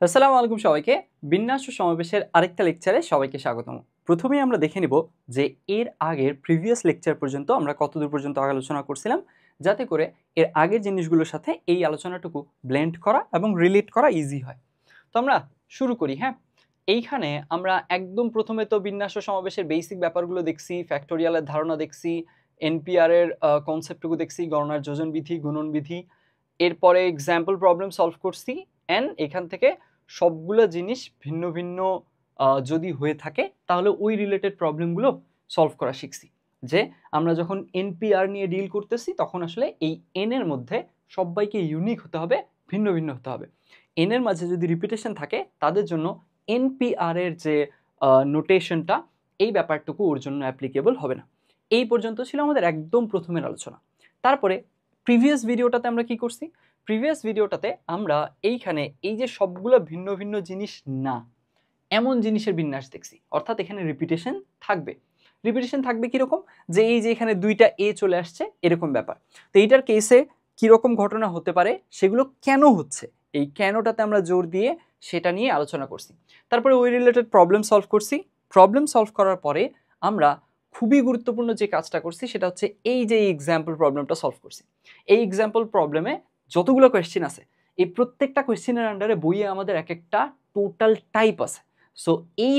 আসসালামু আলাইকুম সবাইকে। বিন্যাস ও সমাবেশের আরেকটা লেকচারে সবাইকে স্বাগতম। প্রথমেই আমরা দেখে নিব যে এর আগের প্রিভিয়াস লেকচার পর্যন্ত আমরা কতদূর পর্যন্ত আলোচনা করছিলাম, যাতে করে এর আগের জিনিসগুলোর সাথে এই আলোচনাটুকু ব্লেন্ড করা এবং রিলেট করা ইজি হয়। তো আমরা শুরু করি। হ্যাঁ, এইখানে আমরা একদম প্রথমে তো বিন্যাস ও সমাবেশের বেসিক ব্যাপারগুলো দেখছি, ফ্যাক্টোরিয়ালের ধারণা দেখছি, এনপিআর এর কনসেপ্টটুকু দেখছি, গণনার যোজন বিধি, গুণন বিধি। এরপরে এক্সাম্পল প্রবলেম সলভ করছি অ্যান্ড এখান থেকে সবগুলো জিনিস ভিন্ন ভিন্ন যদি হয়ে থাকে তাহলে ওই রিলেটেড প্রবলেমগুলো সলভ করা শিখছি। যে আমরা যখন এনপিআর নিয়ে ডিল করতেছি তখন আসলে এই এন এর মধ্যে সবাইকে ইউনিক হতে হবে, ভিন্ন ভিন্ন হতে হবে। এন এর মাঝে যদি রিপিটেশন থাকে তাদের জন্য এনপিআর এর যে নোটেশনটা, এই ব্যাপারটুকু ওর জন্য অ্যাপ্লিকেবল হবে না। এই পর্যন্ত ছিল আমাদের একদম প্রথমের আলোচনা। তারপরে প্রিভিয়াস ভিডিওটাতে আমরা কি করছি? প্রিভিয়াস ভিডিওটাতে আমরা এইখানে এই যে সবগুলো ভিন্ন ভিন্ন জিনিস না এমন জিনিসের বিন্যাস দেখছি, অর্থাৎ এখানে রিপিটেশন থাকবে। রিপিটেশন থাকবে কীরকম? যে এই যে এখানে দুইটা এ চলে আসছে এরকম ব্যাপার। তো এইটার কেসে কীরকম ঘটনা হতে পারে, সেগুলো কেন হচ্ছে, এই কেনটাতে আমরা জোর দিয়ে সেটা নিয়ে আলোচনা করছি। তারপরে ওই রিলেটেড প্রবলেম সলভ করছি। প্রবলেম সলভ করার পরে আমরা খুবই গুরুত্বপূর্ণ যে কাজটা করছি সেটা হচ্ছে এই যে এক্সাম্পল প্রবলেমটা সলভ করছি। এই এক্সাম্পল প্রবলেমে যতগুলো কোয়েশ্চেন আছে, এই প্রত্যেকটা কোয়েশ্চেনের আন্ডারে বইয়ে আমাদের এক একটা টোটাল টাইপ আছে। সো এই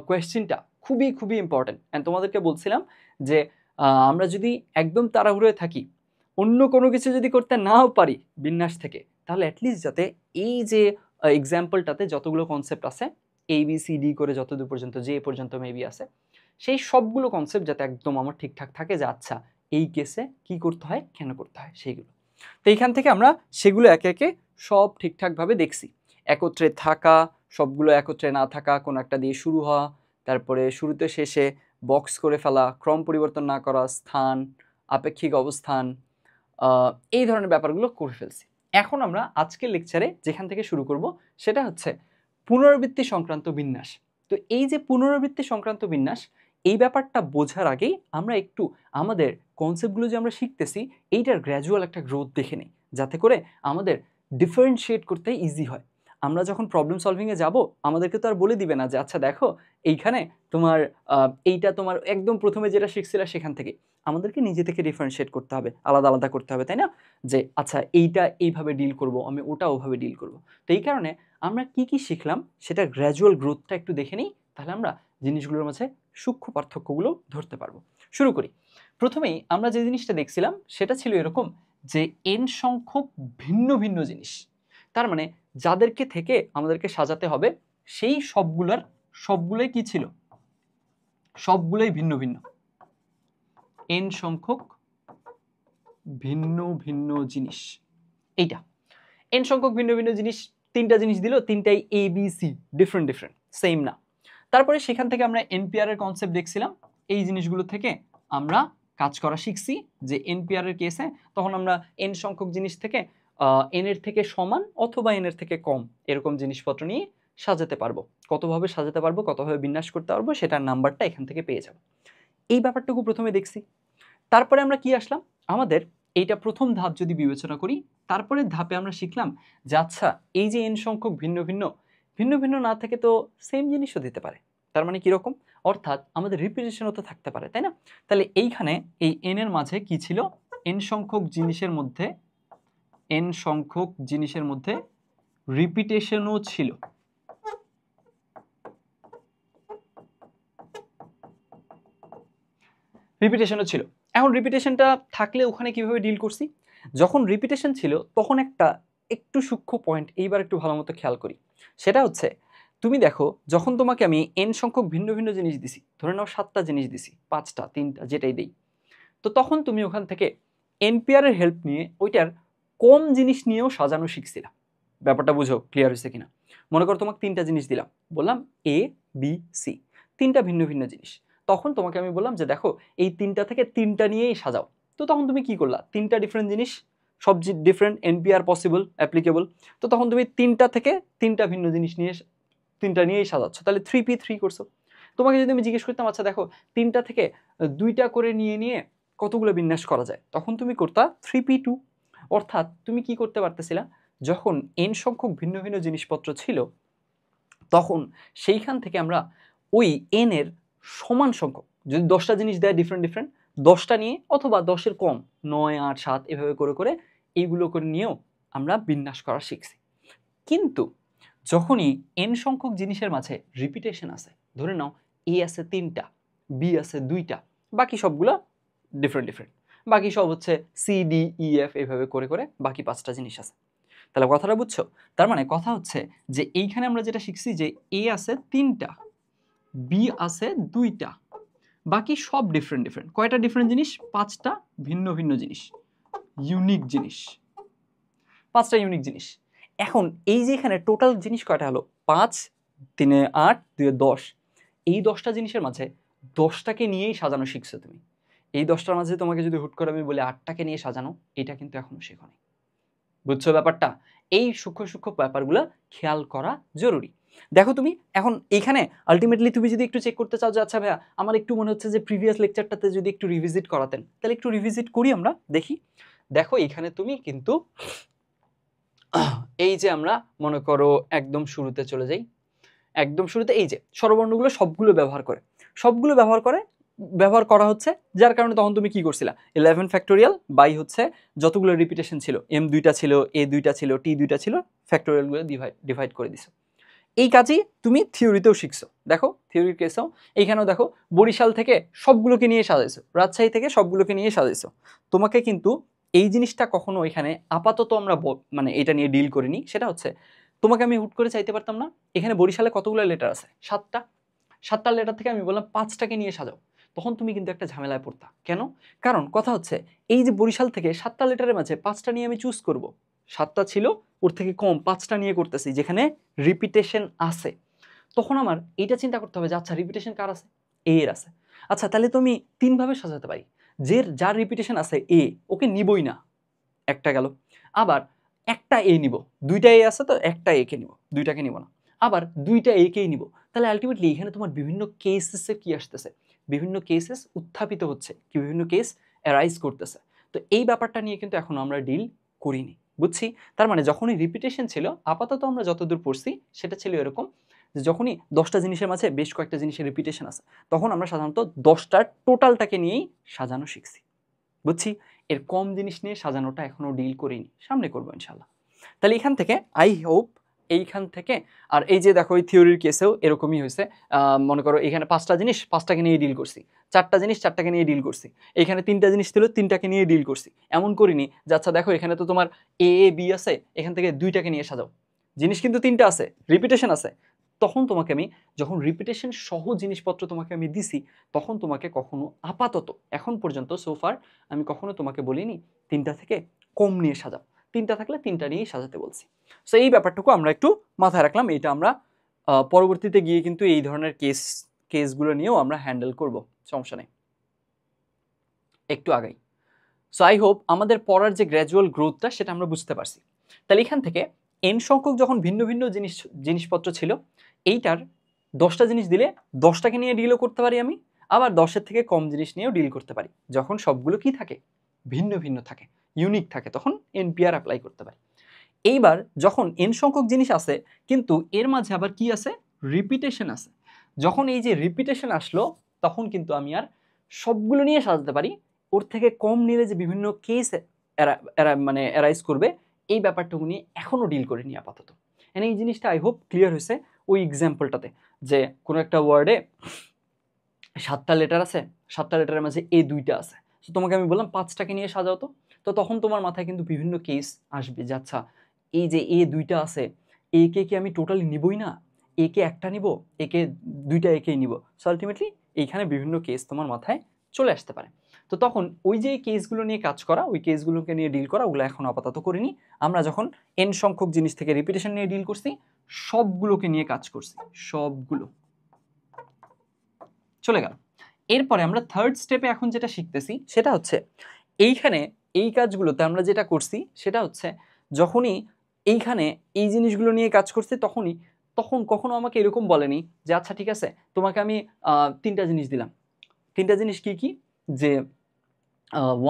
কোয়েশ্চেনটা খুবই খুবই ইম্পর্টেন্ট। অ্যান্ড তোমাদেরকে বলছিলাম যে আমরা যদি একদম তাড়াহুড়োয় থাকি, অন্য কোনো কিছু যদি করতে নাও পারি বিন্যাস থেকে, তাহলে অ্যাটলিস্ট যাতে এই যে এক্সাম্পলটাতে যতগুলো কনসেপ্ট আছে ABCD করে যতদূর পর্যন্ত যে পর্যন্ত মেবি আছে, সেই সবগুলো কনসেপ্ট যাতে একদম আমার ঠিকঠাক থাকে, যে আচ্ছা এই কেসে কি করতে হয়, কেন করতে হয় সেইগুলো। তো এইখান থেকে আমরা সেগুলো একে একে সব ঠিকঠাকভাবে দেখছি। একত্রে থাকা, সবগুলো একত্রে না থাকা, কোনো একটা দিয়ে শুরু হওয়া, তারপরে শুরুতে শেষে বক্স করে ফেলা, ক্রম পরিবর্তন না করা, স্থান, আপেক্ষিক অবস্থান, এই ধরনের ব্যাপারগুলো করে ফেলছি। এখন আমরা আজকের লেকচারে যেখান থেকে শুরু করব সেটা হচ্ছে পুনরাবৃত্তি সংক্রান্ত বিন্যাস। তো এই যে পুনরাবৃত্তি সংক্রান্ত বিন্যাস, এই ব্যাপারটা বোঝার আগেই আমরা একটু আমাদের কনসেপ্টগুলো যে আমরা শিখতেছি এইটার গ্র্যাজুয়াল একটা গ্রোথ দেখে নিই, যাতে করে আমাদের ডিফারেন্সিয়েট করতে ইজি হয়। আমরা যখন প্রবলেম সলভিংয়ে যাব, আমাদেরকে তো আর বলে দিবে না যে আচ্ছা দেখো এইখানে তোমার এইটা তোমার একদম প্রথমে যেটা শিখছিলে সেখান থেকে। আমাদেরকে নিজে থেকে ডিফারেন্সিয়েট করতে হবে, আলাদা আলাদা করতে হবে, তাই না? যে আচ্ছা এইটা এইভাবে ডিল করব, আমি ওটা ওভাবে ডিল করব। তো এই কারণে আমরা কি কি শিখলাম সেটা গ্র্যাজুয়াল গ্রোথটা একটু দেখে নিই, তাহলে আমরা জিনিসগুলোর মাঝে সূক্ষ্ম পার্থক্যগুলো ধরতে পারবো। শুরু করি। প্রথমেই আমরা যে জিনিসটা দেখছিলাম সেটা ছিল এরকম যে এন সংখ্যক ভিন্ন ভিন্ন জিনিস, তার মানে যাদেরকে থেকে আমাদেরকে সাজাতে হবে সেই সবগুলোই কি ছিল? সবগুলোই ভিন্ন ভিন্ন। এন সংখ্যক ভিন্ন ভিন্ন জিনিস, এইটা এন সংখ্যক ভিন্ন ভিন্ন জিনিস। তিনটা জিনিস দিল, তিনটাই ABC, ডিফারেন্ট ডিফারেন্ট, সেম না। তারপরে সেখান থেকে আমরা এনপিআর এর কনসেপ্ট দেখছিলাম। এই জিনিসগুলো থেকে আমরা কাজ করা শিখছি যে এনপিআর এর কেসে তখন আমরা এন সংখ্যক জিনিস থেকে এন এর থেকে সমান অথবা এন এর থেকে কম এরকম জিনিসপত্র নিয়ে সাজাতে পারবো। কতভাবে সাজাতে পারবো, কতভাবে বিন্যাস করতে পারবো, সেটার নাম্বারটা এখান থেকে পেয়ে যাব। এই ব্যাপারটুকু প্রথমে দেখছি। তারপরে আমরা কি আসলাম, আমাদের এইটা প্রথম ধাপ যদি বিবেচনা করি, তারপরে ধাপে আমরা শিখলাম যে আচ্ছা এই যে এন সংখ্যক ভিন্ন ভিন্ন ভিন্ন ভিন্ন না থেকে তো সেম জিনিসও দিতে পারে। তার মানে কীরকম? অর্থাৎ আমাদের রিপিটেশনও তো থাকতে পারে, তাই না? তাহলে এইখানে এই এন এর মাঝে কি ছিল? এন সংখ্যক জিনিসের মধ্যে রিপিটেশনও ছিল। এখন রিপিটেশনটা থাকলে ওখানে কিভাবে ডিল করছি? যখন রিপিটেশন ছিল তখন একটা একটু সূক্ষ্ম পয়েন্ট এইবার একটু ভালো মতো খেয়াল করি। সেটা হচ্ছে তুমি দেখো, যখন তোমাকে আমি এন সংখ্যক ভিন্ন ভিন্ন জিনিস দিছি, ধরে নাও 7টা জিনিস দিছি, 5টা, 3টা, যেটাই দেই, তো তখন তুমি ওখান থেকে এনপিআর এর হেল্প নিয়ে ওইটার কম জিনিস নিয়েও সাজানো শিখছিলা। ব্যাপারটা বুঝো ক্লিয়ার হয়েছে কিনা? মনে করো তোমাকে 3টা জিনিস দিলাম, বললাম ABC, 3টা ভিন্ন ভিন্ন জিনিস। তখন তোমাকে আমি বললাম যে দেখো এই 3টা থেকে 3টা নিয়েই সাজাও। তো তখন তুমি কি করলা? 3টা ডিফারেন্ট জিনিস, সব ডিফারেন্ট, এনপিআর পসিবল, অ্যাপ্লিকেবল। তো তখন তুমি 3টা থেকে 3টা ভিন্ন জিনিস নিয়ে 3টা নিয়েই সাজাচ্ছ, তাহলে 3P3 করছো। তোমাকে যদি আমি জিজ্ঞেস করতাম আচ্ছা দেখো 3টা থেকে 2টা করে নিয়ে কতগুলো বিন্যাস করা যায়, তখন তুমি করতা 3P2। অর্থাৎ তুমি কি করতে পারতেছিলা? যখন n সংখ্যক ভিন্ন ভিন্ন জিনিসপত্র ছিল তখন সেইখান থেকে আমরা ওই n এর সমান সংখ্যক, যদি 10টা জিনিস দেয় ডিফারেন্ট ডিফারেন্ট, 10টা নিয়ে অথবা 10-এর কম 9, 8, 7 এভাবে করে করে এইগুলো করে নিয়েও আমরা বিন্যাস করা শিখছি। কিন্তু যখনই n সংখ্যক জিনিসের মাঝে রিপিটেশন আছে, ধরে নাও a আছে 3টা, b আছে 2টা, বাকি সবগুলো ডিফারেন্ট ডিফারেন্ট, বাকি সব হচ্ছে c d e f এইভাবে করে করে বাকি 5টা জিনিস আছে। তাহলে কথাটা বুঝছো? তার মানে কথা হচ্ছে যে এইখানে আমরা যেটা শিখছি যে a আছে 3টা, b আছে 2টা, বাকি সব ডিফারেন্ট ডিফারেন্ট। কয়টা ডিফারেন্ট জিনিস? 5টা ভিন্ন ভিন্ন জিনিস, ইউনিক জিনিস, 5টা ইউনিক জিনিস। এখন এই যে এখানে টোটাল জিনিস কয়টা হলো? 5, 3 8, 2 10। এই 10টা জিনিসের মাঝে 10টাকে নিয়েই সাজানো শিখছো তুমি। এই 10টার মাঝে তোমাকে যদি হুট করে আমি বলি 8টাকে নিয়ে সাজানো, এটা কিন্তু এখনো শেখো নি। বুঝছো ব্যাপারটা? এই সূক্ষ্ম সূক্ষ্ম ব্যাপারগুলো খেয়াল করা জরুরি। দেখো তুমি এখন এইখানে আলটিমেটলি তুমি যদি একটু চেক করতে চাও যে আচ্ছা ভাইয়া আমার একটু মনে হচ্ছে যে প্রিভিয়াস লেকচারটাতে যদি একটু রিভিজিট করাতেন, তাহলে একটু রিভিজিট করি আমরা, দেখি। দেখো এখানে তুমি কিন্তু এই যে আমরা মনে করো একদম শুরুতে চলে যাই, একদম শুরুতে এই যে স্বরবর্ণগুলো সবগুলো ব্যবহার করা হচ্ছে, যার কারণে তখন তুমি কি করছিলা 11 ফ্যাক্টোরিয়াল বাই হচ্ছে যতগুলো রিপিটেশন ছিল, m 2টা ছিল, a 2টা ছিল, t 2টা ছিল, ফ্যাক্টোরিয়ালগুলো ডিভাইড করে দিছো। এই কাজই তুমি থিওরিতেও শিখছো। দেখো থিওরির কেসেও এইখানেও দেখো বরিশাল থেকে সবগুলোকে নিয়ে সাজাইছো, রাজশাহী থেকে সবগুলোকে নিয়ে সাজাইছো। তোমাকে কিন্তু এই জিনিসটা কখনো এখানে আপাতত আমরা মানে এটা নিয়ে ডিল করিনি। সেটা হচ্ছে তোমাকে আমি হুট করে চাইতে পারতাম না এখানে বরিশালে কতগুলো লেটার আছে? 7টা, 7টা লেটার থেকে আমি বললাম 5টাকে নিয়ে সাজাও, তখন তুমি কিন্তু একটা ঝামেলায় পড়তা। কেন? কারণ কথা হচ্ছে এই যে বরিশাল থেকে 7টা লেটারের মাঝে 5টা নিয়ে আমি চুজ করব, 7টা ছিল ওর থেকে কম 5টা নিয়ে করতেছি যেখানে রিপিটেশন আছে, তখন আমার এটা চিন্তা করতে হবে যে আচ্ছা রিপিটেশন কার আছে? এ এর আছে। আচ্ছা তাহলে তুমি 3ভাবে সাজাতে পারি, যার রিপিটেশন আছে এ, ওকে নিবই না, একটা গেল। আবার একটা এ নিব, 2টা এ আছে তো একটা এ কে নিব, 2টাকে নিব না। আবার 2টা এ কেই নিব। তাহলে আলটিমেটলি এখানে তোমার বিভিন্ন কেসেসে কি আসতেছে? বিভিন্ন কেসেস উত্থাপিত হচ্ছে, কি বিভিন্ন কেস অ্যারাইজ করতেছে। তো এই ব্যাপারটা নিয়ে কিন্তু এখনো আমরা ডিল করিনি, বুঝছি? তার মানে যখনই রিপিটেশন ছিল, আপাতত আমরা যতদূর পড়ছি সেটা ছিল এরকম যে যখনই 10টা জিনিসের মাঝে বেশ কয়েকটা জিনিসের রিপিটেশন আছে, তখন আমরা সাধারণত 10টার টোটালটাকে নিয়েই সাজানো শিখছি, বুঝছি? এর কম জিনিস নিয়ে সাজানোটা এখনো ডিল করিনি, সামনে করবো ইনশাল্লাহ। তাহলে এখান থেকে আই হোপ এইখান থেকে, আর এই যে দেখো এই থিওরির কেসেও এরকমই হয়েছে। মনে করো এখানে 5টা জিনিস 5টাকে নিয়ে ডিল করছি, 4টা জিনিস 4টাকে নিয়ে ডিল করছি, এখানে 3টা জিনিস ছিল 3টাকে নিয়ে ডিল করছি। এমন করিনি যে আচ্ছা দেখো এখানে তো তোমার এ এ বি আছে, এখান থেকে 2টাকে নিয়ে সাজাও, জিনিস কিন্তু 3টা আছে, রিপিটেশন আছে। তখন তোমাকে আমি যখন রিপিটেশন সহ জিনিসপত্র তোমাকে আমি দিছি, তখন তোমাকে কখনো আপাতত এখন পর্যন্ত সোফার আমি কখনো তোমাকে বলিনি 3টা থেকে কম নিয়ে সাজাও, 3টা থাকলে 3টা নিয়েই সাজাতে বলছি। সো এই ব্যাপারটুকু আমরা একটু মাথায় রাখলাম। এটা আমরা পরবর্তীতে গিয়ে কিন্তু এই ধরনের কেসগুলো নিয়েও আমরা হ্যান্ডেল করব, সমস্যা নেই। একটু আগাই। সো আই হোপ আমাদের পড়ার যে গ্র্যাজুয়াল গ্রোথটা সেটা আমরা বুঝতে পারছি। তাহলে এখান থেকে n সংখ্যক যখন ভিন্ন ভিন্ন জিনিসপত্র ছিল, এইটার 10টা জিনিস দিলে 10টাকে নিয়ে ডিলও করতে পারি আমি, আবার 10-এর থেকে কম জিনিস নিয়েও ডিল করতে পারি। যখন সবগুলো কি থাকে? ভিন্ন ভিন্ন থাকে, ইউনিক থাকে, তখন NPR অ্যাপ্লাই করতে পারি। এইবার যখন n সংখ্যক জিনিস আছে কিন্তু এর মাঝে আবার কি আছে? রিপিটেশন আছে। যখন এই যে রিপিটেশন আসলো, তখন কিন্তু আমি আর সবগুলো নিয়ে সাজাতে পারি, ওর থেকে কম নিলে যে বিভিন্ন কেস মানে অ্যারাইজ করবে, এই ব্যাপারটুকু নিয়ে এখনো ডিল করিনি আপাতত। এন্ড এই জিনিসটা আই হোপ ক্লিয়ার হয়েছে ওই এক্সাম্পলটাতে, যে কোনো একটা ওয়ার্ডে 7টা লেটার আছে, 7টা লেটারের মাঝে এ 2টা আছে, তো তোমাকে আমি বললাম 5টাকে নিয়ে সাজাও তো। তো তখন তোমার মাথায় কিন্তু বিভিন্ন কেস আসবে যে আচ্ছা এই যে এ 2টা আছে, এ কে কি আমি টোটালি নিবই না, এ কে একটা নিব, এ কে 2টা একেই নিব। সো আলটিমেটলি এইখানে বিভিন্ন কেস তোমার মাথায় চলে আসতে পারে। তো তখন ওই যে কেসগুলো নিয়ে কাজ করা, ওই কেসগুলোকে নিয়ে ডিল করা, ওগুলো এখন আপাতত করিনি। আমরা যখন n সংখ্যক জিনিস থেকে রিপিটেশন নিয়ে ডিল করছি, সবগুলোকে নিয়ে কাজ করছি, সবগুলো চলে গেল। এরপরে আমরা থার্ড স্টেপে এখন যেটা শিখতেছি সেটা হচ্ছে এইখানে এই কাজগুলোতে আমরা যেটা করছি সেটা হচ্ছে যখনই এইখানে এই জিনিসগুলো নিয়ে কাজ করছি, তখন কখনো আমাকে এরকম বলেনি যে আচ্ছা ঠিক আছে তোমাকে আমি 3টা জিনিস দিলাম। 3টা জিনিস কি কি? যে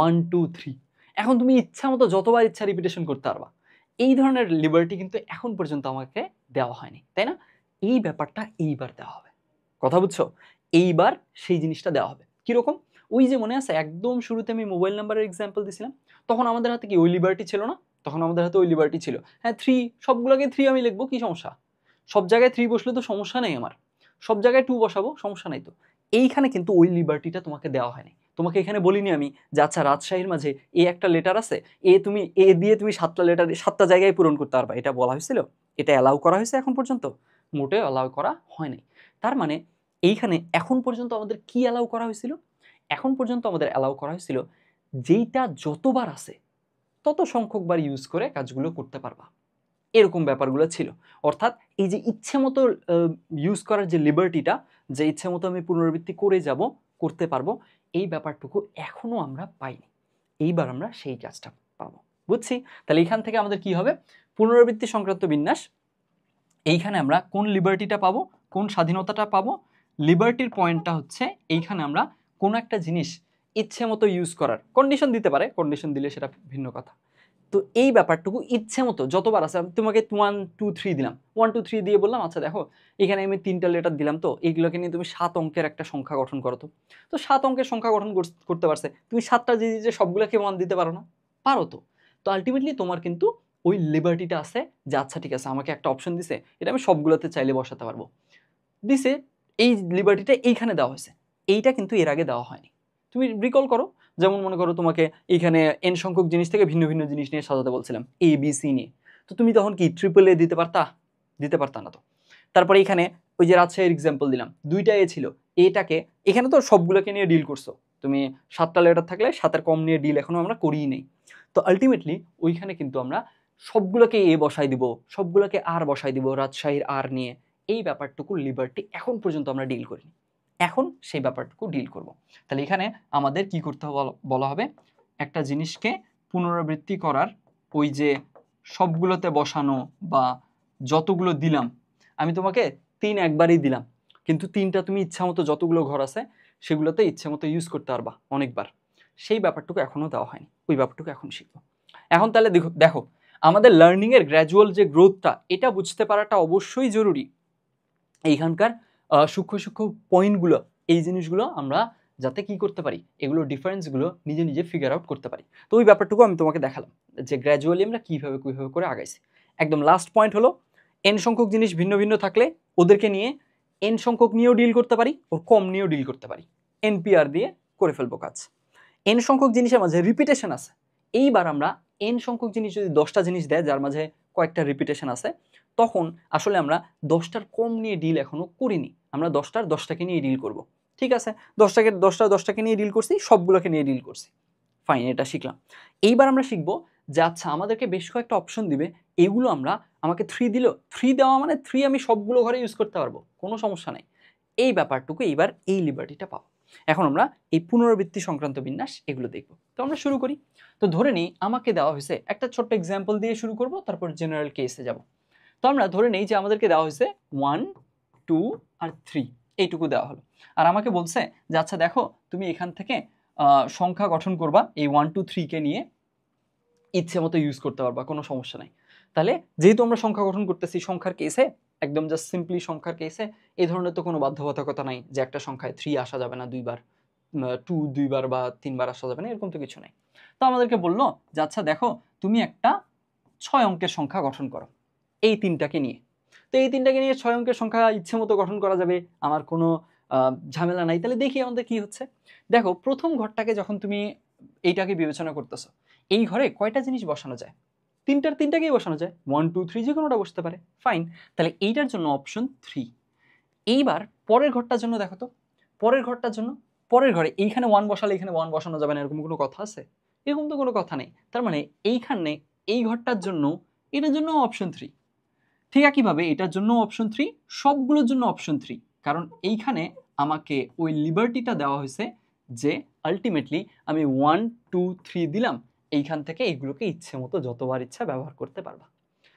1 2 3, এখন তুমি ইচ্ছা মতো যতবার ইচ্ছা রিপিটেশন করতে পারবা। এই ধরনের লিবার্টি কিন্তু এখন পর্যন্ত আমাকে দেওয়া হয়নি, তাই না? এই ব্যাপারটা এইবার দেওয়া হবে, কথা বুঝছো? এইবার সেই জিনিসটা দেওয়া হবে। কিরকম? ওই যে মনে আছে একদম শুরুতে আমি মোবাইল নাম্বারের এক্সাম্পল দিছিলাম, তখন আমাদের হাতে কি ওই লিবার্টি ছিল না? তখন আমাদের হাতে ওই লিবার্টি ছিল, হ্যাঁ 3, সবগুলোকে 3 আমি লিখবো, কি সমস্যা? সব জায়গায় 3 বসলে তো সমস্যা নেই আমার, সব জায়গায় 2 বসাবো, সমস্যা নাই তো। এইখানে কিন্তু ওই লিবার্টিটা তোমাকে দেওয়া হয়নি। তোমাকে এখানে বলিনি আমি যে আচ্ছা রাজশাহীর মাঝে এ একটা লেটার আছে, তুমি এ দিয়ে তুমি 7টা লেটার 7টা জায়গায় পূরণ করতে পারবা, এটা বলা হয়েছিল? এটা অ্যালাউ করা হয়েছে এখন পর্যন্ত? মোটেও অ্যালাউ করা হয় নাই। তার মানে এইখানে এখন পর্যন্ত আমাদের কি অ্যালাউ করা হয়েছিল? এখন পর্যন্ত আমাদের অ্যালাউ করা হয়েছিল যেইটা যতবার আছে তত সংখ্যকবার ইউজ করে কাজগুলো করতে পারবা, এরকম ব্যাপারগুলো ছিল। অর্থাৎ এই যে ইচ্ছে মতো ইউজ করার যে লিবার্টিটা, যে ইচ্ছে মতো আমি পুনরাবৃত্তি করে যাব, করতে পারবো, এই ব্যাপারটুকু এখনো আমরা পাইনি। এইবার আমরা সেই কাজটা পাবো, বুঝছি? তাহলে এখান থেকে আমাদের কি হবে? পুনরাবৃত্তি সংক্রান্ত বিন্যাস, এইখানে আমরা কোন লিবার্টিটা পাবো, কোন স্বাধীনতাটা পাবো? লিবার্টির পয়েন্টটা হচ্ছে এইখানে আমরা কোন একটা জিনিস ইচ্ছে মতো ইউজ করার, কন্ডিশন দিতে পারে, কন্ডিশন দিলে সেটা ভিন্ন কথা। তো এই ব্যাপারটুকু ইচ্ছে মতো যতবার আছে, আমি তোমাকে 1 2 3 দিলাম, 1 2 3 দিয়ে বললাম আচ্ছা দেখো এখানে আমি 3টা লেটার দিলাম, তো এইগুলোকে নিয়ে তুমি 7 অঙ্কের একটা সংখ্যা গঠন করো। তো 7 অঙ্কের সংখ্যা গঠন করতে পারছে, তুমি 7টা যে সবগুলোকে 1 দিতে পারো না? পারো তো। তো আলটিমেটলি তোমার কিন্তু ওই লিবার্টিটা আছে যে আচ্ছা ঠিক আছে আমাকে একটা অপশন দিছে, এটা আমি সবগুলোতে চাইলে বসাতে পারবো, দিছে। এই লিবার্টিটা এইখানে দেওয়া হয়েছে, এইটা কিন্তু এর আগে দেওয়া হয়নি। তুমি রিকল করো, যেমন মনে করো তোমাকে এইখানে এন সংখ্যক জিনিস থেকে ভিন্ন ভিন্ন জিনিস নিয়ে সাজাতে বলছিলাম, এ বি সি নিয়ে, তো তুমি তখন কি ট্রিপল এ দিতে পারতা? দিতে পারতা না তো। তারপরে এখানে ওই যে রাজশাহীর এক্সাম্পল দিলাম, 2টা এ ছিল, এটাকে এখানে তো সবগুলোকে নিয়ে ডিল করছো তুমি, 7টা লেটার থাকলে 7-এর কম নিয়ে ডিল এখনো আমরা করিই নেই। তো আলটিমেটলি ওইখানে কিন্তু আমরা সবগুলোকে এ বসাই দিব, সবগুলোকে আর বসাই দিব রাজশাহীর আর নিয়ে, এই ব্যাপারটুকু লিবার্টি এখন পর্যন্ত আমরা ডিল করিনি, এখন সেই ব্যাপারটুকু ডিল করব। তাহলে এখানে আমাদের কি করতে হবে বলা হবে, একটা জিনিসকে পুনরাবৃত্তি করার, ওই যে সবগুলোতে বসানো বা যতগুলো দিলাম, আমি তোমাকে 3 একবারই দিলাম, কিন্তু 3টা তুমি ইচ্ছা মতো যতগুলো ঘর আছে সেগুলোতে ইচ্ছে মতো ইউজ করতে পারবা অনেকবার, সেই ব্যাপারটুকু এখনো দেওয়া হয়নি, ওই ব্যাপারটুকু এখন শিখবো। এখন তাহলে দেখো আমাদের লার্নিং এর গ্র্যাজুয়াল যে গ্রোথটা, এটা বুঝতে পারাটা অবশ্যই জরুরি। এইখানকার সূক্ষ্ম সূক্ষ্ম পয়েন্টগুলো, এই জিনিসগুলো আমরা যাতে কি করতে পারি, এগুলো ডিফারেন্সগুলো নিজে নিজে ফিগার আউট করতে পারি। তো ওই ব্যাপারটুকু আমি তোমাকে দেখালাম যে গ্র্যাজুয়ালি আমরা কীভাবে করে আগাইছি। একদম লাস্ট পয়েন্ট হলো এন সংখ্যক জিনিস ভিন্ন ভিন্ন থাকলে ওদেরকে নিয়ে এন সংখ্যক নিয়েও ডিল করতে পারি, ওর কম নিয়েও ডিল করতে পারি, এনপিআর দিয়ে করে ফেলবো কাজ। এন সংখ্যক জিনিসের মাঝে রিপিটেশন আছে, এইবার আমরা এন সংখ্যক জিনিস যদি 10টা জিনিস দেয় যার মাঝে কয়েকটা রিপিটেশন আছে, তখন আসলে আমরা 10টার কম নিয়ে ডিল এখনো করিনি, আমরা 10টাকে নিয়ে ডিল করব। ঠিক আছে, 10টাকে নিয়ে ডিল করছি, সবগুলোকে নিয়ে ডিল করছি, ফাইন, এটা শিখলাম। এইবার আমরা শিখবো যে আচ্ছা আমাদেরকে বেশ কয়েকটা অপশন দিবে, এগুলো আমরা, আমাকে 3 দিল, 3 দেওয়া মানে 3 আমি সবগুলো ঘরে ইউজ করতে পারবো, কোনো সমস্যা নাই, এই ব্যাপারটুকু এইবার এই লিবার্টিটা পাবো। এখন আমরা এই পুনরাবৃত্তি সংক্রান্ত বিন্যাস এগুলো দেখব। তো আমরা শুরু করি। তো ধরে নিই আমাকে দেওয়া হয়েছে, একটা ছোট্ট এক্সাম্পল দিয়ে শুরু করব, তারপর জেনারেল কেসে যাব। তো আমরা ধরে নেই যে আমাদেরকে দেওয়া হয়েছে 1 2 আর 3, এইটুকু দেওয়া হলো, আর আমাকে বলছে যে আচ্ছা দেখো তুমি এখান থেকে সংখ্যা গঠন করবা, এই 1 2 3 কে নিয়ে ইচ্ছে মতো ইউজ করতে পারবা, কোনো সমস্যা নাই। তাহলে যেহেতু আমরা সংখ্যা গঠন করতেছি সংখ্যার কেসে, একদম জাস্ট সিম্পলি সংখ্যার কেসে, এই ধরনের তো কোনো বাধ্যবাধকতা নাই যে একটা সংখ্যায় 3 আসা যাবে না দুইবার, 2 দুইবার বা 3বার আসা যাবে না, এরকম তো কিছু নাই। তো আমাদেরকে বললো যে আচ্ছা দেখো তুমি একটা 6 অঙ্কের সংখ্যা গঠন করো এই 3টাকে নিয়ে। তো এই 3টাকে নিয়ে 6 অঙ্কের সংখ্যা ইচ্ছে মতো গঠন করা যাবে, আমার কোনো ঝামেলা নাই। তাহলে দেখি আমাদের কি হচ্ছে। দেখো প্রথম ঘরটাকে যখন তুমি এইটাকে বিবেচনা করতেছো, এই ঘরে কয়টা জিনিস বসানো যায়? 3টাকেই বসানো যায়, 1 2 3 যে কোনোটা বসতে পারে, ফাইন। তাহলে এইটার জন্য অপশন 3। এইবার পরের ঘরটার জন্য দেখো তো, পরের ঘরটার জন্য, পরের ঘরে এইখানে 1 বসালে এখানে 1 বসানো যাবে না, এরকম কোনো কথা আছে? এরকম তো কোনো কথা নেই। তার মানে এইখানে এই ঘরটার জন্য, এটার জন্য অপশন 3। ঠিক একইভাবে এটার জন্য অপশন 3, সবগুলোর জন্য অপশন 3, কারণ এইখানে আমাকে ওই লিবার্টিটা দেওয়া হয়েছে যে আলটিমেটলি আমি 1 2 3 দিলাম, এইখান থেকে এইগুলোকে ইচ্ছে মতো যতবার ইচ্ছা ব্যবহার করতে পারবা।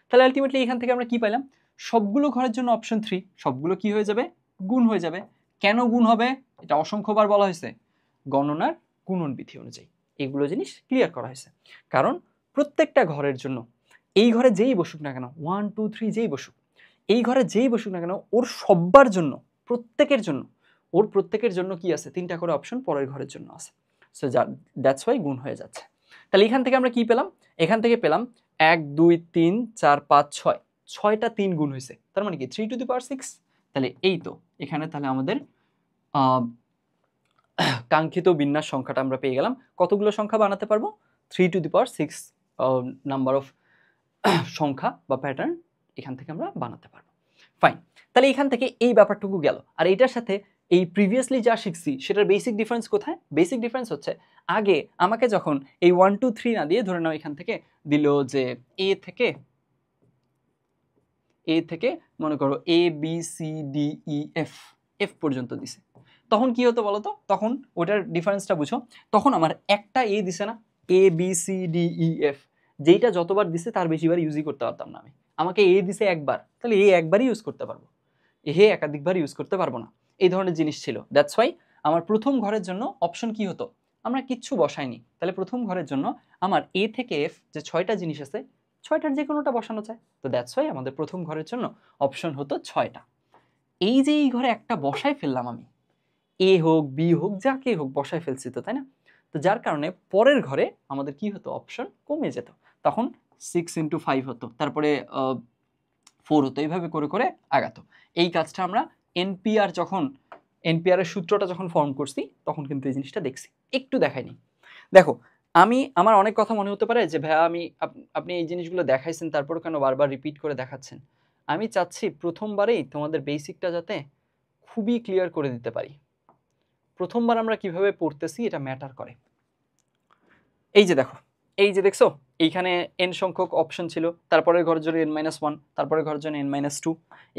তাহলে আলটিমেটলি এখান থেকে আমরা কি পাইলাম? সবগুলো ঘরের জন্য অপশন 3, সবগুলো কি হয়ে যাবে? গুণ হয়ে যাবে। কেন গুণ হবে? এটা অসংখ্যবার বলা হয়েছে, গণনার গুণন বিধি অনুযায়ী এগুলো জিনিস ক্লিয়ার করা হয়েছে। কারণ প্রত্যেকটা ঘরের জন্য এই ঘরে যেই বসুক না কেন, 1 2 3 যেই বসুক, এই ঘরে যেই বসুক না কেন, ওর সবার জন্য, প্রত্যেকের জন্য, ওর প্রত্যেকের জন্য কি আছে, 3টা করে অপশন পরের ঘরের জন্য আছে। সো দ্যাটস ওয়াই গুণ হয়ে যাচ্ছে। তাহলে এখান থেকে আমরা কি পেলাম, এখান থেকে পেলাম 1 2 3 4 5 6, 6টা 3 গুণ হয়েছে, তার মানে কি 3 টু দি পাওয়ার 6। তাহলে এই তো এখানে তাহলে আমাদের কাঙ্ক্ষিত বিন্যাস সংখ্যাটা আমরা পেয়ে গেলাম। কতগুলো সংখ্যা বানাতে পারবো, 3 to the power 6 number of সংখ্যা বা প্যাটার্ন এখান থেকে আমরা বানাতে পারবো। ফাইন, তাহলে এখান থেকে এই ব্যাপারটুকু গেল। আর এটার সাথে এই প্রিভিয়াসলি যা শিখছি সেটার বেসিক ডিফারেন্স কোথায়, বেসিক ডিফারেন্স হচ্ছে আগে আমাকে যখন এই 1 2 3 না দিয়ে, ধরে নাও এখান থেকে দিল যে এ থেকে মনে করো A B C D E F, F পর্যন্ত দিছে, তখন কি হতো বলো তো, তখন ওটার ডিফারেন্সটা বুঝো, তখন আমার একটা এ দিছে না, A B C D E F, যেইটা যতবার দিছে তার বেশিবার ইউজই করতে পারতাম না আমি। আমাকে এ দিছে একবার, তাহলে এ একবারই ইউজ করতে পারবো, এ একাধিকবার ইউজ করতে পারবো না, এই ধরনের জিনিস ছিল। দ্যাটস ওয়াই আমার প্রথম ঘরের জন্য অপশন কি হতো, আমরা কিচ্ছু বসাইনি, তাহলে প্রথম ঘরের জন্য আমার এ থেকে এফ যে 6টা জিনিস আছে, 6টার যে কোনোটা বসানো যায়। তো দ্যাটস ওয়াই আমাদের প্রথম ঘরের জন্য অপশন হতো 6টা। এই যে এই ঘরে একটা বসায় ফেললাম আমি, এ হোক বি হোক যাকে হোক বসায় ফেলছি তো, তাই না? তো যার কারণে পরের ঘরে আমাদের কি হতো, অপশন কমে যেত, তখন 6 × 5 হতো, তারপরে 4 হতো, এইভাবে করে করে আগাতো। এই কাজটা আমরা এনপিআর এর সূত্রটা যখন ফর্ম করছি তখন কিন্তু এই জিনিসটা দেখছি, একটু দেখাইনি। দেখো আমার অনেক কথা মনে হতে পারে যে ভাইয়া আপনি এই জিনিসগুলো দেখাইছেন তারপর কেন বারবার রিপিট করে দেখাচ্ছেন। আমি চাচ্ছি প্রথমবারেই তোমাদের বেসিকটা যাতে খুবই ক্লিয়ার করে দিতে পারি। প্রথমবার আমরা কিভাবে পড়তেছি এটা ম্যাটার করে। এই যে দেখো, এই যে দেখছো এইখানে n সংখ্যক অপশন ছিল, তারপরের ঘরের জন্য n-1, তারপরের ঘরের জন্য n-2,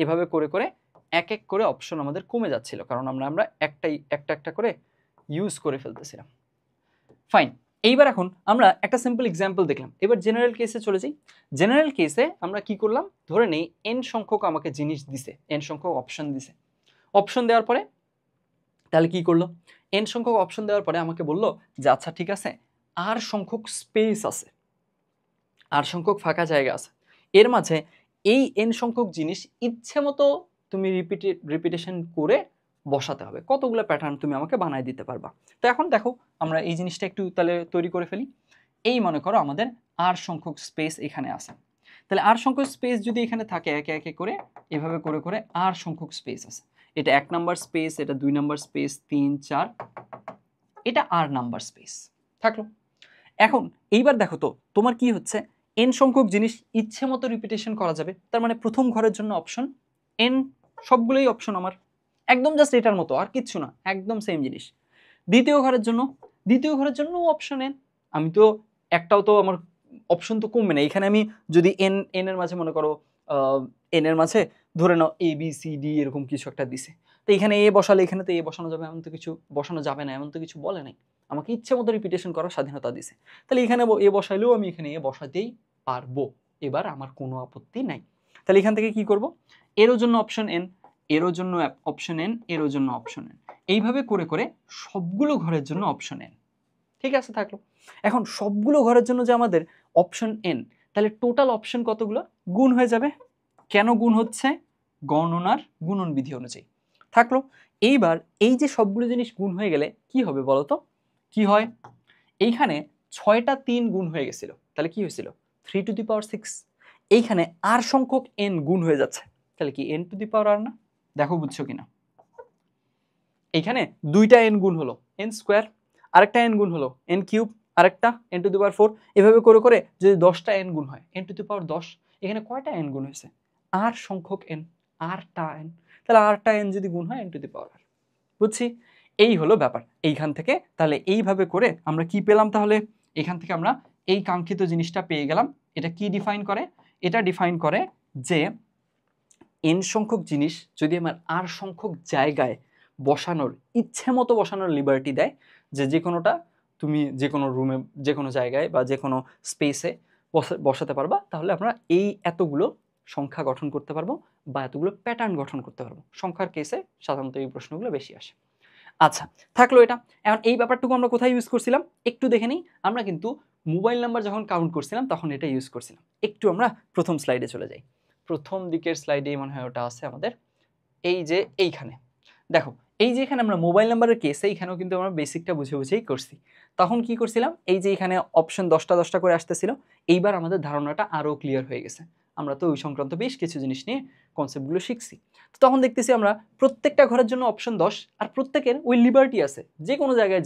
এভাবে করে করে এক এক করে অপশন আমাদের কমে যাচ্ছিল, কারণ আমরা একটা করে ইউজ করে ফেলতেছিলাম। ফাইন, এইবার এখন আমরা একটা সিম্পল এক্সাম্পল দেখলাম, এবার জেনারেল কেসে চলে যাই। জেনারেল কেসে আমরা কি করলাম, ধরে নেই n সংখ্যক আমাকে জিনিস দিছে, n সংখ্যক অপশন দিছে। অপশন দেওয়ার পরে তাহলে কি করলো, n সংখ্যক অপশন দেওয়ার পরে আমাকে বললো যে আচ্ছা ঠিক আছে, আর সংখ্যক স্পেস আছে, আর সংখ্যক ফাঁকা জায়গা আছে, এর মাঝে এই n সংখ্যক জিনিস ইচ্ছে মতো তুমি রিপিটেশন করে বসাতে হবে, কতগুলো প্যাটার্ন তুমি আমাকে বানায় দিতে পারবা। তো এখন দেখো আমরা এই জিনিসটা একটু তাহলে তৈরি করে ফেলি। এই মনে করো আমাদের আর সংখ্যক স্পেস এখানে আছে, তাহলে আর সংখ্যক স্পেস যদি এখানে থাকে একে একে করে এভাবে করে করে আর সংখ্যক স্পেস আছে, এটা 1 নাম্বার স্পেস, এটা 2 নাম্বার স্পেস, 3 4, এটা আর নাম্বার স্পেস থাকলো। এখন এইবার দেখো তো তোমার কি হচ্ছে, n সংখ্যক জিনিস ইচ্ছে মতো রিপিটেশন করা যাবে, তার মানে প্রথম ঘরের জন্য অপশন n, সবগুলোই অপশন আমার একদম জাস্ট এটার মতো, আর কিচ্ছু না, একদম সেম জিনিস। দ্বিতীয় ঘরের জন্য অপশন n, আমি তো একটাও তো আমার অপশন তো কমবে না, এখানে আমি যদি n এর মাঝে মনে করো n এর মাঝে ধরে নাও এ বি সি ডি এরকম কিছু একটা দিছে, তো এখানে এ বসালে এখানে তো এ বসানো যাবে, এমন তো কিছু বসানো যাবে না, এমন তো কিছু বলে নাই, আমাকে ইচ্ছে মতো রিপিটেশন করার স্বাধীনতা দিছে, তাহলে এখানে এ বসাইলেও আমি এখানে এ বসাতেই পারবো, এবার আমার কোনো আপত্তি নাই। তাহলে এখান থেকে কি করব, এরও জন্য অপশন n, এরও জন্য অপশন n, এরও জন্য অপশন n, এইভাবে করে করে সবগুলো ঘরের জন্য অপশন n। ঠিক আছে থাকলো। এখন সবগুলো ঘরের জন্য যে আমাদের অপশন n, তাহলে টোটাল অপশন কতগুলো, গুণ হয়ে যাবে। কেন গুণ হচ্ছে, গণনার গুণন বিধি অনুযায়ী থাকলো। এইবার এই যে সবগুলো জিনিস গুণ হয়ে গেলে কি হবে বলো তো, কি হয়, এইখানে 6টা 3 গুণ হয়ে গেছিল, তাহলে কি হয়েছিল 3 টু দি পাওয়ার 6, এইখানে আর সংখ্যক n গুণ হয়ে যাচ্ছে, তাহলে কি n টু দি পাওয়ার আর না, দেখো বুঝছো কিনা, এইখানে 2টা n গুণ হলো n স্কোয়ার, আরেকটা n গুণ হলো n কিউব, আরেকটা n টু দি পাওয়ার 4, এভাবে করে করে যদি 10টা n গুণ হয় n টু দি পাওয়ার 10, এখানে কয়টা n গুণ হয়েছে, আর সংখ্যক n, আরটা n, তাহলে আরটা n যদি গুণ হয় n to the power r, বুঝছি। এই হলো ব্যাপার। এইখান থেকে তাহলে এইভাবে করে আমরা কি পেলাম, তাহলে এখান থেকে আমরা এই কাঙ্ক্ষিত জিনিসটা পেয়ে গেলাম। এটা কি ডিফাইন করে, এটা ডিফাইন করে যে n সংখ্যক জিনিস যদি আমার আর সংখ্যক জায়গায় বসানোর ইচ্ছে মতো বসানোর লিবার্টি দেয়, যে কোনোটা তুমি যে কোনো রুমে যে কোনো জায়গায় বা যে কোনো স্পেসে বসাতে পারবা, তাহলে আমরা এই এতগুলো সংখ্যা গঠন করতে পারবো বা এতগুলো প্যাটার্ন গঠন করতে পারবো। সংখ্যার কেসে সাধারণত এই প্রশ্নগুলো বেশি আসে। আচ্ছা থাকলো এটা। এখন এই ব্যাপারটুকু আমরা কোথায় ইউজ করছিলাম একটু দেখে নিই। আমরা কিন্তু মোবাইল নাম্বার যখন কাউন্ট করছিলাম তখন এটা ইউজ করছিলাম। একটু আমরা প্রথম স্লাইডে চলে যাই। প্রথম দিকের স্লাইডেই মনে হয় ওটা আছে আমাদের। এই যে এইখানে দেখো, এই যে এখানে আমরা মোবাইল নাম্বারের কেসে এইখানেও কিন্তু আমরা বেসিকটা বুঝে বুঝেই করছি। তখন কি করছিলাম, এই যে এখানে অপশন 10টা 10টা করে আসতেছিল, এইবার আমাদের ধারণাটা আরও ক্লিয়ার হয়ে গেছে। আমরা তো ওই সংক্রান্ত বেশ কিছু জিনিস নিয়ে কনসেপ্টগুলো শিখছি। তো তখন দেখতেছি আমরা প্রত্যেকটা ঘরের জন্য অপশন 10, আর প্রত্যেকের ওই লিবার্টি আছে যে কোনো জায়গায়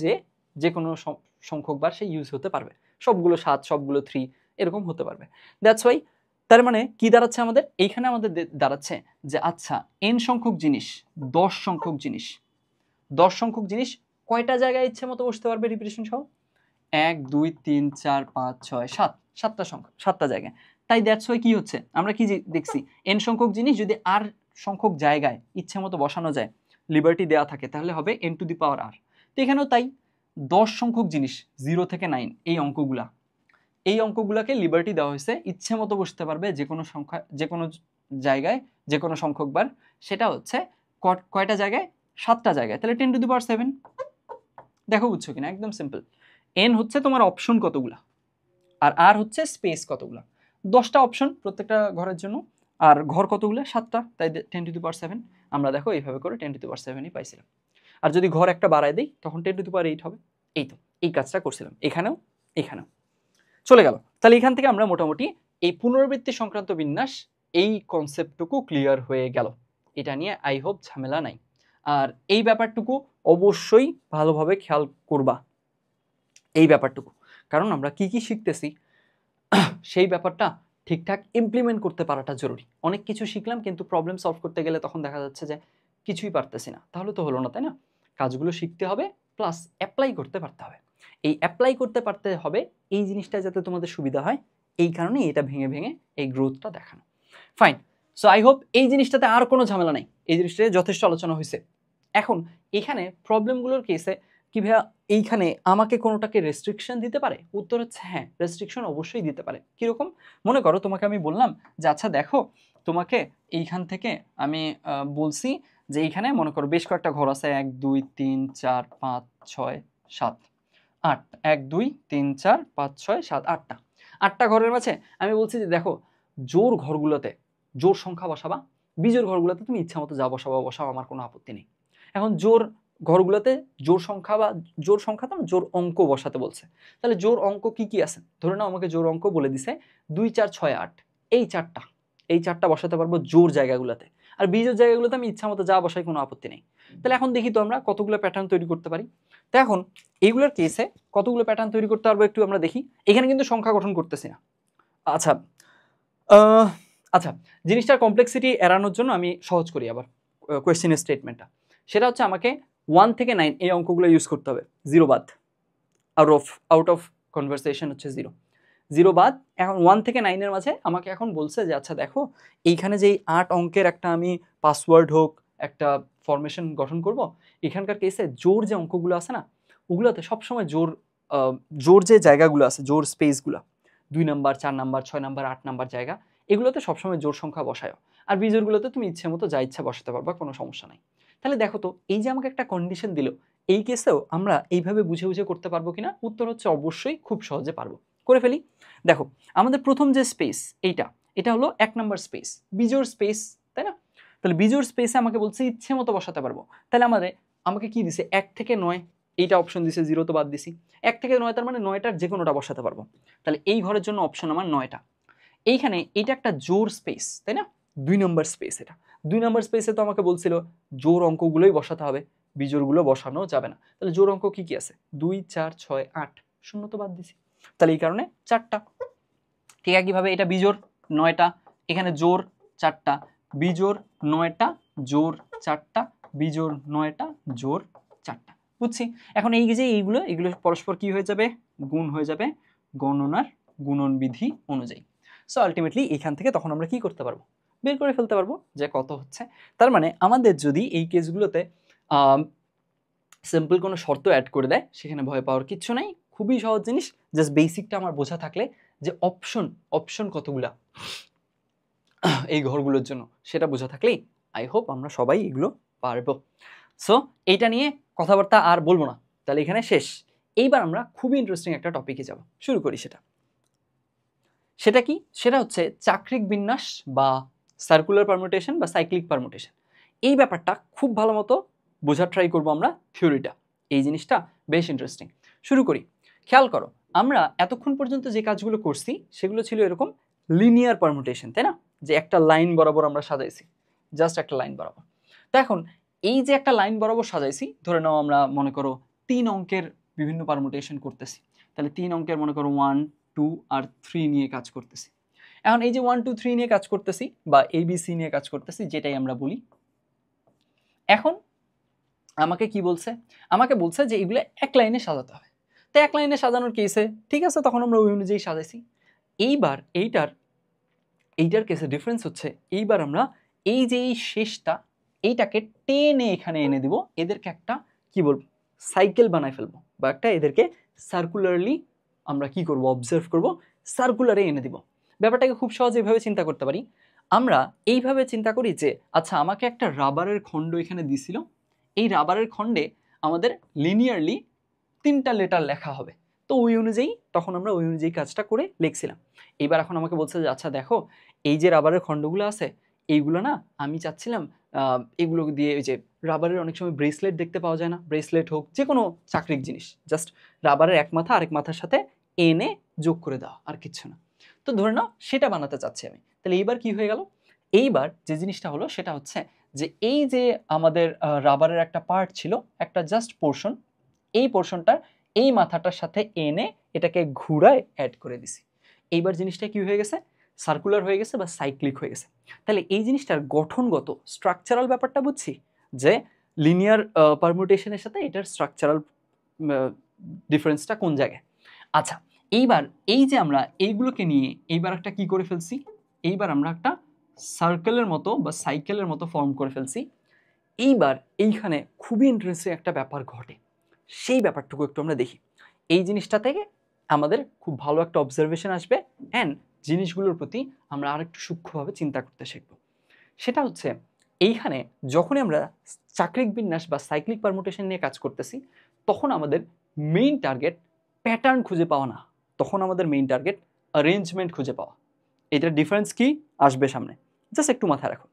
যে কোনো সংখ্যক বার সে ইউজ হতে পারবে। সবগুলো 7, সবগুলো 3 এরকম হতে পারবে। দ্যাটস ওয়াই তার মানে কি দাঁড়াচ্ছে আমাদের, এইখানে আমাদের দাঁড়াচ্ছে যে আচ্ছা n সংখ্যক জিনিস, 10 সংখ্যক জিনিস, 10 সংখ্যক জিনিস কয়টা জায়গায় ইচ্ছে মতো বসতে পারবে রিপিটেশন সহ? 1 2 3 4 5 6 7, 7টা সংখ্যা, 7টা জায়গায়। তাই দ্যাটস ওয়াই কি হচ্ছে, আমরা কি দেখছি, n সংখ্যক জিনিস যদি r সংখ্যক জায়গায় ইচ্ছে মতো বসানো যায়, লিবার্টি দেওয়া থাকে, তাহলে হবে n to the power r। তো এখানেও তাই, 10 সংখ্যক জিনিস 0 থেকে 9 এই অঙ্কগুলাকে লিবার্টি দেওয়া হয়েছে, ইচ্ছে মতো বসতে পারবে যে কোনো সংখ্যা, যে কোনো জায়গায়, যে কোনো সংখ্যক বার। সেটা হচ্ছে কয়টা জায়গায়? 7টা জায়গায়। তাহলে 10 টু দি পাওয়ার 7। দেখো বুঝছো কিনা, একদম সিম্পল। n হচ্ছে তোমার অপশন কতগুলা, আর r হচ্ছে স্পেস কতগুলা। 10টা অপশন প্রত্যেকটা ঘরের জন্য, আর ঘর কতগুলো? 7টা, তাই 10 টু দি পাওয়ার 7। আমরা দেখো এইভাবে করে 10 টু দি পাওয়ার 7ই পাইছিলাম। আর যদি ঘর একটা বাড়ায় দিই তখন 10 টু দি পাওয়ার 8 হবে। এই তো এই কাজটা করছিলাম এখানেও এখানেও। চলে গেল। তাহলে এখান থেকে আমরা মোটামুটি এই পুনরাবৃত্তি সংক্রান্ত বিন্যাস, এই কনসেপ্টটুকু ক্লিয়ার হয়ে গেল। এটা নিয়ে আই হোপ ঝামেলা নাই। আর এই ব্যাপারটুকু অবশ্যই ভালোভাবে খেয়াল করবা, এই ব্যাপারটুকু, কারণ আমরা কি কি শিখতেছি সেই ব্যাপারটা ঠিকঠাক ইমপ্লিমেন্ট করতে পারাটা জরুরি। অনেক কিছু শিখলাম কিন্তু প্রবলেম সলভ করতে গেলে তখন দেখা যাচ্ছে যে কিছুই পারতেছি না, তাহলে তো হলো না, তাই না? কাজগুলো শিখতে হবে প্লাস অ্যাপ্লাই করতে পারতে হবে। এই অ্যাপ্লাই করতে পারতে হবে, এই জিনিসটা যাতে তোমাদের সুবিধা হয়, এই কারণেই এটা ভেঙে ভেঙে এই গ্রোথটা দেখানো। ফাইন। সো আই হোপ এই জিনিসটাতে আর কোনো ঝামেলা নেই, এই জিনিসটাতে যথেষ্ট আলোচনা হয়েছে। এখন এখানে প্রবলেমগুলোর কেসে কি ভাইয়া এইখানে আমাকে কোনোটাকে রেস্ট্রিকশন দিতে পারে? উত্তর হচ্ছে হ্যাঁ, রেস্ট্রিকশন অবশ্যই দিতে পারে। কীরকম? মনে করো তোমাকে আমি বললাম যে আচ্ছা দেখো, তোমাকে এইখান থেকে আমি বলছি যে এইখানে মনে করো বেশ কয়েকটা ঘর আছে, 1 2 3 4 5 6 7 8, 1 2 3 4 5 6 7 8টা ঘরের মাঝে আমি বলছি যে দেখো, জোর ঘরগুলোতে জোর সংখ্যা বসাবা, বিজোড় ঘরগুলোতে তুমি ইচ্ছা মতো যা বসাবা বসাও, আমার কোনো আপত্তি নেই। এখন জোর ঘরগুলোতে জোর সংখ্যা বা জোর সংখ্যা তো জোর অঙ্ক বসাতে বলছে, তাহলে জোর অঙ্ক কি কি আছে? ধরে নাও আমাকে জোর অঙ্ক বলে দিছে 2 4 6 8, এই চারটা বসাতে পারবো জোর জায়গাগুলোতে, আর বিজোড় জায়গাগুলোতে আমি ইচ্ছা মতো যা বসাই, কোনো আপত্তি নেই। তাহলে এখন দেখি তো আমরা কতগুলো প্যাটার্ন তৈরি করতে পারি। তো এখন এইগুলোর কেসে কতগুলো প্যাটার্ন তৈরি করতে পারবো একটু আমরা দেখি। এখানে কিন্তু সংখ্যা গঠন করতেছি না। আচ্ছা আচ্ছা, জিনিসটার কমপ্লেক্সিটি এড়ানোর জন্য আমি সহজ করি আবার কোয়েশ্চেনের স্টেটমেন্টটা। সেটা হচ্ছে আমাকে 1 থেকে 9 এই অঙ্কগুলো ইউজ করতে হবে, 0 বাদ। আউট অফ কনভারসেশন হচ্ছে 0 বাদ। এখন 1 থেকে 9-এর মাঝে আমাকে এখন বলছে যে আচ্ছা দেখো, এইখানে যেই 8 অঙ্কের একটা আমি পাসওয়ার্ড হোক একটা ফরমেশন গঠন করব, এখানকার কেসে জোর যে অঙ্কগুলো আছে না, ওগুলোতে সবসময় জোর যে জায়গাগুলো আছে, জোর স্পেসগুলো 2 নাম্বার 4 নাম্বার 6 নাম্বার 8 নাম্বার জায়গা, এগুলোতে সবসময় জোর সংখ্যা বসায়। আর বিজোড়গুলোতে তুমি ইচ্ছে মতো যা ইচ্ছা বসাতে পারবা, কোনো সমস্যা নাই। তাহলে দেখো তো, এই যে আমাকে একটা কন্ডিশন দিল, এই কেসেও আমরা এইভাবে বুঝে বুঝে করতে পারবো কিনা? উত্তর হচ্ছে অবশ্যই, খুব সহজে পারবো। করে ফেলি। দেখো আমাদের প্রথম যে স্পেস এটা হলো 1 নাম্বার স্পেস, বিজোড় স্পেস, তাই না? তাহলে বিজোড় স্পেসে আমাকে বলছে ইচ্ছে মতো বসাতে পারবো। তাহলে আমাকে কি দিছে? 1 থেকে 9 এইটা অপশন দিছে, 0 তো বাদ দিছি। 1 থেকে 9 তার মানে 9টার যে কোনোটা বসাতে পারবো। তাহলে এই ঘরের জন্য অপশন আমার 9টা। এইখানে এটা একটা জোর স্পেস, তাই না? 2 নাম্বার স্পেস। এটা 2 নাম্বার স্পেসে তো আমাকে বলছিল জোর অঙ্কগুলোই বসাতে হবে, বিজোড়গুলো বসানো যাবে না। তাহলে জোর অঙ্ক কি কি আছে? 2 4 6 8, শূন্য তো বাদ দিছি। তাহলে এই কারণে 4টা। ঠিক একইভাবে এটা বিজোড় 9টা, এখানে জোর 4টা, বিজোড় 9টা, জোর 4টা, বিজোড় 9টা, জোর 4টা। বুঝছি? এখন এই যে এগুলো পরস্পর কি হয়ে যাবে? গুণ হয়ে যাবে গণনার গুণন বিধি অনুযায়ী। সো আলটিমেটলি এখান থেকে তখন আমরা কি করতে পারবো? বের করে ফেলতে পারবো যে কত হচ্ছে। তার মানে আমাদের যদি এই কেসগুলোতে সিম্পল কোনো শর্ত অ্যাড করে দেয়, সেখানে ভয় পাওয়ার কিচ্ছু নাই। খুবই সহজ জিনিস, জাস্ট বেসিকটা আমার বোঝা থাকলে যে অপশন কতগুলা এই ঘরগুলোর জন্য, সেটা বোঝা থাকলেই আই হোপ আমরা সবাই এগুলো পারবো। সো এইটা নিয়ে কথাবার্তা আর বলবো না, তাহলে এখানে শেষ। এইবার আমরা খুবই ইন্টারেস্টিং একটা টপিকে যাব, শুরু করি। সেটা কি? সেটা হচ্ছে চাক্রিক বিন্যাস বা সার্কুলার পারমুটেশন বা সাইক্লিক পারমুটেশন। এই ব্যাপারটা খুব ভালো মতো বোঝার ট্রাই করবো আমরা থিওরিটা। এই জিনিসটা বেশ ইন্টারেস্টিং। শুরু করি। খেয়াল করো, আমরা এতক্ষণ পর্যন্ত যে কাজগুলো করছি সেগুলো ছিল এরকম লিনিয়ার পারমুটেশন, তাই না? যে একটা লাইন বরাবর আমরা সাজাইছি, জাস্ট একটা লাইন বরাবর। তো এখন এই যে একটা লাইন বরাবর সাজাইছি, ধরে নাও আমরা মনে করো 3 অঙ্কের বিভিন্ন পারমুটেশন করতেছি। তাহলে 3 অঙ্কের মনে করো 1, 2 আর 3 নিয়ে কাজ করতেছি। এখন এই যে 1, 2, 3 নিয়ে কাজ করতেছি বা ABC নিয়ে কাজ করতেছি, যেটাই আমরা বলি। এখন আমাকে কি বলছে? আমাকে বলছে যে এগুলো এক লাইনে সাজাতে হবে। তো এক লাইনে সাজানোর কেসে ঠিক আছে, তখন আমরা ওই অনুযায়ী সাজাইছি। এইবার এইটার কেসে ডিফারেন্স হচ্ছে, এইবার আমরা এই যে এই শেষটা, এইটাকে টেনে এখানে এনে দিব, এদেরকে একটা কি বলবো সাইকেল বানায় ফেলবো, বা একটা এদেরকে সার্কুলারলি আমরা কি করব, অবজার্ভ করব, সার্কুলারে এনে দিব। ব্যাপারটাকে খুব সহজে এইভাবে চিন্তা করতে পারি। আমরা এইভাবে চিন্তা করি যে আচ্ছা, আমাকে একটা রাবারের খণ্ড এখানে দিছিল, এই রাবারের খণ্ডে আমাদের লিনিয়ারলি 3টা লেটার লেখা হবে। তো ওই অনুযায়ী তখন আমরা ওই অনুযায়ী কাজটা করে লিখছিলাম। এবার এখন আমাকে বলছে যে আচ্ছা দেখো, এই যে রাবারের খণ্ডগুলো আছে, এইগুলো না আমি চাচ্ছিলাম এগুলো দিয়ে, ওই যে রাবারের অনেক সময় ব্রেসলেট দেখতে পাওয়া যায় না, ব্রেসলেট হোক যে কোনো চাকরিক জিনিস, জাস্ট রাবারের এক মাথা আরেক মাথার সাথে এনে যোগ করে দেওয়া, আর কিচ্ছু না। তো ধরে নাও সেটা বানাতে চাচ্ছি আমি। তাহলে এইবার কি হয়ে গেল? এইবার যে জিনিসটা হলো সেটা হচ্ছে যে এই যে আমাদের রাবারের একটা পার্ট ছিল, একটা জাস্ট পোর্শন, এই পোর্শনটার এই মাথাটার সাথে এনে এটাকে ঘুরায় অ্যাড করে দিছি। এইবার জিনিসটা কি হয়ে গেছে? সার্কুলার হয়ে গেছে বা সাইক্লিক হয়ে গেছে। তাহলে এই জিনিসটার গঠনগত স্ট্রাকচারাল ব্যাপারটা বুঝছি, যে লিনিয়ার পারমুটেশনের সাথে এটার স্ট্রাকচারাল ডিফারেন্সটা কোন জায়গায়। আচ্ছা, এইবার এই যে আমরা এইগুলোকে নিয়ে এইবার একটা কি করে ফেলছি, এইবার আমরা একটা সার্কেলের মতো বা সাইকেলের মতো ফর্ম করে ফেলছি। এইবার এইখানে খুবই ইন্টারেস্টিং একটা ব্যাপার ঘটে, সেই ব্যাপারটুকু একটু আমরা দেখি। এই জিনিসটা থেকে আমাদের খুব ভালো একটা অবজারভেশন আসবে, অ্যান্ড জিনিসগুলোর প্রতি আমরা আরেকটু সূক্ষ্মভাবে চিন্তা করতে শিখব। সেটা হচ্ছে, এইখানে যখনই আমরা চাক্রিক বিন্যাস বা সাইক্লিক পারমুটেশন নিয়ে কাজ করতেছি, তখন আমাদের মেইন টার্গেট প্যাটার্ন খুঁজে পাওয়া না, তখন আমাদের মেইন টার্গেট অ্যারেঞ্জমেন্ট খুঁজে পাওয়া। এটার ডিফারেন্স কি আসবে সামনে, জাস্ট একটু মাথায় রাখো।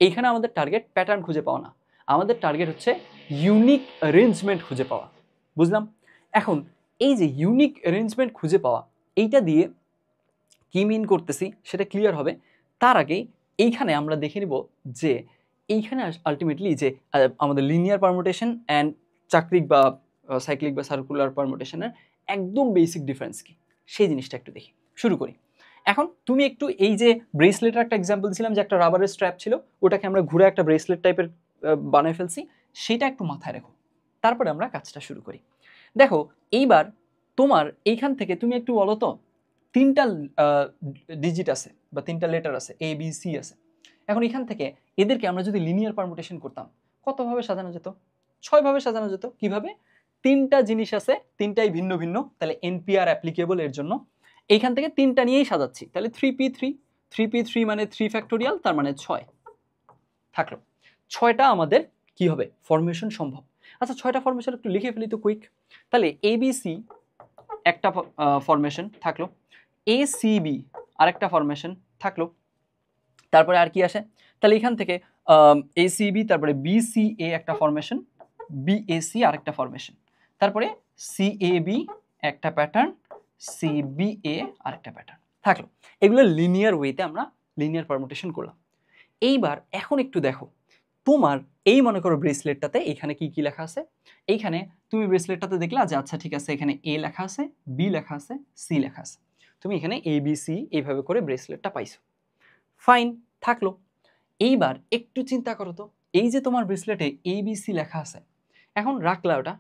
এইখানে আমাদের টার্গেট প্যাটার্ন খুঁজে পাওয়া না, আমাদের টার্গেট হচ্ছে ইউনিক অ্যারেঞ্জমেন্ট খুঁজে পাওয়া। বুঝলাম? এখন এই যে ইউনিক অ্যারেঞ্জমেন্ট খুঁজে পাওয়া, এইটা দিয়ে কি মিন করতেছি সেটা ক্লিয়ার হবে। তার আগেই এইখানে আমরা দেখে নিব যে এইখানে আলটিমেটলি যে আমাদের লিনিয়ার পারমুটেশন অ্যান্ড চাক্রিক বা সাইক্লিক বা সার্কুলার পারমুটেশনের একদম বেসিক ডিফারেন্স কি, সেই জিনিসটা একটু দেখি। শুরু করি। এখন তুমি একটু এই যে ব্রেসলেটের একটা এক্সাম্পল দিয়েছিলাম, যে একটা রাবারের স্ট্র্যাপ ছিল, ওটাকে আমরা ঘুরে একটা ব্রেসলেট টাইপের বানিয়ে ফেলছি, সেটা একটু মাথায় রেখো, তারপরে আমরা কাজটা শুরু করি। দেখো, এইবার তোমার এইখান থেকে তুমি একটু বলো তো, 3টা ডিজিট আছে বা 3টা লেটার আছে, ABC আছে। এখন এখান থেকে এদেরকে আমরা যদি লিনিয়ার পারমুটেশন করতাম, কতভাবে সাজানো যেত? 6 ভাবে সাজানো যেত। কিভাবে? 3টা জিনিস আছে, 3টাই ভিন্ন ভিন্ন, তাহলে NPR অ্যাপ্লিকেবল এর জন্য। এইখান থেকে 3টা নিয়েই সাজাচ্ছি, তাহলে 3p3, 3p3 মানে 3 ফ্যাক্টোরিয়াল, তার মানে 6 থাকলো। 6টা আমাদের কি হবে, ফরমেশন সম্ভব। আচ্ছা, 6টা ফরমেশন একটু লিখে ফেলি তো কুইক। তাহলে ABC একটা ফরমেশন থাকলো, ACB আরেকটা ফরমেশন থাকলো, তারপরে আর কি আসে? তাহলে এখান থেকে ACB, তারপরে BCA একটা ফরমেশন, BAC আরেকটা ফরমেশন, তারপরে CAB একটা প্যাটার্ন, CBA আরেকটা প্যাটার্ন থাকলো। এগুলো লিনিয়ার ওয়েতে আমরা লিনিয়ার পারমুটেশন করলাম। এইবার এখন একটু দেখো, তোমার এই মনে করো ব্রেসলেটটাতে এখানে কি কি লেখা আছে। এইখানে তুমি ব্রেসলেটটাতে দেখলা যে আচ্ছা ঠিক আছে, এখানে A লেখা আছে, B লেখা আছে, C লেখা আছে। তুমি এখানে ABC এইভাবে করে ব্রেসলেটটা পাইছো, ফাইন থাকলো। এইবার একটু চিন্তা করো তো, এই যে তোমার ব্রেসলেটে ABC লেখা আছে, এখন রাখলা ওটা,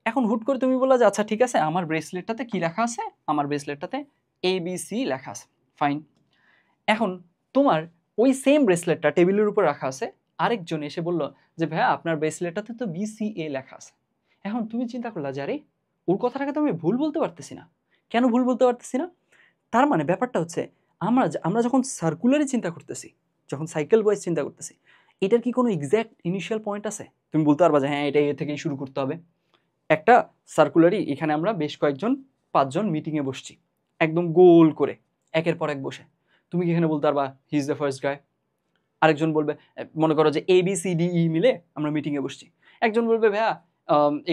এখন হুট করে তুমি বললা যে আচ্ছা ঠিক আছে, আমার ব্রেসলেটটাতে কি লেখা আছে, আমার ব্রেসলেটটাতে ABC লেখা আছে, ফাইন। এখন তোমার ওই সেম ব্রেসলেটটা টেবিলের উপর রাখা আছে, আরেকজন এসে বলল যে ভাইয়া আপনার ব্রেসলেটটাতে তো BCA লেখা আছে। এখন তুমি চিন্তা করলা যে আরে, ওর কথাটাকে তো আমি ভুল বলতে পারতেছি না। কেন ভুল বলতে পারতেছি না? তার মানে ব্যাপারটা হচ্ছে, আমরা যখন সার্কুলারি চিন্তা করতেছি, যখন সাইকেল ওয়াইজ চিন্তা করতেছি, এটার কি কোনো এক্স্যাক্ট ইনিশিয়াল পয়েন্ট আছে? তুমি বলতে পারবা যে হ্যাঁ, এটা এ থেকেই শুরু করতে হবে, একটা সার্কুলারই এখানে আমরা বেশ কয়েকজন 5 জন মিটিংয়ে বসছি একদম গোল করে একের পর এক বসে। তুমি কি এখানে বলতে পারবা হি ইজ দ্য ফার্স্ট গাই? আরেকজন বলবে মনে করো যে এ বি সি ডি ই মিলে আমরা মিটিংয়ে বসছি। একজন বলবে ভাইয়া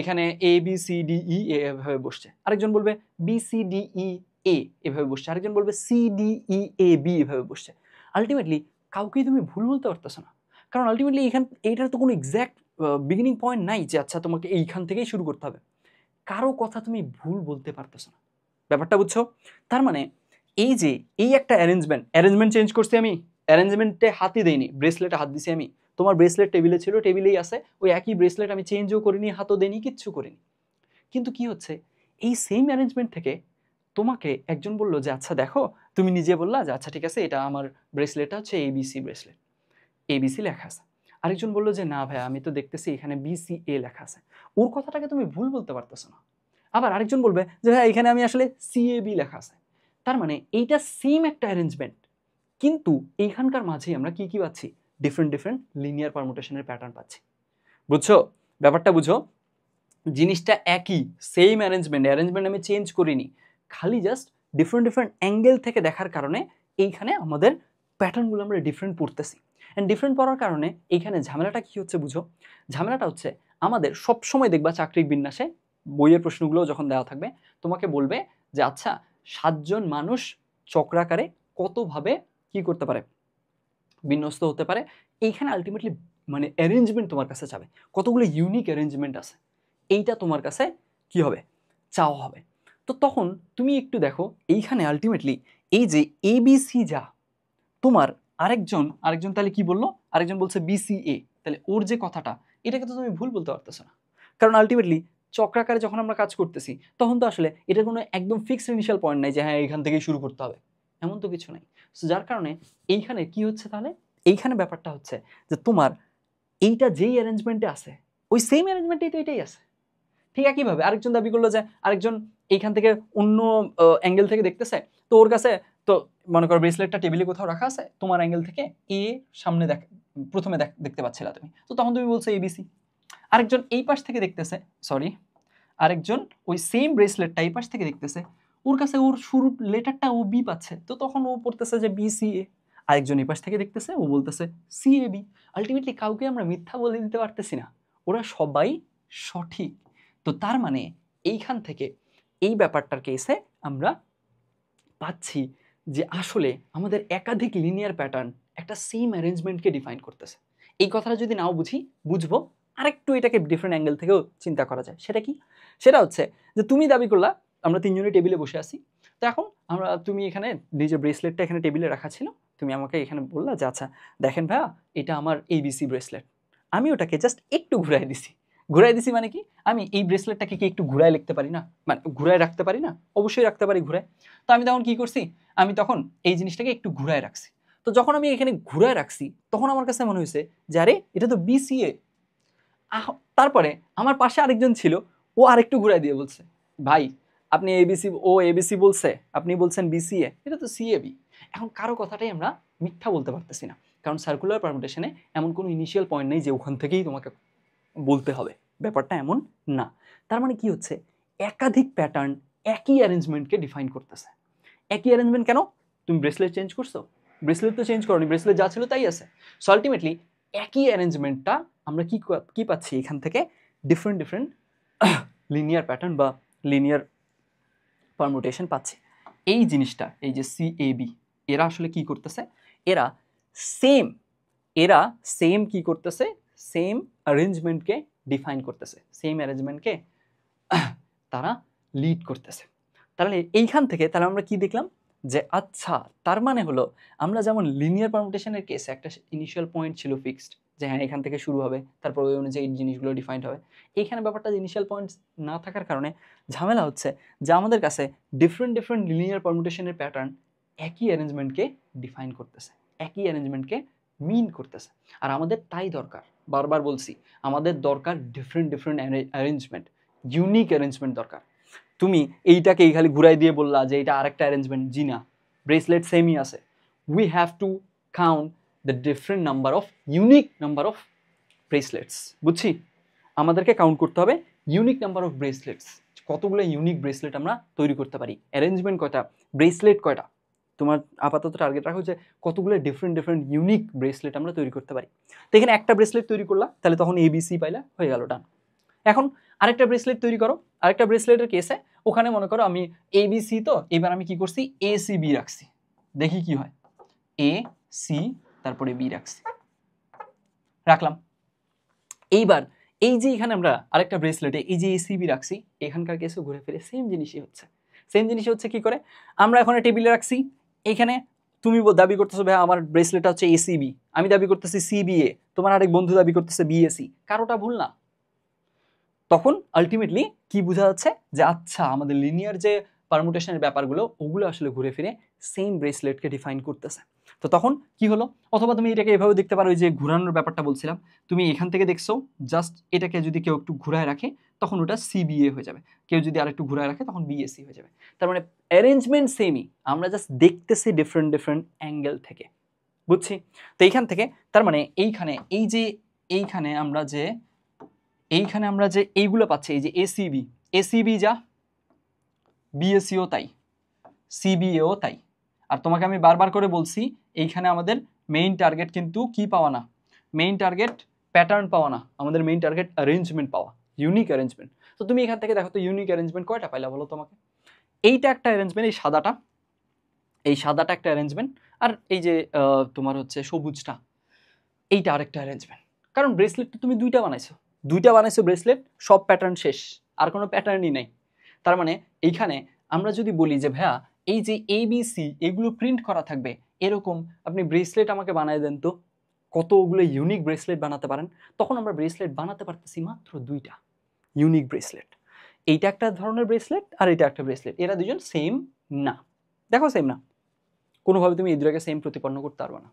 এখানে এ বি সি ডি ই এভাবে বসছে। আরেকজন বলবে বি সি ডি ই এ এভাবে বসছে। আরেকজন বলবে C D E A B এভাবে বসছে। আলটিমেটলি কাউকেই তুমি ভুল বলতে পারতেছো না, কারণ আলটিমেটলি এইটার তো কোনো এক্স্যাক্ট বিগিনিং পয়েন্ট নাই যে আচ্ছা তোমাকে এইখান থেকেই শুরু করতে হবে। কারো কথা তুমি ভুল বলতে পারতেছো না। ব্যাপারটা বুঝছো? তার মানে এই যে এই একটা অ্যারেঞ্জমেন্ট চেঞ্জ করছি আমি, অ্যারেঞ্জমেন্টে হাতই দেইনি, ব্রেসলেটে হাত দিছি আমি। তোমার ব্রেসলেট টেবিলে ছিল, টেবিলেই আছে, ওই একই ব্রেসলেট আমি চেঞ্জও করিনি, হাতও দেইনি, কিচ্ছু করিনি। কিন্তু কি হচ্ছে, এই সেম অ্যারেঞ্জমেন্ট থেকে তোমাকে একজন বললো যে আচ্ছা দেখো, তুমি নিজে বললা যে আচ্ছা ঠিক আছে এটা আমার ব্রেসলেটটা হচ্ছে এবিসি ব্রেসলেট, এবিসি লেখা আছে। আরেকজন বললো যে না ভাই আমি তো দেখতেছি এখানে বিসিএ লেখা আছে। ওর কথাটাকে তুমি ভুল বলতে পারতেছো না। আবার আরেকজন বলবে যে ভাই এখানে আমি আসলে সিএবি লেখা আছে। তার মানে এইটা সেম একটা অ্যারেঞ্জমেন্ট, কিন্তু এইখানকার মাঝেই আমরা কি কি পাচ্ছি, ডিফারেন্ট লিনিয়ার পারমুটেশনের প্যাটার্ন পাচ্ছি। বুঝছো ব্যাপারটা? বুঝো জিনিসটা একই, সেম অ্যারেঞ্জমেন্ট আমি চেঞ্জ করিনি, খালি জাস্ট ডিফারেন্ট অ্যাঙ্গেল থেকে দেখার কারণে এইখানে আমাদের প্যাটার্নগুলো আমরা ডিফারেন্ট পড়তেছি। অ্যান্ড ডিফারেন্ট পড়ার কারণে এইখানে ঝামেলাটা কি হচ্ছে বুঝো, ঝামেলাটা হচ্ছে আমাদের সবসময় দেখবা চাকরির বিন্যাসে বইয়ের প্রশ্নগুলো যখন দেওয়া থাকবে তোমাকে বলবে যে আচ্ছা 7 জন মানুষ চক্রাকারে কতভাবে কি করতে পারে, বিন্যস্ত হতে পারে। এইখানে আলটিমেটলি মানে অ্যারেঞ্জমেন্ট তোমার কাছে চাবে, কতগুলো ইউনিক অ্যারেঞ্জমেন্ট আছে, এইটা তোমার কাছে কি হবে, চাওয়া হবে। তো তখন তুমি একটু দেখো এইখানে আলটিমেটলি এই যে এবিসি যা তোমার, আরেকজন তাহলে কি বললো, আরেকজন বলছে বিসিএ, তাহলে ওর যে কথাটা এটাকে তো তুমি ভুল বলতে পারতেছো না, কারণ আলটিমেটলি চক্রাকারে যখন আমরা কাজ করতেছি তখন তো আসলে এটার কোনো একদম ফিক্সড ইনিশিয়াল পয়েন্ট নাই যে হ্যাঁ এইখান থেকেই শুরু করতে হবে, এমন তো কিছু নাই। সো যার কারণে এইখানে কি হচ্ছে, তাহলে এইখানে ব্যাপারটা হচ্ছে যে তোমার এইটা যেই অ্যারেঞ্জমেন্টে আছে ওই সেম অ্যারেঞ্জমেন্টেই তো এটাই আছে। ঠিক একইভাবে আরেকজন দাবি করলো যে আরেকজন এইখান থেকে অন্য অ্যাঙ্গেল থেকে দেখতেছে, তো ওর কাছে তো মনে করো ব্রেসলেটটা টেবিলে কোথাও রাখা আছে, তোমার অ্যাঙ্গেল থেকে এ সামনে প্রথমে দেখতে পাচ্ছিলা তুমি, তো তখন তুমি বলছো এবিসি। আরেকজন এই পাশ থেকে দেখতেছে, আরেকজন ওই সেম ব্রেসলেটটা এই পাশ থেকে দেখতেছে, ওর কাছে ওর শুরুর লেটারটা ও বি পাচ্ছে, তো তখন ও পড়তেছে যে বিসিএ। আরেকজন এই পাশ থেকে দেখতেছে, ও বলতেছে সিএবি। আলটিমেটলি কাউকে আমরা মিথ্যা বলে দিতে পারতেছি না, ওরা সবাই সঠিক। তো তার মানে এইখান থেকে এই ব্যাপারটার কেসে আমরা পাচ্ছি যে আসলে আমাদের একাধিক লিনিয়ার প্যাটার্ন একটা সেম অ্যারেঞ্জমেন্টকে ডিফাইন করতেছে। এই কথাটা যদি নাও বুঝবো আরেকটু এটাকে ডিফারেন্ট অ্যাঙ্গেল থেকেও চিন্তা করা যায়। সেটা কি? সেটা হচ্ছে যে তুমি দাবি করলা আমরা তিনজনই টেবিলে বসে আছি, তো এখন তুমি এখানে নিজের ব্রেসলেটটা এখানে টেবিলে রাখা ছিল, তুমি আমাকে এখানে বললা যে আচ্ছা দেখেন ভাইয়া এটা আমার এবিসি ব্রেসলেট। আমি ওটাকে জাস্ট একটু ঘুরাই দিছি মানে কি, আমি এই ব্রেসলেটটাকে কি একটু ঘুরায় লিখতে পারি না, মানে ঘুরায় রাখতে পারি না? অবশ্যই রাখতে পারি ঘুরায়। তো আমি তখন কি করছি, আমি তখন এই জিনিসটাকে একটু ঘুরায় রাখছি। তো যখন আমি এখানে ঘুরায় রাখছি তখন আমার কাছে মনে হয়েছে যে আরে এটা তো বিসিএ। তারপরে আমার পাশে আরেকজন ছিল, ও আরেকটু ঘুরায় দিয়ে বলছে ভাই আপনি এবিসি, ও এবিসি বলছে, আপনি বলছেন বিসিএ, এটা তো সিএবি। এখন কারো কথাটাই আমরা মিথ্যা বলতে পারতেছি না, কারণ সার্কুলার পারমুটেশনে এমন কোনো ইনিশিয়াল পয়েন্ট নেই যে ওখান থেকেই তোমাকে বলতে হবে, ব্যাপারটা এমন না। তার মানে কি হচ্ছে, একাধিক প্যাটার্ন একই অ্যারেঞ্জমেন্টকে ডিফাইন করতেছে। একই অ্যারেঞ্জমেন্ট কেন? তুমি ব্রেসলেট চেঞ্জ করছো? ব্রেসলেট তো চেঞ্জ করোনি, ব্রেসলেট যা ছিল তাই আছে। সো আলটিমেটলি একই অ্যারেঞ্জমেন্টটা আমরা কি পাচ্ছি এখান থেকে, ডিফারেন্ট লিনিয়ার প্যাটার্ন বা লিনিয়ার পারমুটেশন পাচ্ছি। এই জিনিসটা, এই যে সিএবি, এরা আসলে কি করতেছে, এরা সেম কি করতেছে, সেম অ্যারেঞ্জমেন্টকে ডিফাইন করতেছে, সেম অ্যারেঞ্জমেন্টকে তারা লিড করতেছে। তাহলে এইখান থেকে তাহলে আমরা কি দেখলাম যে আচ্ছা তার মানে হলো আমরা যেমন লিনিয়ার পারমুটেশনের কেসে একটা ইনিশিয়াল পয়েন্ট ছিল ফিক্সড, যে হ্যাঁ এখান থেকে শুরু হবে, তারপর ওই অনুযায়ী এই জিনিসগুলো ডিফাইন্ড হবে। এইখানে ব্যাপারটা ইনিশিয়াল পয়েন্টস না থাকার কারণে ঝামেলা হচ্ছে যে আমাদের কাছে ডিফারেন্ট লিনিয়ার পারমুটেশনের প্যাটার্ন একই অ্যারেঞ্জমেন্টকে ডিফাইন করতেছে, একই অ্যারেঞ্জমেন্টকে মিন করতেছে। আর আমাদের তাই দরকার, বারবার বলছি আমাদের দরকার ডিফারেন্ট অ্যারেঞ্জমেন্ট, ইউনিক অ্যারেঞ্জমেন্ট দরকার। তুমি এইটাকে খালি ঘুরাই দিয়ে বললা যে এটা আরেকটা অ্যারেঞ্জমেন্ট, জি না, ব্রেসলেট সেমই আছে। We have to count the unique number of bracelets. বুঝছি, আমাদেরকে কাউন্ট করতে হবে ইউনিক নাম্বার অফ ব্রেসলেটস, কতগুলো ইউনিক ব্রেসলেট আমরা তৈরি করতে পারি, অ্যারেঞ্জমেন্ট কয়টা, ব্রেসলেট কয়টা, তোমার আপাতত টার্গেট রাখা হচ্ছে কতগুলো ডিফারেন্ট ডিফারেন্ট ইউনিক ব্রেসলেট আমরা তৈরি করতে পারি। তো এখানে একটা ব্রেসলেট তৈরি করলাম, তাহলে তখন ABC পাইলা, হয়ে গেল, ডান। এখন আরেকটা ব্রেসলেট তৈরি করো, আরেকটা ব্রেসলেটের কেসে ওখানে মনে করো আমি ABC, তো এবার আমি কি করছি ACB রাখছি, দেখি কি হয়, AC তারপরে B রাখছি, রাখলাম। এইবার এই যে এখানে আমরা আরেকটা ব্রেসলেটে এই যে ACB রাখছি, এখানকার কেসে ঘুরে ফিরে সেম জিনিসই হচ্ছে, সেম জিনিসই হচ্ছে। কি করে আমরা এখন টেবিলে রাখছি, এখানে তুমি দাবি করতেছো ভাই আমার ব্রেসলেটটা হচ্ছে ACB, আমি দাবি করতেছি CBA, তোমার আরেক বন্ধু দাবি করতেছে BAC, কারোটা ভুল না। তখন আলটিমেটলি কি বোঝা যাচ্ছে যে আচ্ছা আমাদের লিনিয়ার যে পারমুটেশনের ব্যাপারগুলো ওগুলো আসলে ঘুরে ফিরে সেম ব্রেসলেটকে ডিফাইন করতেছে। তো তখন কি হলো, অথবা তুমি এটাকে এভাবে দেখতে পারো, যে ঘুরানোর ব্যাপারটা বলছিলাম, তুমি এখান থেকে দেখছো জাস্ট এটাকে যদি কেউ একটু ঘুরায় রাখে তখন ওটা CBA হয়ে যাবে, কেউ যদি আরেকটু ঘুরায় রাখে তখন BAC হয়ে যাবে। তার মানে অ্যারেঞ্জমেন্ট সেমই, আমরা জাস্ট দেখতেছি ডিফারেন্ট ডিফারেন্ট অ্যাঙ্গেল থেকে, বুঝছি? তো এইখান থেকে তার মানে এইখানে এই যে এইখানে আমরা যে এইগুলো পাচ্ছি, এই যে ACB যা, BACও তাই, CBAও তাই। আর তোমাকে আমি বারবার করে বলছি এইখানে আমাদের মেইন টার্গেট কিন্তু কি পাওয়া না, মেইন টার্গেট প্যাটার্ন পাওয়া না, আমাদের মেইন টার্গেট অ্যারেঞ্জমেন্ট পাওয়া, ইউনিক অ্যারেঞ্জমেন্ট। তো তুমি এখান থেকে দেখো তো ইউনিক অ্যারেঞ্জমেন্ট কয়টা পাইলা বলো তোমাকে? এইটা একটা অ্যারেঞ্জমেন্ট, এই সাদাটা একটা অ্যারেঞ্জমেন্ট, আর এই যে তোমার হচ্ছে সবুজটা, এইটা আরেকটা অ্যারেঞ্জমেন্ট। কারণ ব্রেসলেট তো তুমি দুইটা বানাইছো ব্রেসলেট, সব প্যাটার্ন শেষ, আর কোনো প্যাটার্নই নাই। তার মানে এইখানে আমরা যদি বলি যে ভাইয়া এই যে ABC এগুলো প্রিন্ট করা থাকবে, এরকম আপনি ব্রেসলেট আমাকে বানায় দেন তো, কতগুলো ইউনিক ব্রেসলেট বানাতে পারেন? তখন আমরা ব্রেসলেট বানাতে পারতেছি মাত্র দুইটা ইউনিক ব্রেসলেট, এইটা একটা ধরনের ব্রেসলেট আর এটা একটা ব্রেসলেট, এরা দুজন সেম না। দেখো সেম না, কোনোভাবে তুমি এই দুটাকে সেম প্রতিপন্ন করতে পারবে না।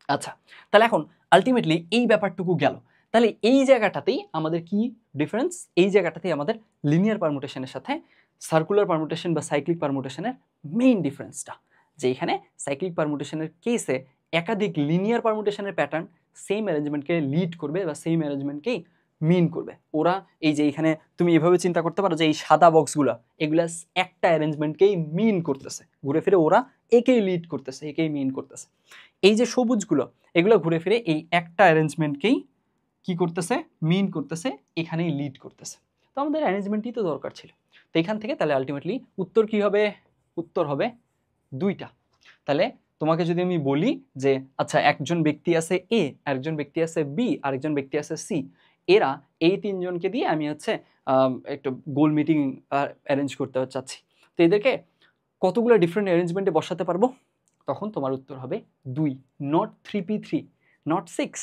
আচ্ছা, তাহলে এখন আলটিমেটলি এই ব্যাপারটুকু গেল, তাহলে এই জায়গাটাতেই আমাদের কি ডিফারেন্স, এই জায়গাটাতেই আমাদের লিনিয়ার পারমুটেশনের সাথে সার্কুলার পারমুটেশন বা সাইক্লিক পারমুটেশনের মেইন ডিফারেন্সটা, যে এখানে সাইক্লিক পারমুটেশনের কেসে একাধিক লিনিয়ার পারমুটেশনের প্যাটার্ন সেম অ্যারেঞ্জমেন্টকে লিড করবে বা সেম অ্যারেঞ্জমেন্টকেই মিন করবে। ওরা এই যে এখানে তুমি এভাবে চিন্তা করতে পারো যে এই সাদা বক্সগুলো এগুলা একটা অ্যারেঞ্জমেন্টকেই মিন করতেছে, ঘুরে ফিরে ওরা একেই লিড করতেছে, একেই মিন করতেছে। এই যে সবুজগুলো এগুলো ঘুরে ফিরে এই একটা অ্যারেঞ্জমেন্টকেই কি করতেছে, মিন করতেছে, এখানেই লিড করতেছে। তো আমাদের অ্যারেঞ্জমেন্টই তো দরকার ছিল। তো এখান থেকে তাহলে আলটিমেটলি উত্তর কি হবে, উত্তর হবে দুইটা। তাহলে তোমাকে যদি আমি বলি যে আচ্ছা একজন ব্যক্তি আছে A, আরেকজন ব্যক্তি আছে B, আরেকজন ব্যক্তি আছে C, এরা এই তিনজনকে দিয়ে আমি হচ্ছে একটা গোল মিটিং অ্যারেঞ্জ করতে চাচ্ছি, তো এদেরকে কতগুলো ডিফারেন্ট অ্যারেঞ্জমেন্টে বসাতে পারবো? তখন তোমার উত্তর হবে 2, নট 3p3, নট 6,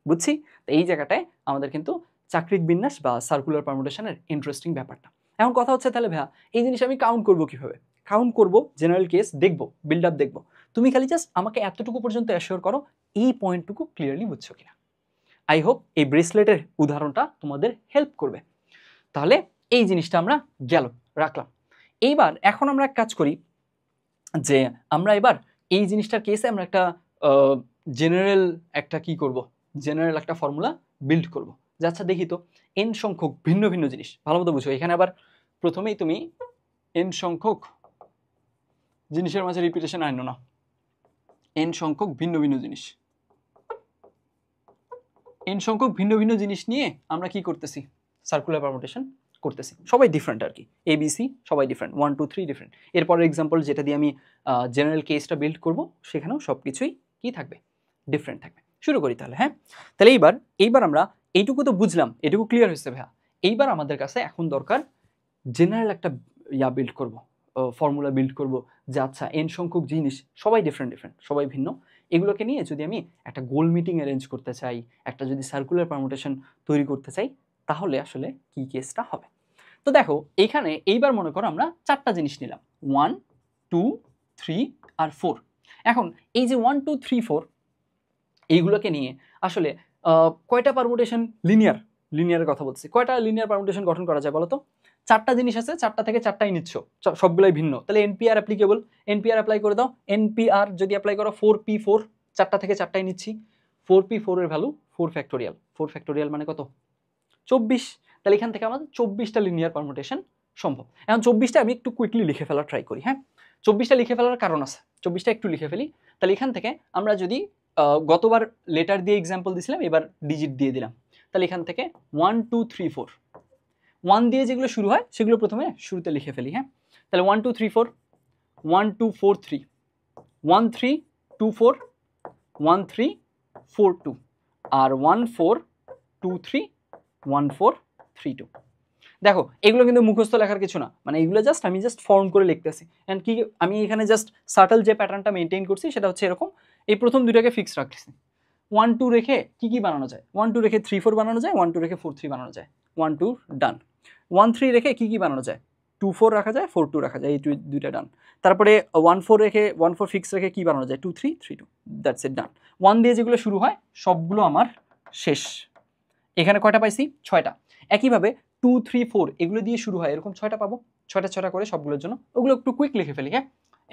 বুঝছি? তো এই জায়গাটায় আমাদের কিন্তু চাকরিক বিন্যাস বা সার্কুলার পারমুটেশনের ইন্টারেস্টিং ব্যাপারটা। এখন কথা হচ্ছে তাহলে ভাইয়া এই জিনিস আমি কাউন্ট করবো কিভাবে? কাউন্ট করব, জেনারেল কেস দেখবো, বিল্ড আপ দেখবো, তুমি খালি জাস্ট আমাকে এতটুকু পর্যন্ত অ্যাসিওর করো এই পয়েন্টটুকু ক্লিয়ারলি বুঝছো কিনা। আই হোপ এই ব্রেসলেটের উদাহরণটা তোমাদের হেল্প করবে। তাহলে এই জিনিসটা আমরা রাখলাম। এইবার এখন আমরা এক কাজ করি, যে আমরা এবার এই জিনিসটার কেসে আমরা একটা জেনারেল একটা কি করব, জেনারেল একটা ফর্মুলা বিল্ড করব, যে আচ্ছা দেখি তো n সংখ্যক ভিন্ন ভিন্ন জিনিস, ভালো মতো বুঝো। এখানে আবার প্রথমেই তুমি n সংখ্যক জিনিসের মাঝে রিপিটেশন আনো না, n সংখ্যক ভিন্ন ভিন্ন জিনিস, n সংখ্যক ভিন্ন ভিন্ন জিনিস নিয়ে আমরা কি করতেছি, সার্কুলার পারমুটেশন করতেছি। সবাই ডিফারেন্ট আর কি, ABC সবাই ডিফারেন্ট, 1 2 3 ডিফারেন্ট। এরপরের এক্সাম্পল যেটা দিয়ে আমি জেনারেল কেসটা বিল্ড করব, সেখানেও সব কিছুই কি থাকবে, ডিফারেন্ট থাকবে। শুরু করি তাহলে। হ্যাঁ, তাহলে এইবার আমরা এইটুকু তো বুঝলাম, এটুকু ক্লিয়ার হয়েছে ভাইয়া। এইবার আমাদের কাছে এখন দরকার জেনারেল একটা বিল্ড করব, ফর্মুলা বিল্ড করব, যে আচ্ছা n সংখ্যক জিনিস সবাই ডিফারেন্ট, সবাই ভিন্ন, এগুলোকে নিয়ে যদি আমি একটা গোল মিটিং অ্যারেঞ্জ করতে চাই, একটা যদি সার্কুলার পারমুটেশন তৈরি করতে চাই, তাহলে আসলে কি কেসটা হবে। তো দেখো এইখানে এইবার মনে করো আমরা চারটা জিনিস নিলাম, 1 2 3 আর 4। এখন এই যে 1 2 3 4 এইগুলোকে নিয়ে আসলে কয়টা পারমুটেশন, লিনিয়ারের কথা বলছি, কয়টা লিনিয়ার পারমুটেশন গঠন করা যায় বলো তো? চারটা জিনিস আছে, চারটা থেকে চারটাই নিচ্ছ, সবগুলাই ভিন্ন, তাহলে NPR অ্যাপ্লিকেবল, NPR অ্যাপ্লাই করে দাও। NPR যদি অ্যাপ্লাই করো 4p4, চারটা থেকে চারটাই নিচ্ছি, 4p4 এর ভ্যালু 4 ফ্যাক্টোরিয়াল, 4 ফ্যাক্টোরিয়াল মানে কত, 24। তাহলে এখান থেকে আমাদের 24টা লিনিয়ার পারমুটেশন সম্ভব। এখন 24টা আমি একটু কুইকলি লিখে ফেলার ট্রাই করি। হ্যাঁ, 24টা লিখে ফেলার কারণ আছে, 24টা একটু লিখে ফেলি। তাহলে এখান থেকে আমরা যদি গতবার লেটার দিয়ে এক্সাম্পল দিয়েছিলাম, এবার ডিজিট দিয়ে দিলাম। তাহলে এখান থেকে 1 2 3 4, 1 দিয়ে যেগুলো শুরু হয় সেগুলো প্রথমে শুরুতে লিখে ফেলি। হ্যাঁ, তাহলে 1 2 3 4, 1 2 4 3, 1 3 2 4, 1 3 4 2, আর 1 4 2 3, 1 4 3 2। দেখো এগুলো কিন্তু মুখস্থ লেখার কিছু না, মানে এগুলো জাস্ট আমি ফর্ম করে লিখতেছি। অ্যান্ড কি আমি এখানে জাস্ট সাটল যে প্যাটার্নটা মেনটেন করছি সেটা হচ্ছে এরকম, এই প্রথম দুইটাকে ফিক্স রাখছি। 1 2 রেখে কি বানানো যায়, 1 2 রেখে 3 4 বানানো যায়, 1 2 রেখে 4 3 বানানো যায়, 1 2 ডান। 1 3 রেখে কি বানানো যায়, 2 4 রাখা যায়, 4 2 রাখা যায়, এই দুইটা ডান। তারপরে 1 4 রেখে 1 4 ফিক্স রেখে কি বানানো যায়, 2 3 3 2, দ্যাটস ইট, ডান। 1 দিয়ে যেগুলো শুরু হয় সবগুলো আমার শেষ। এখানে কয়টা পাইছি, 6টা। একইভাবে 2 3 4 এগুলো দিয়ে শুরু হয়, এরকম 6টা পাবো, 6টা করে সবগুলোর জন্য। ওগুলো একটু কুইক লিখে ফেলি। হ্যাঁ,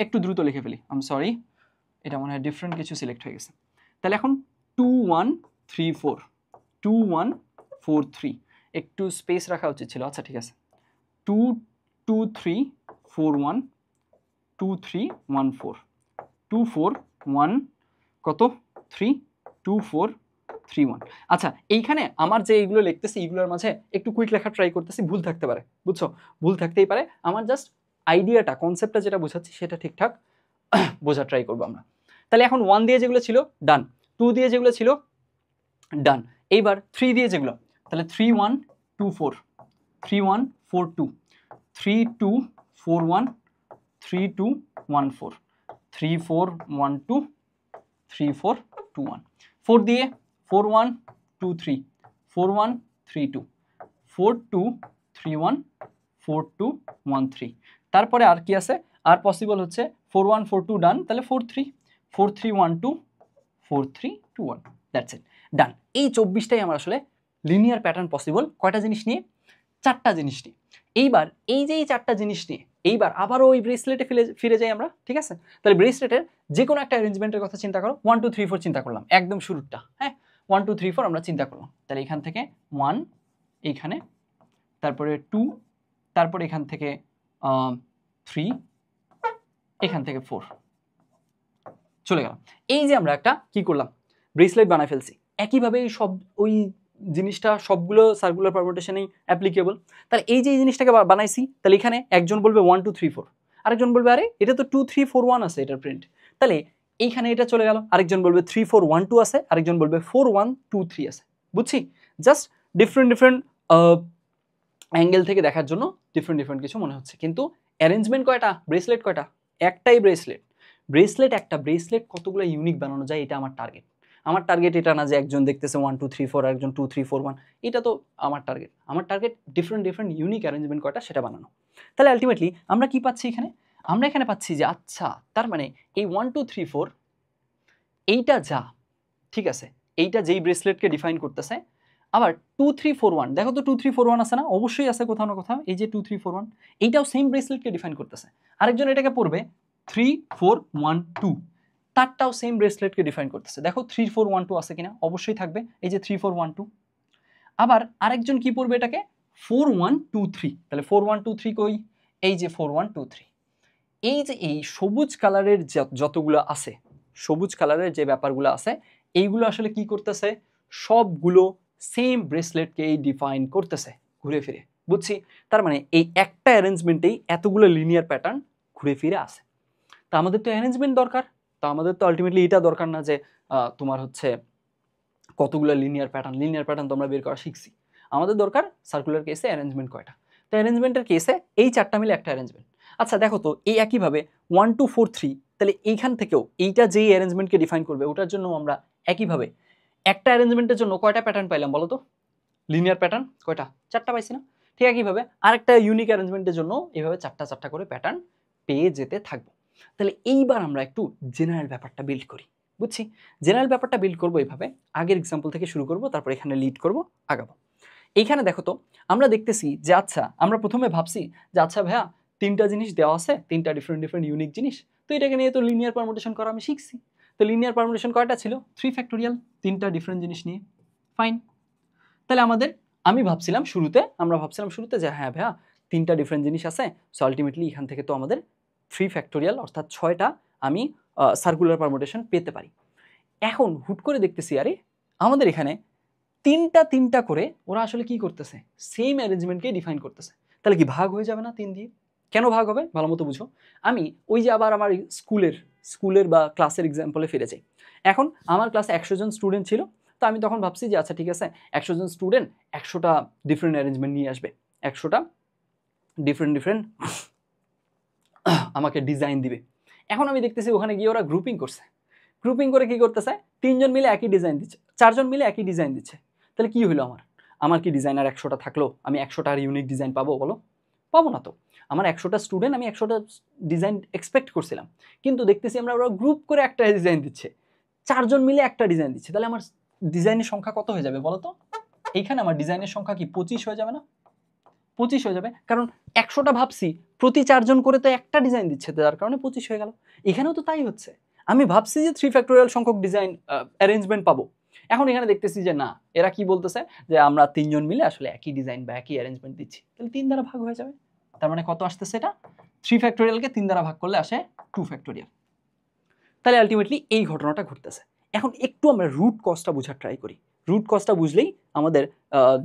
একটু দ্রুত লিখে ফেলি, আই এম সরি, এটা মনে হয় ডিফারেন্ট কিছু সিলেক্ট হয়ে গেছে। তাহলে এখন 2 1 3 4, 2 1 4 3, একটু স্পেস রাখা উচিত ছিল, আচ্ছা ঠিক আছে। 2 2 3 4 1, 2 3 1 4, 2 4 1 কত 3, 2 4 3 1। আচ্ছা, এইখানে আমার যে এইগুলো লিখতেছি এইগুলোর মাঝে একটু কুইক লেখা ট্রাই করতেছি, ভুল থাকতে পারে, বুঝছো, ভুল থাকতেই পারে। আমার জাস্ট আইডিয়াটা, কনসেপ্টটা যেটা বোঝাচ্ছি সেটা ঠিকঠাক বোঝা ট্রাই করবো আমরা। তাহলে এখন 1 দিয়ে যেগুলো ছিল ডান, 2 দিয়ে যেগুলো ছিল ডান, এইবার 3 দিয়ে যেগুলো, তাহলে 3 1 2 4, 3 1 4 2, 3 2 4 1, 3 2 1 4, 3 4 1 2, 3 4 2 1, 4 দিয়ে 4 1 2 3, 4 1 3 2, 4 2 3 1, 4 2 1 3। তারপরে আর কি আছে, আর পসিবল হচ্ছে 4 1 4 2 ডান, তাহলে 4 3 4 3 1 2, 4 3 2 1, দ্যাটস ইট, ডান। এই 24টাই আমার আসলে লিনিয়ার প্যাটার্ন পসিবল। কয়টা জিনিস নিয়ে, 4টা জিনিস নিয়ে। এইবার এই যে এই 4টা জিনিস নিয়ে এইবার আবারও ওই ব্রেসলেটে ফিরে যাই আমরা, ঠিক আছে। তাহলে ব্রেসলেটের যে কোনো একটা অ্যারেঞ্জমেন্টের কথা চিন্তা করো, 1 2 3 4 চিন্তা করলাম, একদম শুরুটা। হ্যাঁ, 1 2 3 4 আমরা চিন্তা করলাম। তাহলে এখান থেকে 1 এইখানে, তারপরে 2, তারপরে এখান থেকে 3, এখান থেকে 4 চলে গেলাম। এই যে আমরা একটা কি করলাম, ব্রেসলেট বানায় ফেলছি। একইভাবে সব ওই জিনিসটা সবগুলো সার্কুলার পারমুটেশনেই অ্যাপ্লিকেবল। তাহলে এই যে এই জিনিসটাকে বানাইছি, তাহলে এখানে একজন বলবে 1 2 3 4, আরেকজন বলবে আরে এটা তো 2 3 4 1 আছে এটার প্রিন্ট, তাহলে এইখানে এটা চলে গেল। আরেকজন বলবে 3 4 1 2 আছে, আরেকজন বলবে 4 1 2 3 আছে। বুঝছি, জাস্ট ডিফারেন্ট অ্যাঙ্গেল থেকে দেখার জন্য ডিফারেন্ট কিছু মনে হচ্ছে, কিন্তু অ্যারেঞ্জমেন্ট কয়টা, ব্রেসলেট কয়টা, একটাই ব্রেসলেট একটা ব্রেসলেট কতগুলো ইউনিক বানানো যায়, এটা আমার টার্গেট। আমার টার্গেট এটা না যে একজন দেখতেছে 1 2 3 4 আর একজন 2 3 4 1, এটা তো আমার টার্গেট ডিফারেন্ট ইউনিক অ্যারেঞ্জমেন্ট কয়টা সেটা বানানো। তাহলে আলটিমেটলি আমরা কি পাচ্ছি এখানে, আমরা এখানে পাচ্ছি যে আচ্ছা তার মানে এই 1 2 3 4 এইটা যা, ঠিক আছে, এইটা যেই ব্রেসলেটকে ডিফাইন করতেছে। আবার 2 3 4 1, দেখো তো 2 3 4 1 আছে না, অবশ্যই আছে কোথাও না কোথাও। এই যে 2 3 4 1 এইটাও সেম ব্রেসলেটকে ডিফাইন করতেছে। আরেকজন এটাকে পড়বে 3 4 1 2, তারটাও সেম ব্রেসলেটকে ডিফাইন করতেছে। দেখো 3 4 1 2 আছে কিনা, অবশ্যই থাকবে, এই যে 3 4 1 2। আবার আরেকজন কি পড়বে এটাকে 4 1 2 3, তাহলে 4 1 2 3 কই, এই যে 4 1 2 3। এই যে এই সবুজ কালারের যতগুলো আছে, সবুজ কালারের যে ব্যাপারগুলো আছে, এইগুলো আসলে কি করতেছে, সবগুলো সেম ব্রেসলেটকেই ডিফাইন করতেছে ঘুরে ফিরে। বুঝছি, তার মানে এই একটা অ্যারেঞ্জমেন্টেই এতগুলো লিনিয়ার প্যাটার্ন ঘুরে ফিরে আসে। তা আমাদের তো অ্যারেঞ্জমেন্ট দরকার, তা আমাদের তো আলটিমেটলি এটা দরকার না যে তোমার হচ্ছে কতগুলো লিনিয়ার প্যাটার্ন তোমরা বের করা শিখছি। আমাদের দরকার সার্কুলার কেসে অ্যারেঞ্জমেন্ট কয়টা। তো অ্যারেঞ্জমেন্টের কেসে এই 4টা মিলে একটা অ্যারেঞ্জমেন্ট। আচ্ছা দেখো তো এই একইভাবে 1 2 4 3, তাহলে এইখান থেকেও এইটা যেই অ্যারেঞ্জমেন্টকে ডিফাইন করবে ওটার জন্য আমরা একইভাবে একটা অ্যারেঞ্জমেন্টের জন্য কয়টা প্যাটার্ন পাইলাম বলো তো, লিনিয়ার প্যাটার্ন কয়টা, 4টা পাইছি না। ঠিক একইভাবে আরেকটা ইউনিক অ্যারেঞ্জমেন্টের জন্য এইভাবে 4টা করে প্যাটার্ন পেয়ে যেতে থাকবো। তাহলে এইবার আমরা একটু জেনারেল ব্যাপারটা বিল্ড করি। বুঝছি, জেনারেল ব্যাপারটা বিল্ড করবো এইভাবে, আগের এক্সাম্পল থেকে শুরু করবো, তারপর এখানে লিড করবো, আগাবো। এইখানে দেখো তো আমরা দেখতেছি যে আচ্ছা আমরা প্রথমে ভাবছি যে আচ্ছা ভাইয়া 3টা জিনিস দেওয়া আছে, 3টা ডিফারেন্ট ইউনিক জিনিস, তো এটাকে নিয়ে তো লিনিয়ার পারমুটেশন করা আমি শিখছি। তো লিনিয়ার পারমুটেশন কয়টা ছিল, 3 ফ্যাক্টোরিয়াল, 3টা ডিফারেন্ট জিনিস নিয়ে, ফাইন। তাহলে আমাদের আমি ভাবছিলাম শুরুতে যে হ্যাঁ ভাইয়া 3টা ডিফারেন্ট জিনিস আছে, সো আলটিমেটলি এখান থেকে তো আমাদের 3 ফ্যাক্টোরিয়াল অর্থাৎ 6টা আমি সার্কুলার পারমুটেশন পেতে পারি। এখন হুট করে দেখতেছি আরে আমাদের এখানে 3টা করে ওরা আসলে কি করতেছে, সেম অ্যারেঞ্জমেন্টকে ডিফাইন করতেছে। তাহলে কি ভাগ হয়ে যাবে না 3 দিয়ে? কেন ভাগ হবে ভালো মতো বুঝো। আমি ওই যে আবার আমার স্কুলের বা ক্লাসের এক্সাম্পলে ফিরে যাই। এখন আমার ক্লাসে 100 জন স্টুডেন্ট ছিল, তো আমি তখন ভাবছি যে আচ্ছা ঠিক আছে 100 জন স্টুডেন্ট 100টা ডিফারেন্ট অ্যারেঞ্জমেন্ট নিয়ে আসবে, 100টা ডিফারেন্ট আমাকে ডিজাইন দিবে। এখন আমি দেখতেছি ওখানে গিয়ে ওরা গ্রুপিং করে কি করতেছে, 3 জন মিলে একই ডিজাইন দিচ্ছে, 4 জন মিলে একই ডিজাইন দিচ্ছে। তাহলে কি হলো আমার কি ডিজাইনার 100টা থাকলো আমি 100টার ইউনিক ডিজাইন পাবো? বলো, পাবো না তো। আমার 100টা স্টুডেন্ট, আমি 100টা ডিজাইন এক্সপেক্ট করছিলাম, কিন্তু দেখতেছি ওরা গ্রুপ করে একটা ডিজাইন দিচ্ছে, 4 জন মিলে একটা ডিজাইন দিচ্ছে। তাহলে আমার ডিজাইনের সংখ্যা কত হয়ে যাবে বলো তো? এইখানে আমার ডিজাইনের সংখ্যা কি 25 হয়ে যাবে না? 25 হয়ে যাবে, কারণ 100টা ভাবছি প্রতি 4 জন করে তো একটা ডিজাইন দিচ্ছে, যার কারণে 25 হয়ে গেল। এখানেও তো তাই হচ্ছে, আমি ভাবছি যে 3 ফ্যাক্টোরিয়াল সংখ্যক ডিজাইন অ্যারেঞ্জমেন্ট পাবো, এখন এখানে দেখতেছি যে না, এরা কি বলতেছে যে আমরা 3 জন মিলে আসলে একই ডিজাইন বা একই অ্যারেঞ্জমেন্ট দিচ্ছি। তাহলে 3 দ্বারা ভাগ হয়ে যাবে। তার মানে কত আসতেছে এটা? 3 ফ্যাক্টোরিয়ালকে 3 দ্বারা ভাগ করলে আসে 2 ফ্যাক্টোরিয়াল। তাহলে আলটিমেটলি এই ঘটনাটা ঘটতেছে। এখন একটু আমরা রুট কজটা বোঝার ট্রাই করি। রুট কজটা বুঝলেই আমাদের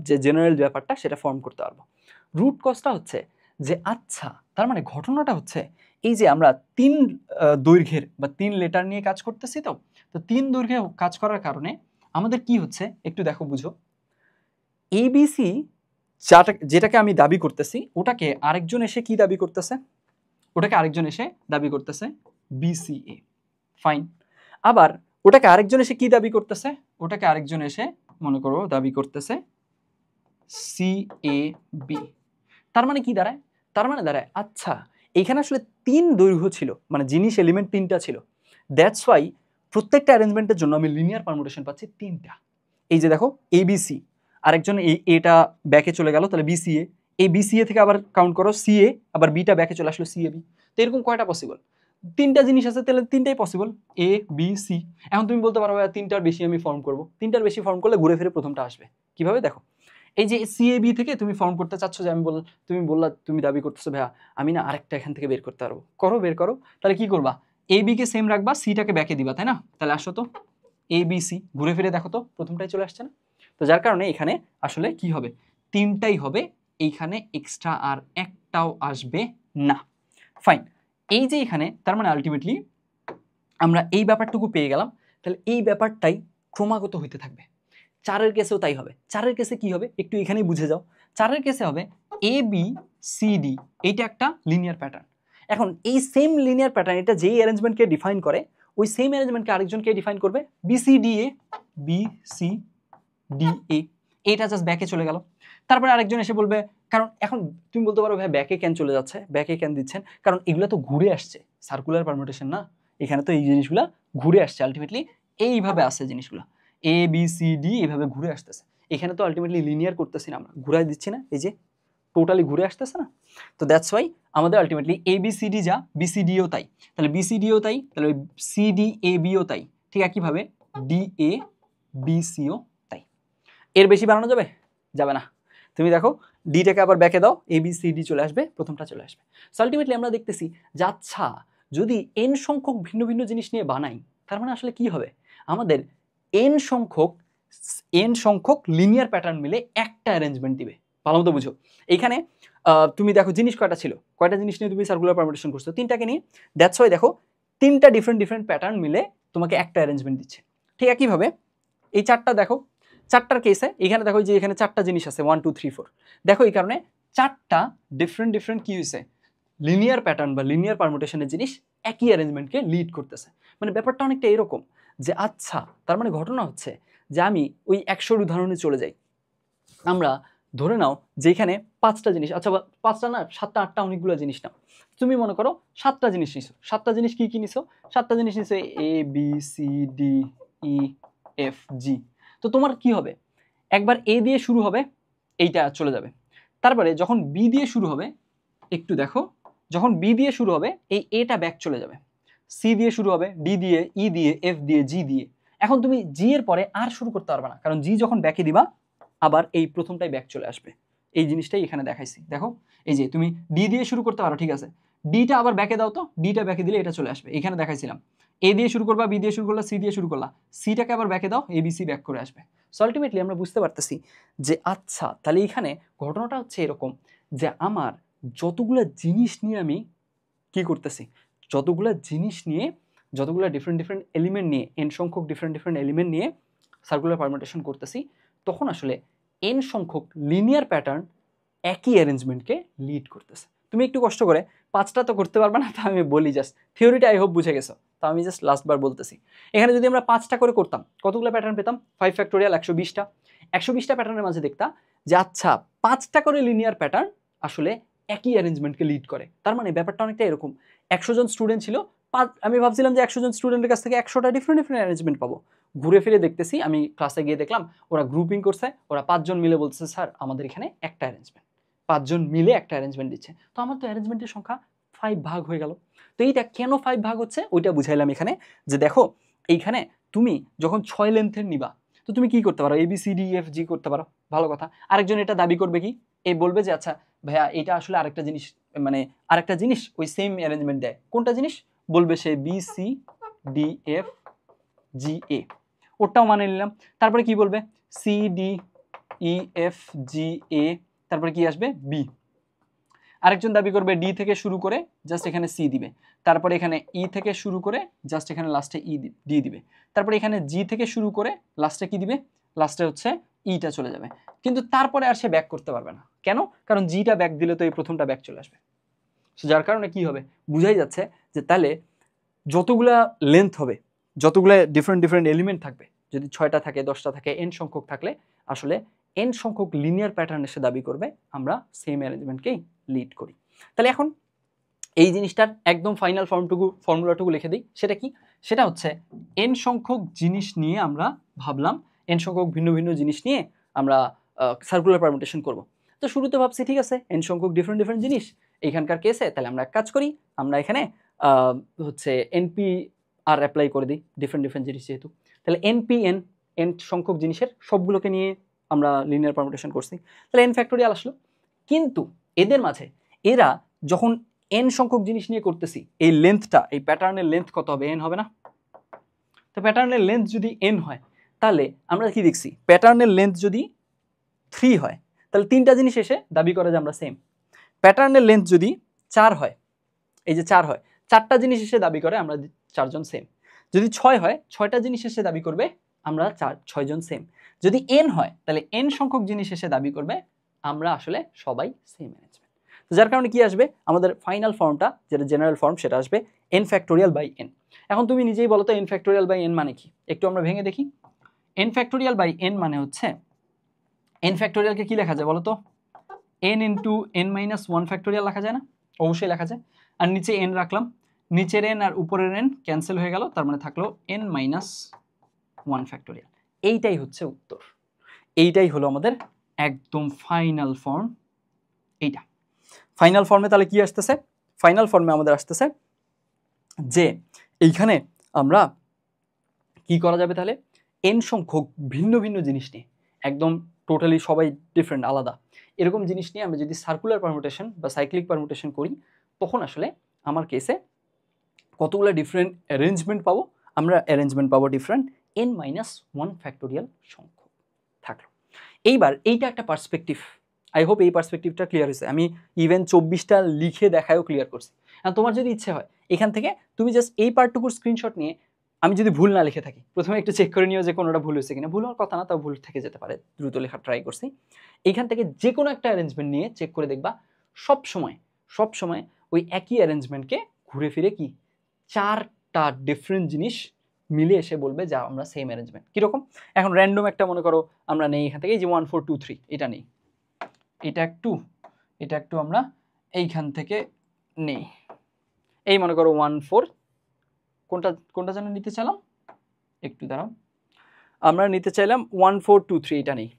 যে জেনারেল ব্যাপারটা সেটা ফর্ম করতে পারবো। রুট কজটা হচ্ছে যে আচ্ছা তার মানে ঘটনাটা হচ্ছে এই যে আমরা 3 দৈর্ঘ্যের বা 3 লেটার নিয়ে কাজ করতেছি, তো 3 দৈর্ঘ্যে কাজ করার কারণে আমাদের কি হচ্ছে একটু দেখো বুঝো। ABC যেটাকে আমি দাবি করতেছি ওটাকে আরেকজন এসে কি দাবি করতেছে? ওটাকে আরেকজন এসে দাবি করতেছে BCA। ফাইন। আবার ওটাকে আরেকজন এসে কি দাবি করতেছে? ওটাকে আরেকজন এসে মনে করো দাবি করতেছে CAB। তার মানে কি দাঁড়ায়? তার মানে দাঁড়ায় আচ্ছা এইখানে আসলে 3 দৈর্ঘ্য ছিল, মানে জিনিস এলিমেন্ট 3টা ছিল, দ্যাটস ওয়াই প্রত্যেকটা অ্যারেঞ্জমেন্টের জন্য আমি লিনিয়ার পারমুটেশন পাচ্ছি 3টা। এই যে দেখো ABC, আরেকজন এটা ব্যাকে চলে গেল, তাহলে BCA, এই BCA থেকে আবার কাউন্ট করো CA, আবার বিটা ব্যাকে চলে আসলো CAB। তো এরকম কয়টা পসিবল? 3টা জিনিস আছে, তাহলে 3টাই পসিবল, ABC। এখন তুমি বলতে পারো 3টার বেশি আমি ফর্ম করব, 3টার বেশি ফর্ম করলে ঘুরে ফিরে প্রথমটা আসবে। কিভাবে দেখো, এই যে CAB থেকে তুমি ফর্ম করতে চাচ্ছ, যে আমি তুমি দাবি করতেছো ভাইয়া আমি না আরেকটা এখান থেকে বের করতে পারবো, বের করো। তাহলে কি করবা? AB কে সেম রাখবা, সিটাকে ব্যাকে দিবা, তাই না? তাহলে আসো তো ABC, ঘুরে ফিরে দেখো তো প্রথমটাই চলে আসছে না? তো যার কারণে এখানে আসলে কি হবে, 3টাই হবে, এইখানে এক্সট্রা আর একটাও আসবে না। ফাইন। এই যে এখানে তার মানে আলটিমেটলি আমরা এই ব্যাপারটুকু পেয়ে গেলাম। তাহলে এই ব্যাপারটাই ক্রমাগত হইতে থাকবে। 4-এর কেসেও তাই হবে। 4-এর কেসে কি হবে একটু এখানেই বুঝে যাও। 4-এর কেসে হবে ABCD, এইটা একটা লিনিয়ার প্যাটার্ন। এখন এই সেম লিনিয়ার প্যাটার্ন, এটা যেই অ্যারেঞ্জমেন্টকে ডিফাইন করে ওই সেম অ্যারেঞ্জমেন্টকে আরেকজনকে ডিফাইন করবে BCDA, এটা জাস্ট ব্যাকে চলে গেল। তারপরে আরেকজন এসে বলবে, কারণ এখন তুমি বলতে পারো ভাই ব্যাকে কেন চলে যাচ্ছে, ব্যাকে কেন দিচ্ছেন, কারণ এগুলো তো ঘুরে আসছে, সার্কুলার পারমুটেশন না, এখানে তো এই জিনিসগুলো ঘুরে আসছে, আলটিমেটলি এইভাবে আসছে জিনিসগুলো ABCD এইভাবে ঘুরে আসতেছে। এখানে তো আলটিমেটলি লিনিয়ার করতেছি না, আমরা ঘুরাই দিচ্ছি না, এই যে টোটালি ঘুরে আসতেছে না। তো দ্যাটস ওয়াই আমাদের আলটিমেটলি ABCD যা BCDও তাই, তাহলে BCDও তাই, তাহলে CDABও তাই, ঠিক একইভাবে DABCও তাই। এর বেশি বানানো যাবে? যাবে না। তুমি দেখো ডিটাকে আবার ব্যাকে দাও, ABCD চলে আসবে, প্রথমটা চলে আসবে। সো আলটিমেটলি আমরা দেখতেছি যে আচ্ছা যদি n সংখ্যক ভিন্ন ভিন্ন জিনিস নিয়ে বানাই, তার মানে আসলে কি হবে, আমাদের n সংখ্যক লিনিয়ার প্যাটার্ন মিলে একটা অ্যারেঞ্জমেন্ট দিবে। ভালো মতো বুঝো। এইখানে তুমি দেখো জিনিস কয়টা জিনিস নিয়ে তুমি সার্কুলার পারমুটেশন করছো? 3টাকে নিয়ে। দ্যাটস ওয়াই দেখো 3টা ডিফারেন্ট প্যাটার্ন মিলে তোমাকে একটা অ্যারেঞ্জমেন্ট দিচ্ছে। ঠিক একইভাবে এই 4টা দেখো, 4টার কেসে এখানে দেখো যে এখানে 4টা জিনিস আছে 1 2 3 4, দেখো এই কারণে 4টা ডিফারেন্ট কি হয়েছে, লিনিয়ার প্যাটার্ন বা লিনিয়ার পারমুটেশনের জিনিস একই অ্যারেঞ্জমেন্টকে লিড করতেছে। মানে ব্যাপারটা অনেকটা এরকম যে আচ্ছা তার মানে ঘটনা হচ্ছে যে আমি ওই 100-র উদাহরণে চলে যাই। আমরা ধরে নাও যে এখানে 5টা জিনিস, আচ্ছা 5টা না 7টা 8টা অনেকগুলো জিনিস নাও। তুমি মনে করো 7টা জিনিস নিছো, 7টা জিনিস কি নিছো? 7টা জিনিস নিছো ABCDEFG। তো তোমার কি হবে, একবার A দিয়ে শুরু হবে, এইটা চলে যাবে। তারপরে যখন B দিয়ে শুরু হবে, একটু দেখো, যখন B দিয়ে শুরু হবে এই এটা ব্যাক চলে যাবে, C দিয়ে শুরু হবে, D দিয়ে, E দিয়ে, F দিয়ে, G দিয়ে। এখন তুমি G এর পরে আর শুরু করতে পারবে না, কারণ G যখন ব্যাকে দিবা আবার এই প্রথমটাই ব্যাক চলে আসবে। এই জিনিসটাই এখানে দেখাইছি। দেখো এই যে তুমি ডি দিয়ে শুরু করতে পারো, ঠিক আছে, ডিটা আবার ব্যাকে দাও তো, ডিটা ব্যাকে দিলে এটা চলে আসবে। এখানে দেখাইছিলাম এ দিয়ে শুরু করবা, বি দিয়ে শুরু করলা, সি দিয়ে শুরু করলা, সিটাকে আবার ব্যাকে দাও, এ বি সি ব্যাক করে আসবে। সো আলটিমেটলি আমরা বুঝতে পারতেছি যে আচ্ছা তাহলে এখানে ঘটনাটা হচ্ছে এরকম যে আমার যতগুলো জিনিস নিয়ে আমি কি করতেছি, যতগুলো জিনিস নিয়ে, যতগুলো ডিফারেন্ট এলিমেন্ট নিয়ে, এন সংখ্যক ডিফারেন্ট এলিমেন্ট নিয়ে সার্কুলার পারমিউটেশন করতেছি, তখন আসলে এন সংখ্যক লিনিয়ার প্যাটার্ন একই অ্যারেঞ্জমেন্টকে লিড করতেছে। তুমি একটু কষ্ট করে 5টা তো করতে পারবে না, তা আমি বলি জাস্ট থিওরিটা আই হোপ বুঝে গেছো। তো আমি জাস্ট লাস্টবার বলতেছি, এখানে যদি আমরা 5টা করে করতাম কতগুলো প্যাটার্ন পেতাম? 5 ফ্যাক্টোরিয়াল 120টা। 120টা প্যাটার্নের মাঝে দেখতা যে আচ্ছা 5টা করে লিনিয়ার প্যাটার্ন আসলে একই অ্যারেঞ্জমেন্টকে লিড করে। তার মানে ব্যাপারটা অনেকটা এরকম, 100 জন স্টুডেন্ট ছিল, আমি ভাবছিলাম যে 100 জন স্টুডেন্টের কাছ থেকে 100টা ডিফারেন্ট অ্যারেঞ্জমেন্ট পাবো। ঘুরে ফিরে দেখতেছি, আমি ক্লাসে গিয়ে দেখলাম ওরা গ্রুপিং করছে, ওরা 5 জন মিলে বলছে স্যার আমাদের এখানে একটা অ্যারেঞ্জমেন্ট, 5 জন মিলে একটা অ্যারেঞ্জমেন্ট দিচ্ছে। তো আমার তো অ্যারেঞ্জমেন্টের সংখ্যা 5 ভাগ হয়ে গেল। তো এইটা কেন 5 ভাগ হচ্ছে ওইটা বুঝাইলাম এখানে, যে দেখো এইখানে তুমি যখন 6 লেন্থের নিবা, তো তুমি কি করতে পারো, A B C D F G করতে পারো, ভালো কথা। আরেকজন এটা দাবি করবে কি, এই বলবে যে আচ্ছা ভাইয়া এটা আসলে আরেকটা জিনিস, মানে আরেকটা জিনিস ওই সেম অ্যারেঞ্জমেন্ট দেয়, কোনটা জিনিস বলবে সে, B C D F G A, ওটাও মানে নিলাম। তারপরে কি বলবে, C D E F G A, তারপরে কি আসবে, বি। আরেকজন দাবি করবে ডি থেকে শুরু করে জাস্ট এখানে সি দিবে, তারপরে এখানে ই থেকে শুরু করে জাস্ট এখানে লাস্টে ই ডি দিবে, তারপরে এখানে জি থেকে শুরু করে লাস্টে কি দিবে, লাস্টে হচ্ছে ইটা চলে যাবে। কিন্তু তারপরে আর সে ব্যাক করতে পারবে না, কেন? কারণ জিটা ব্যাক দিলে তো এই প্রথমটা ব্যাক চলে আসবে। যার কারণে কি হবে, বুঝাই যাচ্ছে যে তাহলে যতগুলা লেন্থ হবে, যতগুলো ডিফারেন্ট এলিমেন্ট থাকবে, যদি 6টা থাকে 10টা থাকে, এন সংখ্যক থাকলে আসলে এন সংখ্যক লিনিয়ার প্যাটার্ন এসে দাবি করবে আমরা সেম অ্যারেঞ্জমেন্টকেই লিড করি। তাহলে এখন এই জিনিসটার একদম ফাইনাল ফর্মুলাটুকু লিখে দিই। সেটা কি? সেটা হচ্ছে এন সংখ্যক জিনিস নিয়ে আমরা ভাবলাম, এন সংখ্যক ভিন্ন জিনিস নিয়ে আমরা সার্কুলার পারমিউটেশন করব। তো শুরুতে ভাবছি ঠিক আছে এন সংখ্যক ডিফারেন্ট জিনিস এইখানকার কেসে, তাহলে আমরা এক কাজ করি, আমরা এখানে হচ্ছে এনপি আর অ্যাপ্লাই করে দিই, ডিফারেন্ট জিনিস যেহেতু। তাহলে এন সংখ্যক জিনিসের সবগুলোকে নিয়ে আমরা লিনিয়ার পারমিউটেশন করছি, তাহলে এন ফ্যাক্টোরিয়াল আসলো। কিন্তু এদের মাঝে এরা যখন এন সংখ্যক জিনিস নিয়ে করতেছি, এই লেন্থটা, এই প্যাটার্নের লেন্থ কত হবে, এন হবে না? তো প্যাটার্নের লেন্থ যদি এন হয়, তাহলে আমরা কি দেখছি, প্যাটার্নের লেন্থ যদি 3 হয়, তাহলে 3টা জিনিস এসে দাবি করে যে আমরা সেম। প্যাটার্নের লেন্থ যদি 4 হয়, এই যে 4 হয়, 4টা জিনিস এসে দাবি করে আমরা 4 জন সেম। যদি 6 হয়, 6টা জিনিস এসে দাবি করবে আমরা 6 জন সেম। যদি এন হয়, তাহলে এন সংখ্যক জিনিস এসে দাবি করবে আমরা আসলে সবাই সেম অ্যারেঞ্জমেন্ট। যার কারণে কি আসবে, আমাদের ফাইনাল ফর্মটা যেটা জেনারেল ফর্ম, সেটা আসবে এন ফ্যাক্টোরিয়াল বাই এন। এখন তুমি নিজেই বলো তো এন ফ্যাক্টোরিয়াল বাই এন মানে কি, একটু আমরা ভেঙে দেখি। এন ফ্যাক্টোরিয়াল বাই এন মানে হচ্ছে, এন ফ্যাক্টোরিয়ালকে কি লেখা যায় বলো তো, N into N minus 1 factorial লেখা যায় না? অবশ্যই লেখা যায়। আর নিচে এন রাখলাম, নিচের এন আর উপরের এন ক্যান্সেল হয়ে গেল, তার মানে থাকলো এন মাইনাস 1 ফ্যাক্টোরিয়াল। এইটাই হচ্ছে উত্তর, এইটাই হলো আমাদের একদম ফাইনাল ফর্ম। এইটা ফাইনাল ফর্মে তাহলে কি আসতেছে, ফাইনাল ফর্মে আমাদের আসতেছে যে এইখানে আমরা কি করা যাবে, তাহলে এন সংখ্যক ভিন্ন জিনিস নিয়ে, একদম টোটালি সবাই ডিফারেন্ট আলাদা, এরকম জিনিস নিয়ে আমরা যদি সার্কুলার পারমিউটেশন বা সাইক্লিক পারমিউটেশন করি, তখন আসলে আমার কেসে কতগুলো ডিফারেন্ট অ্যারেঞ্জমেন্ট পাবো, আমরা অ্যারেঞ্জমেন্ট পাবো ডিফারেন্ট এন মাইনাস 1 ফ্যাক্টোরিয়াল সংখ্যক থাকলো। এইবার এইটা একটা পার্সপেক্টিভ, আই হোপ এই পার্সপেক্টিভটা ক্লিয়ার হয়েছে। আমি ইভেন 24টা লিখে দেখায়ও ক্লিয়ার করছি। আর তোমার যদি ইচ্ছে হয় এখান থেকে তুমি জাস্ট এই পার্টটুকুর স্ক্রিনশট নিয়ে, আমি যদি ভুল না লিখে থাকি প্রথমে একটু চেক করে নিও যে কোনোটা ভুল হয়েছে কিনা, ভুল হওয়ার কথা না, তাও ভুল থেকে যেতে পারে, দ্রুত লেখা ট্রাই করছি। এইখান থেকে যে কোনো একটা অ্যারেঞ্জমেন্ট নিয়ে চেক করে দেখবা সব সময় ওই একই অ্যারেঞ্জমেন্টকে ঘুরে ফিরে কি 4টা ডিফারেন্ট জিনিস মিলে এসে বলবে যা আমরা সেম অ্যারেঞ্জমেন্ট। কীরকম, এখন র্যান্ডম একটা মনে করো আমরা নেই এখান থেকে, যে 1 4 2 3 এটা নেই, এটা একটু আমরা এইখান থেকে নেই, এই মনে করো 1 4, কোনটা যেন নিতে চাইলাম, একটু দাঁড়াও, আমরা নিতে চাইলাম 1 4 2 3, এটা নেই,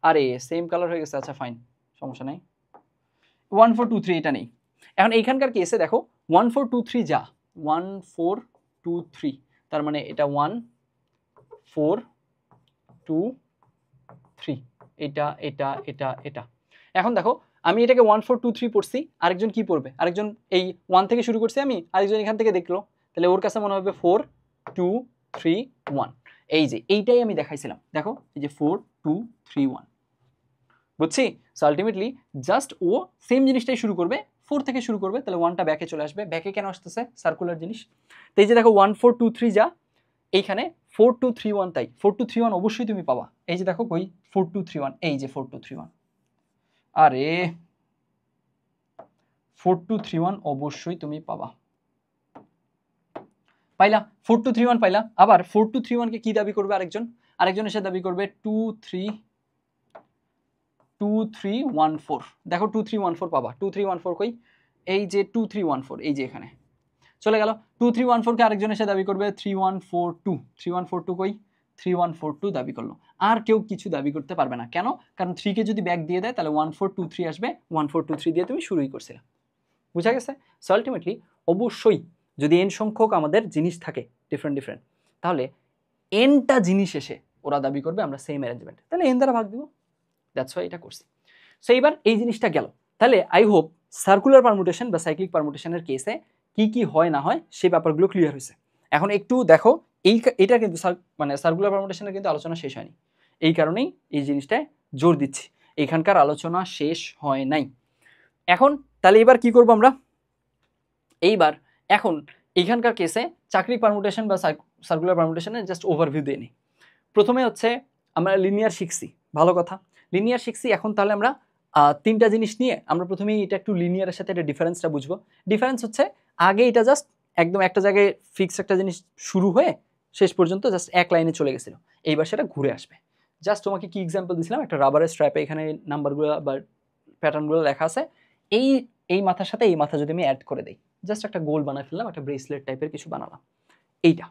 আরে সেম কালার হয়ে গেছে, আচ্ছা ফাইন সমস্যা নেই, 1 4 2 3 এটা নেই। এখন এইখানকার কেসে দেখো 1 4 2 3 যা 1 4 2 3, তার মানে এটা 1 4 2 3, এটা এটা এটা এটা। এখন দেখো আমি এটাকে 1 4 2 3 পড়ছি, আরেকজন কি পড়বে? আরেকজন এই 1 থেকে শুরু করছি আমি, আরেকজন এখান থেকে দেখলো, তাহলে ওর কাছে মনে হবে 4 2 3 1। এই যে এইটাই আমি দেখাইছিলাম, দেখো এই যে 4 2 3 1, বুঝছি? সো আলটিমেটলি জাস্ট ও সেম জিনিসটাই শুরু করবে, 4 থেকে শুরু করবে, তাহলে 1টা ব্যাকে চলে আসবে। ব্যাকে কেন আসতেছে? সার্কুলার জিনিস। তো এই যে দেখো 1 4 2 3 যা, এইখানে 4 2 3 1, তাই 4 2 3 1 অবশ্যই তুমি পাবা। এই যে দেখো কই 4 2 3 1, এই যে 4 2 3 1, আরে 4 2 3 1 অবশ্যই তুমি পাবা। পাইলা 4 2 3 1 পাইলা। আবার 4 2 3 1 কে কি দাবি করবে আরেকজন? আরেকজন এসে দাবি করবে 2 3 2 3 1 4। দেখো 2 3 1 4 পাবা। 2 3 1 4 কই? এই যে 2 3 1 4, এই যে এখানে চলে গেল। 2 3 1 4 কে আরেকজন এসে দাবি করবে 3 1 4 2। 3 1 4 2 কই? 3 1 4 2 দাবি করলো। আর কেউ কিছু দাবি করতে পারবে না। কেন? কারণ 3 কে যদি ব্যাক দিয়ে দেয় তাহলে 1 4 2 3 আসবে। 1 4 2 3 দিয়ে তুমি শুরুই করছিলে। বুঝা গেছে? সো আলটিমেটলি অবশ্যই যদি n সংখ্যক আমাদের জিনিস থাকে ডিফারেন্ট, তাহলে nটা জিনিস এসে ওরা দাবি করবে আমরা সেম অ্যারেঞ্জমেন্ট, তাহলে n দ্বারা ভাগ দিব। দ্যাটস ওয়াই এটা করছি। সো এইবার এই জিনিসটা গেল। তাহলে আই হোপ সার্কুলার পারমুটেশন বা সাইক্লিক পারমুটেশনের কেসে কি কি হয় না হয় সেই ব্যাপারগুলো ক্লিয়ার হয়েছে। এখন একটু দেখো এটা কিন্তু মানে সার্কুলার পারমুটেশনের কিন্তু আলোচনা শেষ হয়নি, এই কারণেই এই জিনিসটায় জোর দিচ্ছি, এইখানকার আলোচনা শেষ হয় নাই। এখন তাহলে এবার কি করব আমরা? এইবার এখন এইখানকার কেসে চাকরি পারমুটেশন বা সার্কুলার পারমুটেশনের জাস্ট ওভারভিউ দিয়ে নিই। প্রথমে হচ্ছে আমরা লিনিয়ার শিখছি, ভালো কথা, লিনিয়ার শিখছি। এখন তাহলে আমরা তিনটা জিনিস নিয়ে আমরা প্রথমেই এটা একটু লিনিয়ারের সাথে এটা ডিফারেন্সটা বুঝবো। ডিফারেন্স হচ্ছে আগে এটা জাস্ট একদম একটা জায়গায় ফিক্স একটা জিনিস শুরু হয়ে শেষ পর্যন্ত জাস্ট এক লাইনে চলে গেছিল, এইবার সেটা ঘুরে আসবে। জাস্ট তোমাকে কি এক্সাম্পল দিয়েছিলাম, একটা রাবারের স্ট্র্যাপে এখানে নাম্বারগুলো বা প্যাটার্নগুলো লেখা আছে, এই এই মাথার সাথে এই মাথা যদি আমি অ্যাড করে দিই, জাস্ট একটা গোল বানাই ফেললাম, একটা ব্রেসলেট টাইপের কিছু বানালাম, এইটা।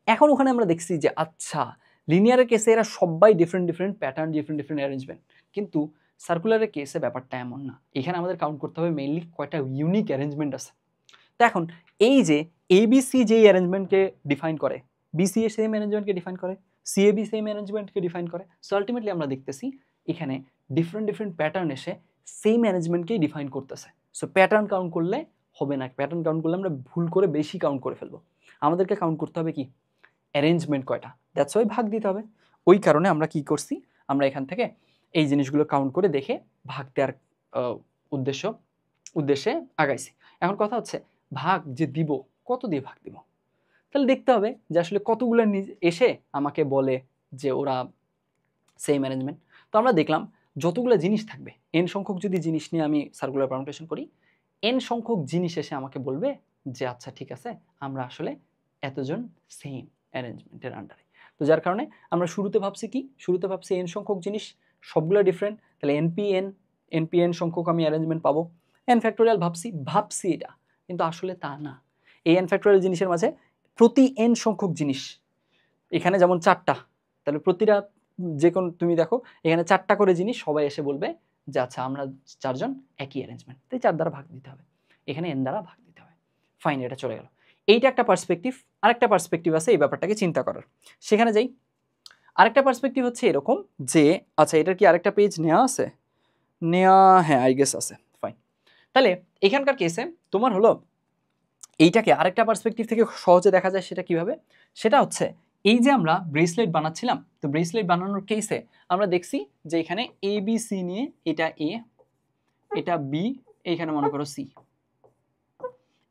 এখন ওখানে আমরা দেখছি যে আচ্ছা লিনিয়ারের কেসে এরা সবাই ডিফারেন্ট প্যাটার্ন, ডিফারেন্ট অ্যারেঞ্জমেন্ট, কিন্তু সার্কুলারের কেসে ব্যাপারটা এমন না। এখানে আমাদের কাউন্ট করতে হবে মেইনলি কয়টা ইউনিক অ্যারেঞ্জমেন্ট আছে। তো এখন এই যে এবিসি যেই অ্যারেঞ্জমেন্টকে ডিফাইন করে, বিসিএ সেম অ্যারেঞ্জমেন্টকে ডিফাইন করে, সিএবি সেম অ্যারেঞ্জমেন্টকে ডিফাইন করে। সো আলটিমেটলি আমরা দেখতেছি এখানে ডিফারেন্ট প্যাটার্ন এসে সেম অ্যারেঞ্জমেন্টকেই ডিফাইন করতেছে। সো প্যাটার্ন কাউন্ট করলে হবে না, প্যাটার্ন কাউন্ট করলে আমরা ভুল করে বেশি কাউন্ট করে ফেলবো। আমাদেরকে কাউন্ট করতে হবে কি অ্যারেঞ্জমেন্ট কয়টা, দ্যাটস ওয়াই ভাগ দিতে হবে। ওই কারণে আমরা কি করছি, আমরা এখান থেকে এই জিনিসগুলো কাউন্ট করে দেখে ভাগ দেওয়ার উদ্দেশ্যে আগাইছি। এখন কথা হচ্ছে ভাগ যে দিব, কত দিয়ে ভাগ দিব? তাহলে দেখতে হবে যে আসলে কতগুলো এসে আমাকে বলে যে ওরা সেম অ্যারেঞ্জমেন্ট। তো আমরা দেখলাম যতগুলো জিনিস থাকবে, n সংখ্যক যদি জিনিস নিয়ে আমি সার্কুলার পারমুটেশন করি, n সংখ্যক জিনিস এসে আমাকে বলবে যে আচ্ছা ঠিক আছে আমরা আসলে এতজন সেম অ্যারেঞ্জমেন্টের আন্ডারে। তো যার কারণে আমরা শুরুতে ভাবছি কি, শুরুতে ভাবছি n সংখ্যক জিনিস সবগুলো ডিফারেন্ট, তাহলে npn সংখ্যক আমি অ্যারেঞ্জমেন্ট পাবো। n ফ্যাক্টোরিয়াল ভাবছি এটা, কিন্তু আসলে তা না। এই n ফ্যাক্টোরিয়াল জিনিসের মাঝে প্রতি n সংখ্যক জিনিস, এখানে যেমন 4টা, তাহলে প্রতিটা যে কোন তুমি দেখো এখানে 4টা করে জিনিস সবাই এসে বলবে যে আচ্ছা আমরা 4জন একই অ্যারেঞ্জমেন্ট, তাই 4 দ্বারা ভাগ দিতে হবে, এখানে n দ্বারা ভাগ দিতে হবে। ফাইন, এটা চলে গেল। এইটা একটা পার্সপেক্টিভ। আরেকটা পার্সপেক্টিভ আছে এই ব্যাপারটাকে চিন্তা করার, সেখানে যাই। আরেকটা পার্সপেক্টিভ হচ্ছে এরকম যে আচ্ছা এটার কি আরেকটা পেজ নেওয়া আছে? হ্যাঁ আই গেস আছে। ফাইন, তাহলে এখানকার কেসে তোমার হলো এইটাকে আরেকটা পার্সপেক্টিভ থেকে সহজে দেখা যায়। সেটা কিভাবে? সেটা হচ্ছে এই যে আমরা ব্রেসলেট বানাচ্ছিলাম, তো ব্রেসলেট বানানোর কেসে আমরা দেখছি যে এখানে এ বি সি নিয়ে, এটা এ, এটা বি, এইখানে মনে করো সি,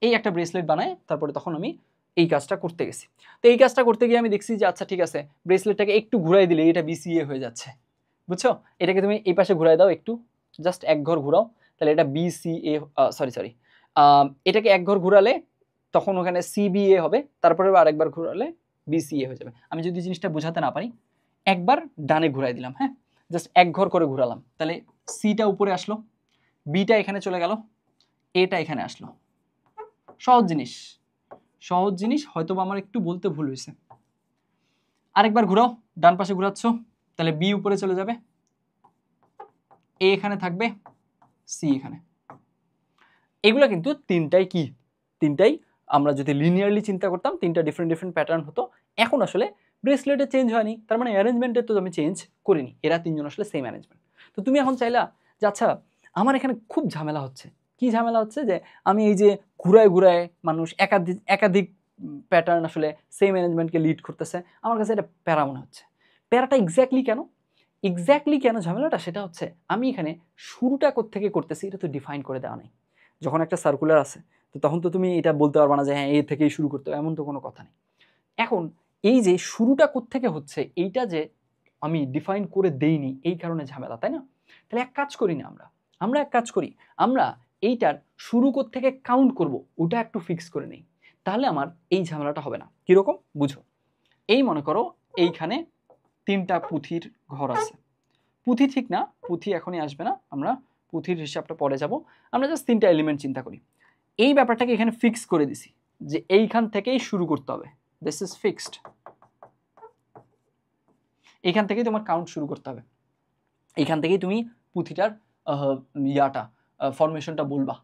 এই একটা ব্রেসলেট বানায় তারপরে তখন আমি এই কাজটা করতে গেছি। তো এই কাজটা করতে গিয়ে আমি দেখছি যে আচ্ছা ঠিক আছে ব্রেসলেটটাকে একটু ঘুরাই দিলে এটা বিসিএ হয়ে যাচ্ছে, বুঝছো? এটাকে তুমি এই পাশে ঘুরাই দাও একটু, জাস্ট এক ঘর ঘুরাও, তাহলে এটা বিসিএ, সরি এটাকে এক ঘর ঘুরালে তখন ওখানে সিবিএ হবে, তারপরে আরেকবার ঘুরালে বিসিএ হয়ে যাবে। আমি যদি জিনিসটা বোঝাতে না পারি, একবার ডানে ঘুরাই দিলাম, হ্যাঁ জাস্ট এক ঘর করে ঘুরালাম, তাহলে সিটা উপরে আসলো, বিটা এখানে চলে গেল, এটা এখানে আসলো। সহজ জিনিস হয়তো আমার একটু বলতে ভুল হয়েছে। আরেকবার ঘুরাও, ডান পাশে ঘুরাচ্ছ, তাহলে বি উপরে চলে যাবে, এ এখানে থাকবে, সি এখানে। এগুলো কিন্তু তিনটাই আমরা যদি লিনিয়ারলি চিন্তা করতাম তিনটা ডিফারেন্ট প্যাটার্ন হতো। এখন আসলে ব্রেসলেটে চেঞ্জ হয়নি, তার মানে অ্যারেঞ্জমেন্টে তো আমি চেঞ্জ করিনি, এরা তিনজন আসলে সেম অ্যারেঞ্জমেন্ট। তো তুমি এখন চাইলা যে আচ্ছা আমার এখানে খুব ঝামেলা হচ্ছে, কি ঝামেলা হচ্ছে যে আমি এই যে ঘুরায় ঘুরায় মানুষ একাধিক একাধিক প্যাটার্ন আসলে সেম অ্যারেঞ্জমেন্টকে লিড করতেছে, আমার কাছে এটা প্যারা মনে হচ্ছে। প্যারাটা এক্স্যাক্টলি কেন ঝামেলাটা, সেটা হচ্ছে আমি এখানে শুরুটা কোত্থেকে করতেছি এটা তো ডিফাইন করে দেওয়া নেই। যখন একটা সার্কুলার আছে তো তখন তো তুমি এটা বলতে পারবা না যে হ্যাঁ এ থেকেই শুরু করতে হবে, এমন তো কোনো কথা নেই। এখন এই যে শুরুটা কোত্থেকে হচ্ছে এইটা যে আমি ডিফাইন করে দেইনি, এই কারণে ঝামেলা, তাই না? তাহলে এক কাজ করি না আমরা এক কাজ করি, আমরা এইটার শুরু কোত্থেকে কাউন্ট করব ওটা একটু ফিক্স করে নেই, তাহলে আমার এই ঝামেলাটা হবে না। কিরকম বুঝো, এই মনে করো এইখানে 3টা পুঁথির ঘর আছে, পুঁথি ঠিক না, পুঁথি এখনই আসবে না, আমরা পুঁথির হিসাবটা পরে যাব, আমরা জাস্ট 3টা এলিমেন্ট চিন্তা করি। এই ব্যাপারটাকে এখানে ফিক্স করে দিছি যে এইখান থেকেই শুরু করতে হবে, দিস ইজ ফিক্সড, এইখান থেকেই তোমার কাউন্ট শুরু করতে হবে, এইখান থেকেই তুমি পুঁথিটার ফরমেশনটা বলবা,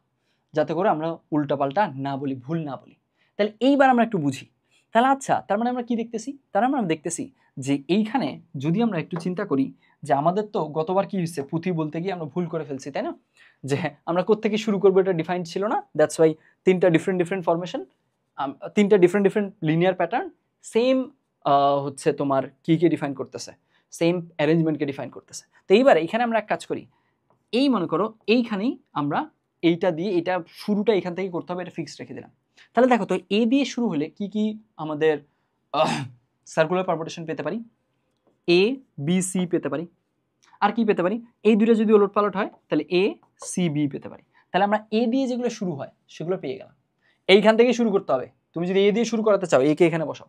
যাতে করে আমরা উল্টাপাল্টা না বলি, ভুল না বলি। তাহলে এইবার আমরা একটু বুঝি, তাহলে আচ্ছা তার মানে আমরা কি দেখতেছি, তার মানে আমরা দেখতেছি যে এইখানে যদি আমরা একটু চিন্তা করি যে আমাদের তো গতবার কি হয়েছে, পুঁথি বলতে গিয়ে আমরা ভুল করে ফেলছি, তাই না? যে আমরা কোত্থেকে শুরু করবো এটা ডিফাইন্ড ছিল না, দ্যাটস ওয়াই 3টা ডিফারেন্ট ফরমেশন, 3টা ডিফারেন্ট লিনিয়ার প্যাটার্ন, সেম হচ্ছে তোমার কি ডিফাইন করতেছে, সেম অ্যারেঞ্জমেন্টকে ডিফাইন করতেছে। তো এইবার এইখানে আমরা এক কাজ করি, এই মনে করো এইখানেই আমরা এইটা দিয়ে এটা শুরুটা এখান থেকে করতে হবে, এটা ফিক্সড রেখে দিলাম। তাহলে দেখো তো এ দিয়ে শুরু হলে কি কি আমাদের সার্কুলার পারমুটেশন পেতে পারি, এ বি সি পেতে পারি, আর কি পেতে পারি, এই দুটো যদি ওলটপালট হয় তাহলে এ সি বি পেতে পারি। তাহলে আমরা এ দিয়ে যেগুলো শুরু হয় সেগুলো পেয়ে গেলাম, এইখান থেকে শুরু করতে হবে। তুমি যদি এ দিয়ে শুরু করাতে চাও একে এখানে বসাও,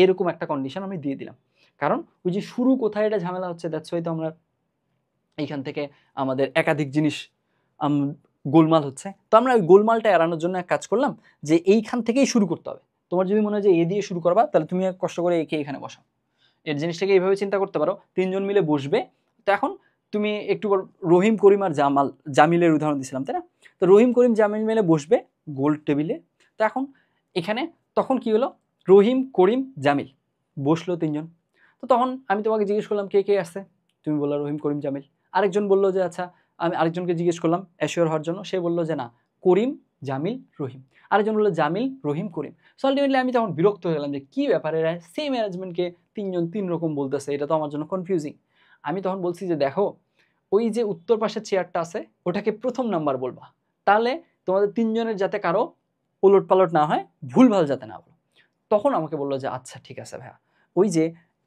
এরকম একটা কন্ডিশন আমি দিয়ে দিলাম, কারণ ওই যে শুরু কোথায় এটা ঝামেলা হচ্ছে, দ্যাটস ওয়াই তো আমরা এইখান থেকে আমাদের একাধিক জিনিস গোলমাল হচ্ছে। তো আমরা ওই গোলমালটা এড়ানোর জন্য এক কাজ করলাম যে এইখান থেকেই শুরু করতে হবে। তোমার যদি মনে হয় যে এ দিয়ে শুরু করবা তাহলে তুমি কষ্ট করে একে এখানে বসাও, এর জিনিসটাকে এইভাবে চিন্তা করতে পারো, 3জন মিলে বসবে। তো এখন তুমি একটু রহিম করিম আর জামিলের উদাহরণ দিছিলাম, তাই না? তো রহিম করিম জামিল মিলে বসবে গোল টেবিলে। তো এখন এখানে তখন কি হলো, রহিম করিম জামিল বসলো 3জন। তো তখন আমি তোমাকে জিজ্ঞেস করলাম কে কে আসছে, তুমি বললো রহিম করিম জামিল। আরেকজন বললো যে আচ্ছা, আমি আরেকজনকে জিজ্ঞেস করলাম অ্যাসিওর হওয়ার জন্য, সে বললো যে না করিম জামিল রহিম। আরেকজন বললো জামিল রহিম করিম। সো আলটিমেটলি আমি তখন বিরক্ত হয়ে গেলাম যে কী ব্যাপারে সেম অ্যারেঞ্জমেন্টকে 3জন 3 রকম বলতেছে, এটা তো আমার জন্য কনফিউজিং। আমি তখন বলছি যে দেখো ওই যে উত্তর পাশের চেয়ারটা আছে ওটাকে প্রথম নাম্বার বলবা, তাহলে তোমাদের 3জনের যাতে কারো ওলট পালট না হয়, ভুলভাল যাতে না বলো। তখন আমাকে বললো যে আচ্ছা ঠিক আছে ভাইয়া, ওই যে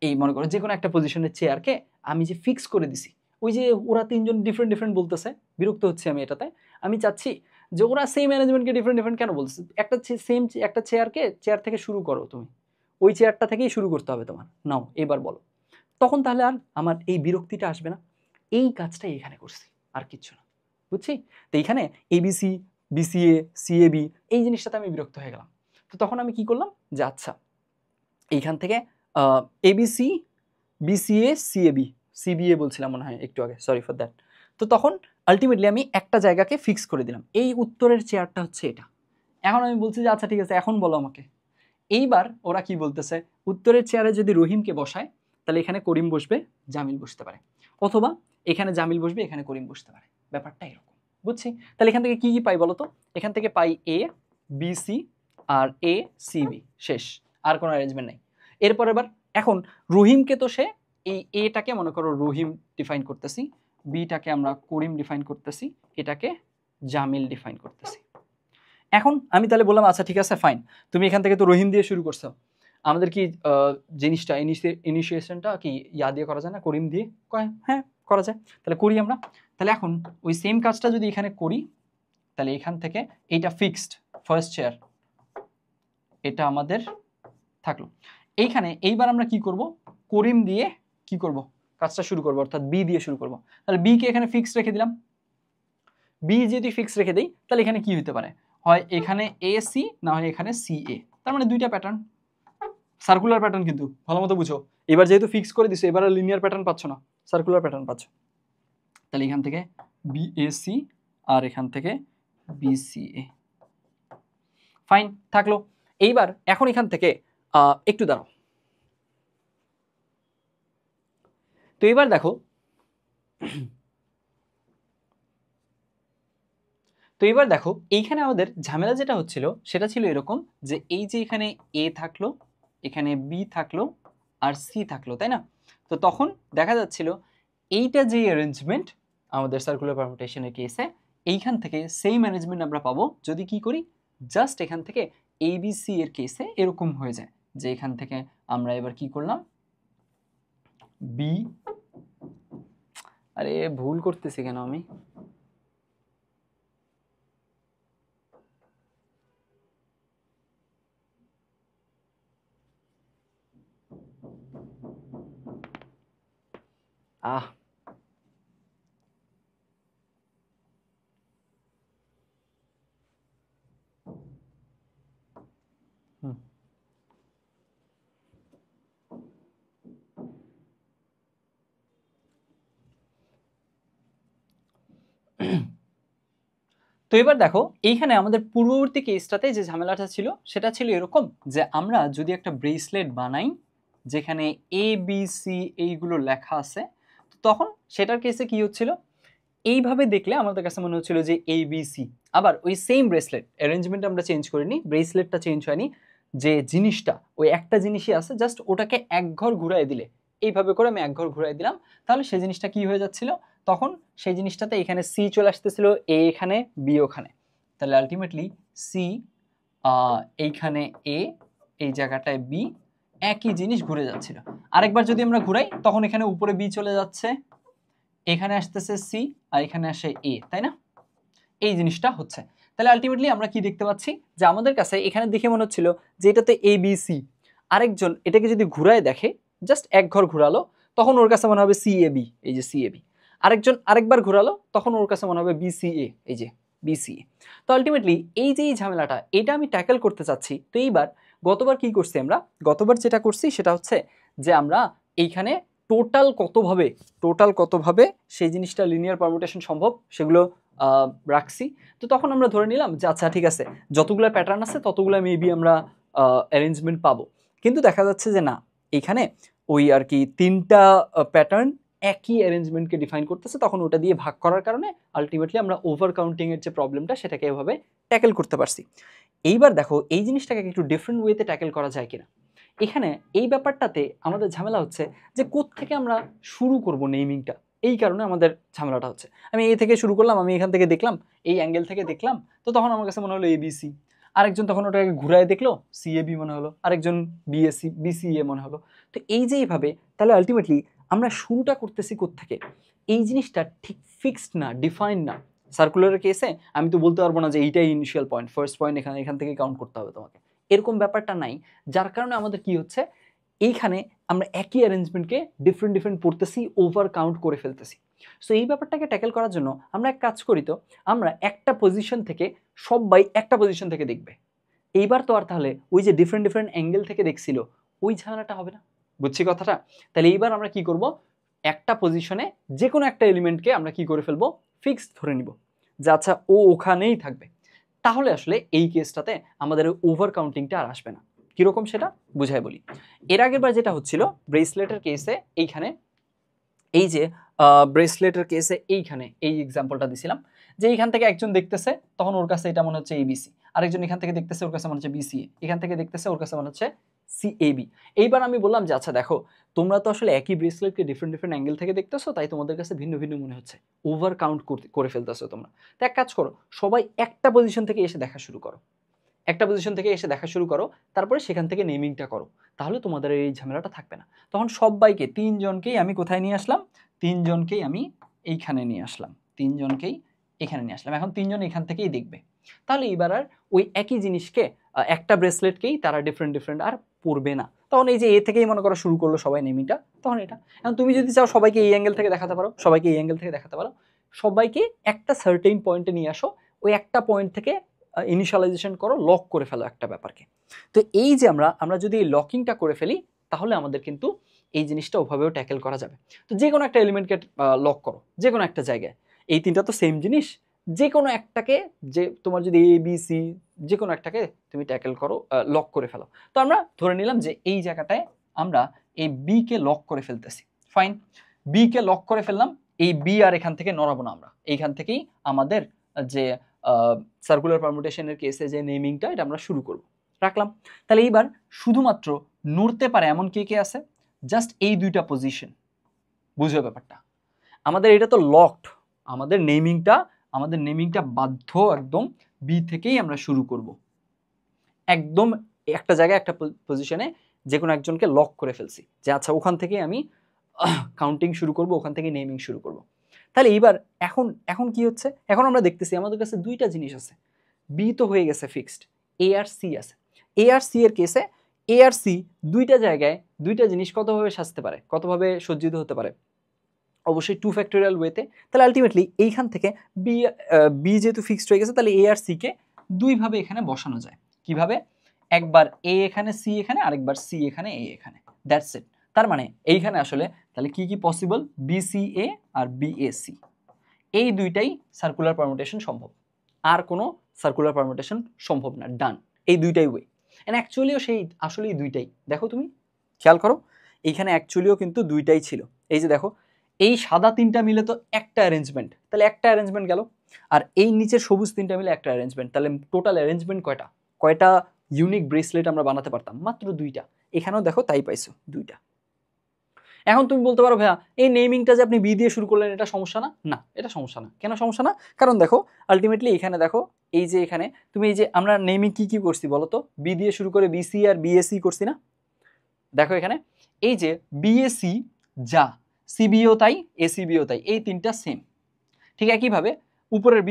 এই মনে করো যে কোনো একটা পজিশনের চেয়ারকে আমি যে ফিক্স করে দিছি, ওই যে ওরা 3জন ডিফারেন্ট বলতেছে, বিরক্ত হচ্ছে আমি এটাতে। আমি চাচ্ছি যে ওরা সেম অ্যারেঞ্জমেন্টকে ডিফারেন্ট কেন বলছে, একটা সেম একটা চেয়ার থেকে শুরু করো, তুমি ওই চেয়ারটা থেকেই শুরু করতে হবে তোমার, নাও এবার বলো। তখন তাহলে আর আমার এই বিরক্তিটা আসবে না, এই কাজটাই এখানে করছি, আর কিচ্ছু না, বুঝছি? তো এইখানে এবিসি বিসিএ সিএবি এই জিনিসটাতে আমি বিরক্ত হয়ে গেলাম। তো তখন আমি কি করলাম যে আচ্ছা এইখান থেকে এবিসি বিসিএ সিএবি সিবিএ বলছিলাম মনে হয় একটু আগে, সরি ফর দ্যাট। তো তখন আলটিমেটলি আমি একটা জায়গাকে ফিক্স করে দিলাম, এই উত্তরের চেয়ারটা হচ্ছে এটা। এখন আমি বলছি যে আচ্ছা ঠিক আছে এখন বলো আমাকে। এইবার ওরা কি বলতেছে, উত্তরের চেয়ারে যদি রহিমকে বসায় তাহলে এখানে করিম বসবে, জামিল বসতে পারে, অথবা এখানে জামিল বসবে এখানে করিম বসতে পারে, ব্যাপারটা এরকম, বুঝছি? তাহলে এখান থেকে কি কি পাই বলো তো, এখান থেকে পাই এ বি সি আর এ সি বি, শেষ, আর কোনো অ্যারেঞ্জমেন্ট নাই। এরপর এবার এখন রহিমকে তো সে এই এটাকে মনে করো রহিম ডিফাইন করতেছি, বিটাকে আমরা করিম ডিফাইন করতেছি, এটাকে জামিল ডিফাইন করতেছি। এখন আমি তাহলে বললাম আচ্ছা ঠিক আছে ফাইন, তুমি এখান থেকে তো রহিম দিয়ে শুরু করছো, আমাদের কি জিনিসটা ইনিশিয়েশনটা কি ইয়া দিয়ে করা যায় না, করিম দিয়ে? কয় হ্যাঁ করা যায়, তাহলে করি আমরা। তাহলে এখন ওই সেম কাজটা যদি এখানে করি তাহলে এখান থেকে এইটা ফিক্সড ফার্স্ট চেয়ার, এটা আমাদের থাকলো এইখানে। এইবার আমরা কি করব, করিম দিয়ে কি করব, কাজটা শুরু করবো, অর্থাৎ বি দিয়ে শুরু করব। তাহলে বি কে এখানে ফিক্সড রেখে দিলাম, বি যদি ফিক্সড রেখে দিই তাহলে এখানে কি হতে পারে, হয় এখানে এ সি, না হয় এখানে সি এ, তার মানে দুইটা প্যাটার্ন, সার্কুলার প্যাটার্ন, কিন্তু ভালো মতো বুঝো। এবার যেহেতু ফিক্স করে দিছো এবার লিনিয়ার প্যাটার্ন পাচ্ছ না, সার্কুলার প্যাটার্ন পাচ্ছ। তাহলে এখান থেকে বিএসি আর এখান থেকে বিসিএ, ফাইন থাকলো। এইবার এখন এখান থেকে একটু দাঁড়াও, এবার দেখো এইখানে আমাদের ঝামেলা যেটা হচ্ছিল সেটা ছিল এরকম যে এই যে এখানে এ থাকলো, এখানে বি থাকলো আর সি থাকলো, তাই না? তো তখন দেখা যাচ্ছিল এইটা যে অ্যারেঞ্জমেন্ট আমাদের সার্কুলার পারমুটেশনের কেসে, এইখান থেকে সেম অ্যারেঞ্জমেন্ট আমরা পাবো যদি কি করি, জাস্ট এখান থেকে এ বি সি এর কেসে এরকম হয়ে যায় যে এখান থেকে আমরা এবার কি করলাম, বি, আরে ভুল করতেছি কেন আমি, আহ হুম তো এবার দেখো এইখানে আমাদের পূর্ববর্তী কেসটাতে যে ঝামেলাটা ছিল সেটা ছিল এরকম যে আমরা যদি একটা ব্রেসলেট বানাই যেখানে এ বি সি এইগুলো লেখা আছে, তো তখন সেটার কেসে কি হচ্ছিল, এইভাবে দেখলে আমাদের কাছে মনে হচ্ছিল যে এ বি সি, আবার ওই সেম ব্রেসলেট অ্যারেঞ্জমেন্ট আমরা চেঞ্জ করিনি, ব্রেসলেটটা চেঞ্জ হয়নি, যে জিনিসটা ওই একটা জিনিসই আছে, জাস্ট ওটাকে এক ঘর ঘুরাই দিলে, এইভাবে করে আমি এক ঘর ঘুরাই দিলাম, তাহলে সেই জিনিসটা কি হয়ে যাচ্ছিল, তখন সেই জিনিসটাতে এখানে সি চলে আসতেছিল, এ এখানে, বি ওখানে, তাহলে আলটিমেটলি সি এইখানে এ, এই জায়গাটায় বি, একই জিনিস ঘুরে যাচ্ছিল। আরেকবার যদি আমরা ঘুরাই তখন এখানে উপরে বি চলে যাচ্ছে, এখানে আসতেছে সি আর এখানে আসে এ, তাই না? এই জিনিসটা হচ্ছে। তাহলে আলটিমেটলি আমরা কি দেখতে পাচ্ছি যে আমাদের কাছে এখানে দেখে মনে হচ্ছিল যে এটাতে এ বি সি, আরেকজন এটাকে যদি ঘুরায় দেখে, জাস্ট এক ঘর ঘুরালো, তখন ওর কাছে মনে হবে সি এ বি, এই যে সি এ বি, আরেকজন আরেকবার ঘুরালো তখন ওর কাছে মনে হবে বি সি এ, এই যে বি সি এ। তো আলটিমেটলি এই যে এই ঝামেলাটা এটা আমি ট্যাকেল করতে চাচ্ছি। তো এইবার গতবার কি করছি আমরা, গতবার যেটা করছি সেটা হচ্ছে যে আমরা এইখানে টোটাল কতভাবে সেই জিনিসটা লিনিয়ার পারমুটেশন সম্ভব সেগুলো রাখছি। তো তখন আমরা ধরে নিলাম যে আচ্ছা ঠিক আছে, যতগুলো প্যাটার্ন আছে ততগুলো মেবি আমরা অ্যারেঞ্জমেন্ট পাবো, কিন্তু দেখা যাচ্ছে যে না, এইখানে ওই আর কি তিনটা প্যাটার্ন একই অ্যারেঞ্জমেন্টকে ডিফাইন করতেছে, তখন ওটা দিয়ে ভাগ করার কারণে আলটিমেটলি আমরা ওভার কাউন্টিং এর যে প্রবলেমটা সেটাকে এভাবে ট্যাকেল করতে পারছি। এইবার দেখো এই জিনিসটাকে একটু ডিফারেন্ট ওয়েতে ট্যাকেল করা যায় কিনা। এখানে এই ব্যাপারটাতে আমাদের ঝামেলা হচ্ছে যে কোত্থেকে আমরা শুরু করব নেমিংটা, এই কারণে আমাদের ঝামেলাটা হচ্ছে। আমি এ থেকে শুরু করলাম, আমি এখান থেকে দেখলাম, এই অ্যাঙ্গেল থেকে দেখলাম, তো তখন আমার কাছে মনে হলো এবিসি, আরেকজন তখন ওটাকে ঘুরায় দেখলো সিএবি মনে হলো, আরেকজন বিএসসি বিসিএ মনে হলো। তো এই যে এইভাবে, তাহলে আলটিমেটলি আমরা শুরুটা করতেছি কোত্থেকে, এই জিনিসটা ঠিক ফিক্সড না, ডিফাইন না। সার্কুলারের কেসে আমি তো বলতে পারবো না যে এইটাই ইনিশিয়াল পয়েন্ট, ফার্স্ট পয়েন্ট এখান থেকে কাউন্ট করতে হবে তোমাকে, এরকম ব্যাপারটা নাই। যার কারণে আমাদের কি হচ্ছে, এইখানে আমরা একই অ্যারেঞ্জমেন্টকে ডিফারেন্ট পড়তেছি, ওভার কাউন্ট করে ফেলতেছি। সো এই ব্যাপারটাকে ট্যাকেল করার জন্য আমরা এক কাজ করি, তো আমরা একটা পজিশন থেকে সবাই একটা পজিশন থেকে দেখবে। এইবার তো আর তাহলে ওই যে ডিফারেন্ট অ্যাঙ্গেল থেকে দেখছিল ওই ঝামেলাটা হবে না, বুঝছি কথাটা? তাহলে এইবার আমরা কি করব, একটা পজিশনে যে কোনো একটা এলিমেন্টকে আমরা কি করে ফেলবো, ফিক্সড ধরে নিব যে আচ্ছা ও ওখানেই থাকবে। তাহলে আসলে এই কেসটাতে আমাদের ওভার কাউন্টিংটা আর আসবে না। কিরকম সেটা বুঝাই বলি। এর আগের বার যেটা হচ্ছিল ব্রেসলেটের কেসে, এইখানে এই যে ব্রেসলেটের কেসে এইখানে এই এক্সাম্পলটা দিছিলাম যে এইখান থেকে একজন দেখতেছে তখন ওর কাছে এটা মনে হচ্ছে এবিসি, আরেকজন এখান থেকে দেখতেছে ওর কাছে মনে হচ্ছে বিসিএ, এখান থেকে দেখতেছে ওর কাছে মনে হচ্ছে সিএবি। এইবার আমি বললাম যে আচ্ছা দেখো, তোমরা তো আসলে একই ব্রেসলেটকে ডিফারেন্ট অ্যাঙ্গেল থেকে দেখতেছো, তাই তোমাদের কাছে ভিন্ন মনে হচ্ছে, ওভার কাউন্ট করে ফেলতেছো তোমরা। তো এক কাজ করো, সবাই একটা পজিশন থেকে এসে দেখা শুরু করো, তারপরে সেখান থেকে নেমিংটা করো, তাহলে তোমাদের এই ঝামেলাটা থাকবে না। তখন সবাইকে, তিনজনকেই আমি কোথায় নিয়ে আসলাম, তিনজনকেই আমি এইখানে নিয়ে আসলাম, তিনজনকেই এখানে নিয়ে আসলাম, এখন তিনজন এখান থেকেই দেখবে। তাহলে এবার আর ওই একই জিনিসকে একটা ব্রেসলেটকেই তারা ডিফারেন্ট আর পড়বে না। তখন এই যে এ থেকেই মনে করো শুরু করলো সবাই নেমিংটা, তখন এটা। এখন তুমি যদি চাও সবাইকে এই অ্যাঙ্গেল থেকে দেখাতে পারো, সবাইকে একটা সার্টেইন পয়েন্টে নিয়ে আসো, ওই একটা পয়েন্ট থেকে ইনিশিয়ালাইজেশন করো, লক করে ফেলো একটা ব্যাপারকে। তো এই যে আমরা যদি এই লকিংটা করে ফেলি, তাহলে আমাদের কিন্তু এই জিনিসটা ওভাবেও ট্যাকেল করা যাবে। তো যে কোনো একটা এলিমেন্টকে লক করো, যে কোনো একটা জায়গায়, এই তিনটা তো সেম জিনিস, যে কোনো একটাকে, যে তোমার যদি এ বি সি যে কোনো একটাকে তুমি ট্যাকেল করো, লক করে ফেলো। তো আমরা ধরে নিলাম যে এই জায়গাটায় আমরা এই বি কে লক করে ফেলতেছি, ফাইন। বি কে লক করে ফেললাম, এই বি আর এখান থেকে নড়াবো না আমরা, এইখান থেকেই আমাদের যে সার্কুলার পারমুটেশনের কেসে যে নেমিংটা এটা আমরা শুরু করব, রাখলাম। তাহলে এইবার শুধুমাত্র নড়তে পারে এমন কে কে আছে, জাস্ট এই দুইটা পজিশন। বুঝবে ব্যাপারটা, আমাদের এটা তো লকড, আমাদের নেমিংটা বাধ্য একদম বি থেকেই আমরা শুরু করব, একদম একটা জায়গায় একটা পজিশনে যে কোনো একজনকে লক করে ফেলছি যে আচ্ছা ওখান থেকেই আমি কাউন্টিং শুরু করব, ওখান থেকে নেমিং শুরু করব। তাহলে এইবার এখন কি হচ্ছে, এখন আমরা দেখতেছি আমাদের কাছে দুইটা জিনিস আছে, বি তো হয়ে গেছে ফিক্সড, এ আর সি আছে। এ আর সি এর কেসে এ আর সি দুইটা জায়গায় দুইটা জিনিস কতভাবে সাজতে পারে, কতভাবে সজ্জিত হতে পারে, অবশ্যই 2 ফ্যাক্টোরিয়াল ওয়েতে। তাহলে আলটিমেটলি এইখান থেকে বি যেহেতু ফিক্সড হয়ে গেছে, তাহলে এ আর সি কে দুইভাবে এখানে বসানো যায়। কিভাবে? একবার এ এখানে, সি এখানে, আরেকবার সি এখানে, এ এখানে, দ্যাটস ইট। তার মানে এইখানে আসলে তাহলে কি কি পসিবল, বি সি এ আর বি এ সি, এই দুইটাই সার্কুলার পারমুটেশন সম্ভব, আর কোনো সার্কুলার পারমুটেশন সম্ভব না, ডান। এই দুইটাই ওয়ে, এন্ড অ্যাকচুয়ালিও সেই আসলেই দুইটাই, দেখো তুমি খেয়াল করো এইখানে অ্যাকচুয়ালিও কিন্তু দুইটাই ছিল। এই যে দেখো এই সাদা তিনটা মিলে তো একটা অ্যারেঞ্জমেন্ট, তাহলে একটা অ্যারেঞ্জমেন্ট গেল, আর এই নিচের সবুজ তিনটা মিলে একটা অ্যারেঞ্জমেন্ট, তাহলে টোটাল অ্যারেঞ্জমেন্ট কয়টা ইউনিক ব্রেসলেট আমরা বানাতে পারতাম, মাত্র দুইটা। এখানেও দেখো তাই পাইছো, দুইটা। এখন তুমি বলতে পারো ভাইয়া এই নেমিংটা যে আপনি বি দিয়ে শুরু করলেন এটা সমস্যা না? না, এটা সমস্যা না। কেন সমস্যা না? কারণ দেখো আলটিমেটলি এখানে দেখো এই যে এখানে তুমি এই যে আমরা নেমিং কি কি করছি বলো তো, বি দিয়ে শুরু করে বিসি আর বিএসি করছি না? দেখো এখানে এই যে বিএসি যা, সিবিও তাই, এসিবিও তাই, এই তিনটা সেম। ঠিক একইভাবে উপরের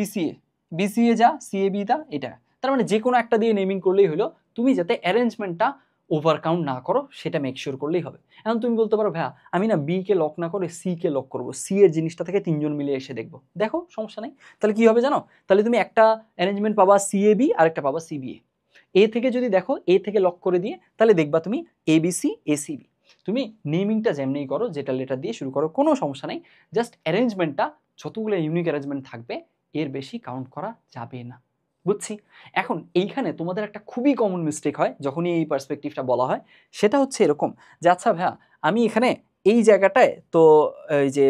বিসিএ যা, সিএবি তা, এটা। তার মানে যে কোনো একটা দিয়ে নেমিং করলেই হলো, তুমি যাতে অ্যারেঞ্জমেন্টটা ওভারকাউন্ট না করো সেটা মেক শিওর করলেই হবে। এখন তুমি বলতে পারো ভাইয়া আমি না বি কে লক না করে সি কে লক করবো, সি এর জিনিসটা থেকে তিনজন মিলে এসে দেখবো, দেখো সমস্যা নেই। তাহলে কি হবে জানো, তাহলে তুমি একটা অ্যারেঞ্জমেন্ট পাবা সিএবি আর একটা পাবা সিবিএ। এ থেকে যদি দেখো এ থেকে লক করে দিয়ে, তাহলে দেখবা তুমি এবিসি এসিবি। তুমি নেমিংটা যেমনি করো, যেটা লেটার দিয়ে শুরু করো, কোনো সমস্যা নেই, জাস্ট অ্যারেঞ্জমেন্টটা যতগুলো ইউনিক অ্যারেঞ্জমেন্ট থাকবে এর বেশি কাউন্ট করা যাবে না। বুঝছি। এখন এইখানে তোমাদের একটা খুবই কমন মিস্টেক হয় যখনই এই পার্সপেক্টিভটা বলা হয়, সেটা হচ্ছে এরকম যে আচ্ছা ভাইয়া আমি এখানে এই জায়গাটায় তো এই যে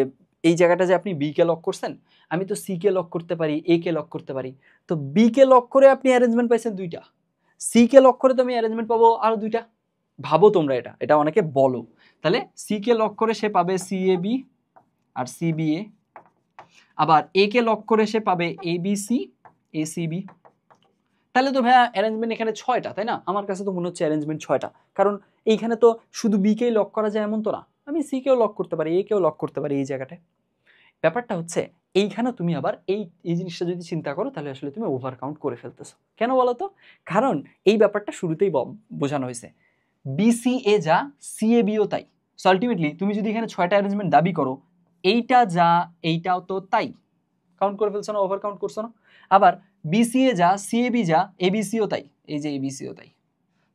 এই জায়গাটা যে আপনি বি কে লক করছেন, আমি তো সি কে লক করতে পারি, এ কে লক করতে পারি, তো বি কে লক করে আপনি অ্যারেঞ্জমেন্ট পাইছেন দুইটা, সি কে লক করে তো আমি অ্যারেঞ্জমেন্ট পাবো আরো দুইটা। ভাবো তোমরা, এটা অনেকে বলো। তাহলে সি কে লক করে সে পাবে সিএবি আর সিবিএ, আবার এ কে লক করে সে পাবে এবিসি এসিবি। তাহলে তো ভাইয়া অ্যারেঞ্জমেন্ট এখানে 6টা, তাই না? আমার কাছে তো মনে হচ্ছে অ্যারেঞ্জমেন্ট 6টা, কারণ এইখানে তো শুধু বি কেই লক করা যায় এমন তো না, আমি সি কেও লক করতে পারি, এ কেও লক করতে পারি এই জায়গাটায়। ব্যাপারটা হচ্ছে এইখানে তুমি আবার এই জিনিসটা যদি চিন্তা করো তাহলে আসলে তুমি ওভার কাউন্ট করে ফেলতেছো। কেন বলো তো? কারণ এই ব্যাপারটা শুরুতেই বোঝানো হয়েছে, বিসিএ যা সিএবিও তাই। সো আলটিমেটলি তুমি যদি এখানে 6টা অ্যারেঞ্জমেন্ট দাবি করো, এইটা যা এইটাও তো তাই, কাউন্ট করে ফেলছো না, ওভার কাউন্ট করছো না? আবার বিসিএ যা সিএবি যা এবিসিও তাই, এই যে এবিসিও তাই,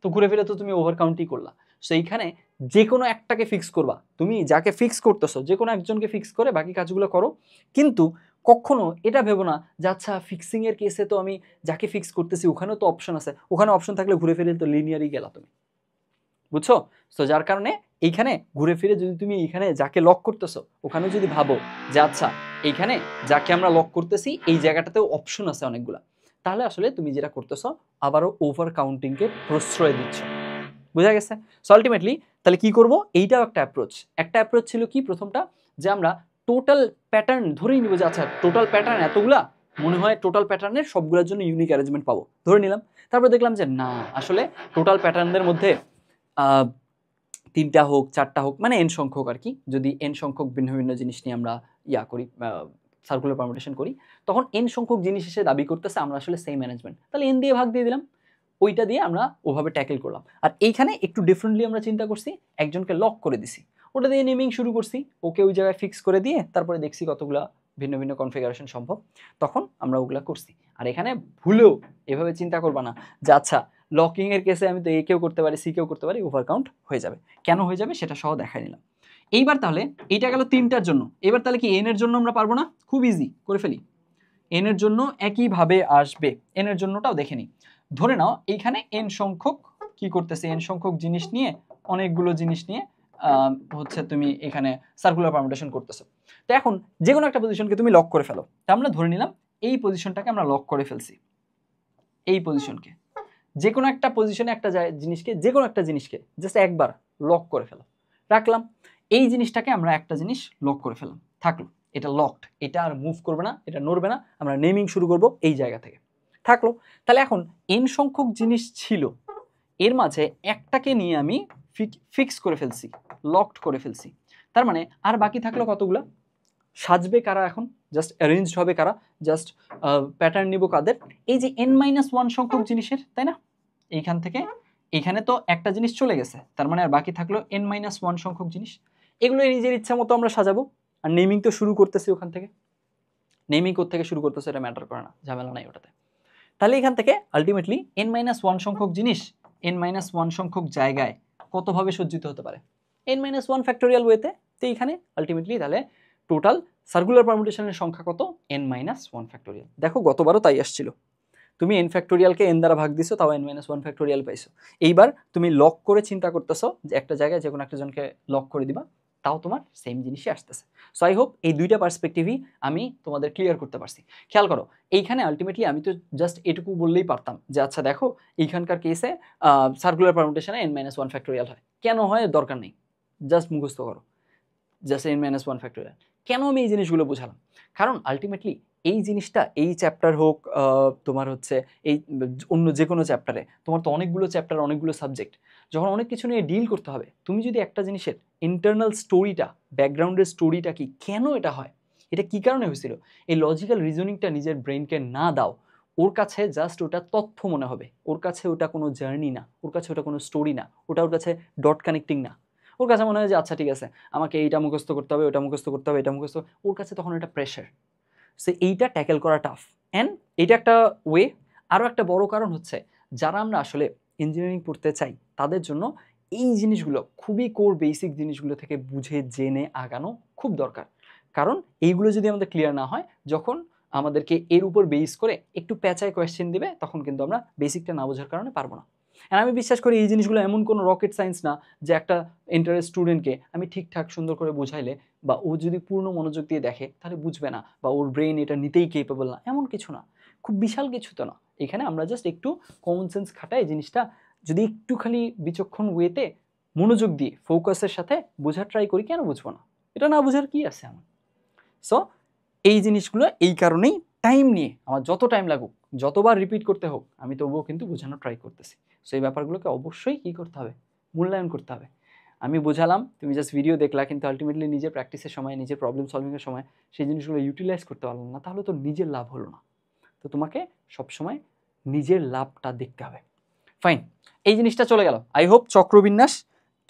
তো ঘুরে ফিরে তো তুমি ওভার কাউন্টই করলা। সো এইখানে যে কোনো একটাকে ফিক্স করবা, তুমি যাকে ফিক্স করতেছো যে কোনো একজনকে ফিক্স করে বাকি কাজগুলো করো, কিন্তু কখনো এটা ভেবো না যে আচ্ছা ফিক্সিং এর কেসে তো আমি যাকে ফিক্স করতেছি ওখানেও তো অপশন আছে, ওখানে অপশন থাকলে ঘুরে ফিরে তো লিনিয়ারই গেলা তুমি। বুঝছো? সো যার কারণে এইখানে ঘুরে ফিরে যদি তুমি এইখানে যাকে লক করতেছো ওখানে যদি ভাবো যে আচ্ছা এইখানে যাকে আমরা লক করতেছি এই জায়গাটাতেও অপশন আছে অনেকগুলা, তাহলে আসলে তুমি যেটা করতেছো আবারও ওভার কাউন্টিংকে প্রশ্রয় দিচ্ছ। বোঝা গেছে? সো আলটিমেটলি তাহলে কি করব, এইটাও একটা অ্যাপ্রোচ ছিল কি প্রথমটা, যে আমরা টোটাল প্যাটার্ন ধরেই নিব যে আচ্ছা টোটাল প্যাটার্ন এতগুলা, মনে হয় টোটাল প্যাটার্নের সবগুলোর জন্য ইউনিক অ্যারেঞ্জমেন্ট পাবো, ধরে নিলাম। তারপর দেখলাম যে না, আসলে টোটাল প্যাটার্নদের মধ্যে 3টা হোক 4টা হোক, মানে এন সংখ্যক আর কি, যদি এন সংখ্যক ভিন্ন ভিন্ন জিনিস নিয়ে আমরা করি, সার্কুলার পারমুটেশন করি, তখন এন সংখ্যক জিনিস এসে দাবি করতেছে আমরা আসলে সেম ম্যানেজমেন্ট, তাহলে এন দিয়ে ভাগ দিয়ে দিলাম, ওইটা দিয়ে আমরা ওভাবে ট্যাকেল করলাম। আর এইখানে একটু ডিফারেন্টলি আমরা চিন্তা করছি, একজনকে লক করে দিছি, ওটা দিয়ে নেমিং শুরু করছি, ওকে ওই জায়গায় ফিক্স করে দিয়ে তারপরে দেখছি কতগুলা ভিন্ন ভিন্ন কনফিগারেশন সম্ভব, তখন আমরা ওগুলা করছি। আর এখানে ভুলেও এভাবে চিন্তা করবা না যে আচ্ছা লকিং এর কেসে আমি তো এ কেও করতে পারি, সি কেও করতে পারি, ওভার কাউন্ট হয়ে যাবে। কেন হয়ে যাবে সেটা সহ দেখাই নিলাম। এইবার তাহলে এইটা গেল 3টার জন্য, এবার তাহলে কি এন এর জন্য আমরা পারবো না? খুব ইজি করে ফেলি, এন এর জন্য একইভাবে আসবে, এন এর জন্যটাও দেখে নিই। ধরে নাও এইখানে এন সংখ্যক কি করতেছে, এন সংখ্যক জিনিস নিয়ে, অনেকগুলো জিনিস নিয়ে হচ্ছে তুমি এখানে সার্কুলার পারমিউটেশন করতেছো। তো এখন যে কোনো একটা পজিশনকে তুমি লক করে ফেলো। তা আমরা ধরে নিলাম এই পজিশনটাকে আমরা লক করে ফেলছি, এই পজিশনকে, যে কোনো একটা পজিশনে একটা জিনিসকে, যে কোনো একটা জিনিসকে জাস্ট একবার লক করে ফেলো, রাখলাম। এই জিনিসটাকে আমরা একটা জিনিস লক করে ফেললাম, থাকলো, এটা লকড, এটা আর মুভ করবে না, এটা নড়বে না। আমরা নেমিং শুরু করব এই জায়গা থেকে, থাকলো। তাহলে এখন n সংখ্যক জিনিস ছিল, এর মাঝে একটাকে নিয়ে আমি ফিক্স করে ফেলছি, লকড করে ফেলছি। তার মানে আর বাকি থাকলো কতগুলা? সাজবে কারা এখন, জাস্ট অ্যারেঞ্জড হবে কারা, জাস্ট প্যাটার্ন নিব কাদের? এই যে n-1 সংখ্যক জিনিসের, তাই না? এইখান থেকে এইখানে তো একটা জিনিস চলে গেছে, তার মানে আর বাকি থাকলো n-1 সংখ্যক জিনিস। এগুলো নিজের ইচ্ছা মতো আমরা সাজাবো। আর নেমিং তো শুরু করতেছি ওখান থেকে, নেমিং কোত্থেকে শুরু করতেছে এটা ম্যাটার করে না, ঝামেলা নাই ওটাতে। তাহলে এখান থেকে আলটিমেটলি n-1 সংখ্যক জিনিস n-1 সংখ্যক জায়গায় কতভাবে সজ্জিত হতে পারে? n-1 ফ্যাক্টোরিয়াল ওয়েতে। তো এইখানে আলটিমেটলি তাহলে টোটাল সার্কুলার পারমিউটেশনের সংখ্যা কত? n-1 factorial. দেখো গতবারও তাই আসছিল, তুমি n ফ্যাক্টোরিয়ালকে n দ্বারা ভাগ দিছো, তাও n-1 ফ্যাক্টোরিয়াল পাইছো। এইবার তুমি লক করে চিন্তা করতেছো যে একটা জায়গায় যে কোনো একটা জনকে লক করে দিবা, তাও তোমার সেম জিনিসই আসতেছে। সো আই হোপ এই দুইটা পার্সপেক্টিভই আমি তোমাদের ক্লিয়ার করতে পারছি। খেয়াল করো, এইখানে আলটিমেটলি আমি তো জাস্ট এটুকু বললেই পারতাম যে আচ্ছা দেখো এইখানকার কেসে সার্কুলার পারমিউটেশনে n-1 ফ্যাক্টোরিয়াল হয়, কেন হয় দরকার নেই, জাস্ট মুখস্থ করো, জাস্ট n-1 ফ্যাক্টোরিয়াল। কেন আমি এই জিনিসগুলো বোঝালাম? কারণ আলটিমেটলি এই জিনিসটা, এই চ্যাপ্টার হোক, তোমার হচ্ছে এই অন্য যে কোনো চ্যাপ্টারে, তোমার তো অনেকগুলো চ্যাপ্টার, অনেকগুলো সাবজেক্ট, যখন অনেক কিছু নিয়ে ডিল করতে হবে, তুমি যদি একটা জিনিসের ইন্টারনাল স্টোরিটা, ব্যাকগ্রাউন্ডের স্টোরিটা কি, কেন এটা হয়, এটা কি কারণে হয়েছিল, এই লজিক্যাল রিজনিংটা নিজের ব্রেনকে না দাও, ওর কাছে জাস্ট ওটা তথ্য মনে হবে, ওর কাছে ওটা কোনো জার্নি না, ওর কাছে ওটা কোনো স্টোরি না, ওটা ওর কাছে ডট কানেক্টিং না। ওর কাছে মনে হয় যে আচ্ছা ঠিক আছে আমাকে এইটা মুখস্থ করতে হবে, ওটা মুখস্থ করতে হবে, এটা মুখস্থ, ওর কাছে তখন এটা প্রেশার। সো এইটা ট্যাকেল করা টাফ। অ্যান্ড এটা একটা ওয়ে। আরও একটা বড় কারণ হচ্ছে যারা আমরা আসলে ইঞ্জিনিয়ারিং পড়তে চাই তাদের জন্য এই জিনিসগুলো, খুবই কোর বেসিক জিনিসগুলো থেকে বুঝে জেনে আগানো খুব দরকার। কারণ এইগুলো যদি আমাদের ক্লিয়ার না হয়, যখন আমাদেরকে এর উপর বেস করে একটু প্যাঁচায় কোয়েশ্চেন দিবে, তখন কিন্তু আমরা বেসিকটা না বোঝার কারণে পারবো না। আর আমি বিশ্বাস করি এই জিনিসগুলো এমন কোনো রকেট সায়েন্স না যে একটা ইন্টারেস্ট স্টুডেন্টকে আমি ঠিকঠাক সুন্দর করে বোঝাইলে বা ও যদি পূর্ণ মনোযোগ দিয়ে দেখে তাহলে বুঝবে না, বা ওর ব্রেন এটা নিতেই কেপেবল না, এমন কিছু না, খুব বিশাল কিছু তো না। এখানে আমরা জাস্ট একটু কমন সেন্স খাটাই জিনিসটা যদি একটু খালি বিচক্ষণ ওয়েতে মনোযোগ দিয়ে ফোকাসের সাথে বোঝার ট্রাই করি, কেন বুঝবো না? এটা না বোঝার কি আছে আমার? সো এই জিনিসগুলো এই কারণেই টাইম নিয়ে, আমার যত টাইম লাগুক, যতবার রিপিট করতে হোক, আমি তবুও কিন্তু বোঝানোর ট্রাই করতেছি। সো এই ব্যাপারগুলোকে অবশ্যই কী করতে হবে? মূল্যায়ন করতে হবে। আমি বোঝালাম, তুমি জাস্ট ভিডিও দেখলা, কিন্তু আলটিমেটলি নিজের প্র্যাকটিসের সময়, নিজের প্রবলেম সলভিংয়ের সময় সেই জিনিসগুলো ইউটিলাইজ করতে পারলাম না, তাহলে তো নিজের লাভ হলো না। তো তোমাকে সবসময় নিজের লাভটা দেখতে হবে। ফাইন, এই জিনিসটা চলে গেল। আই হোপ চক্রবিন্যাস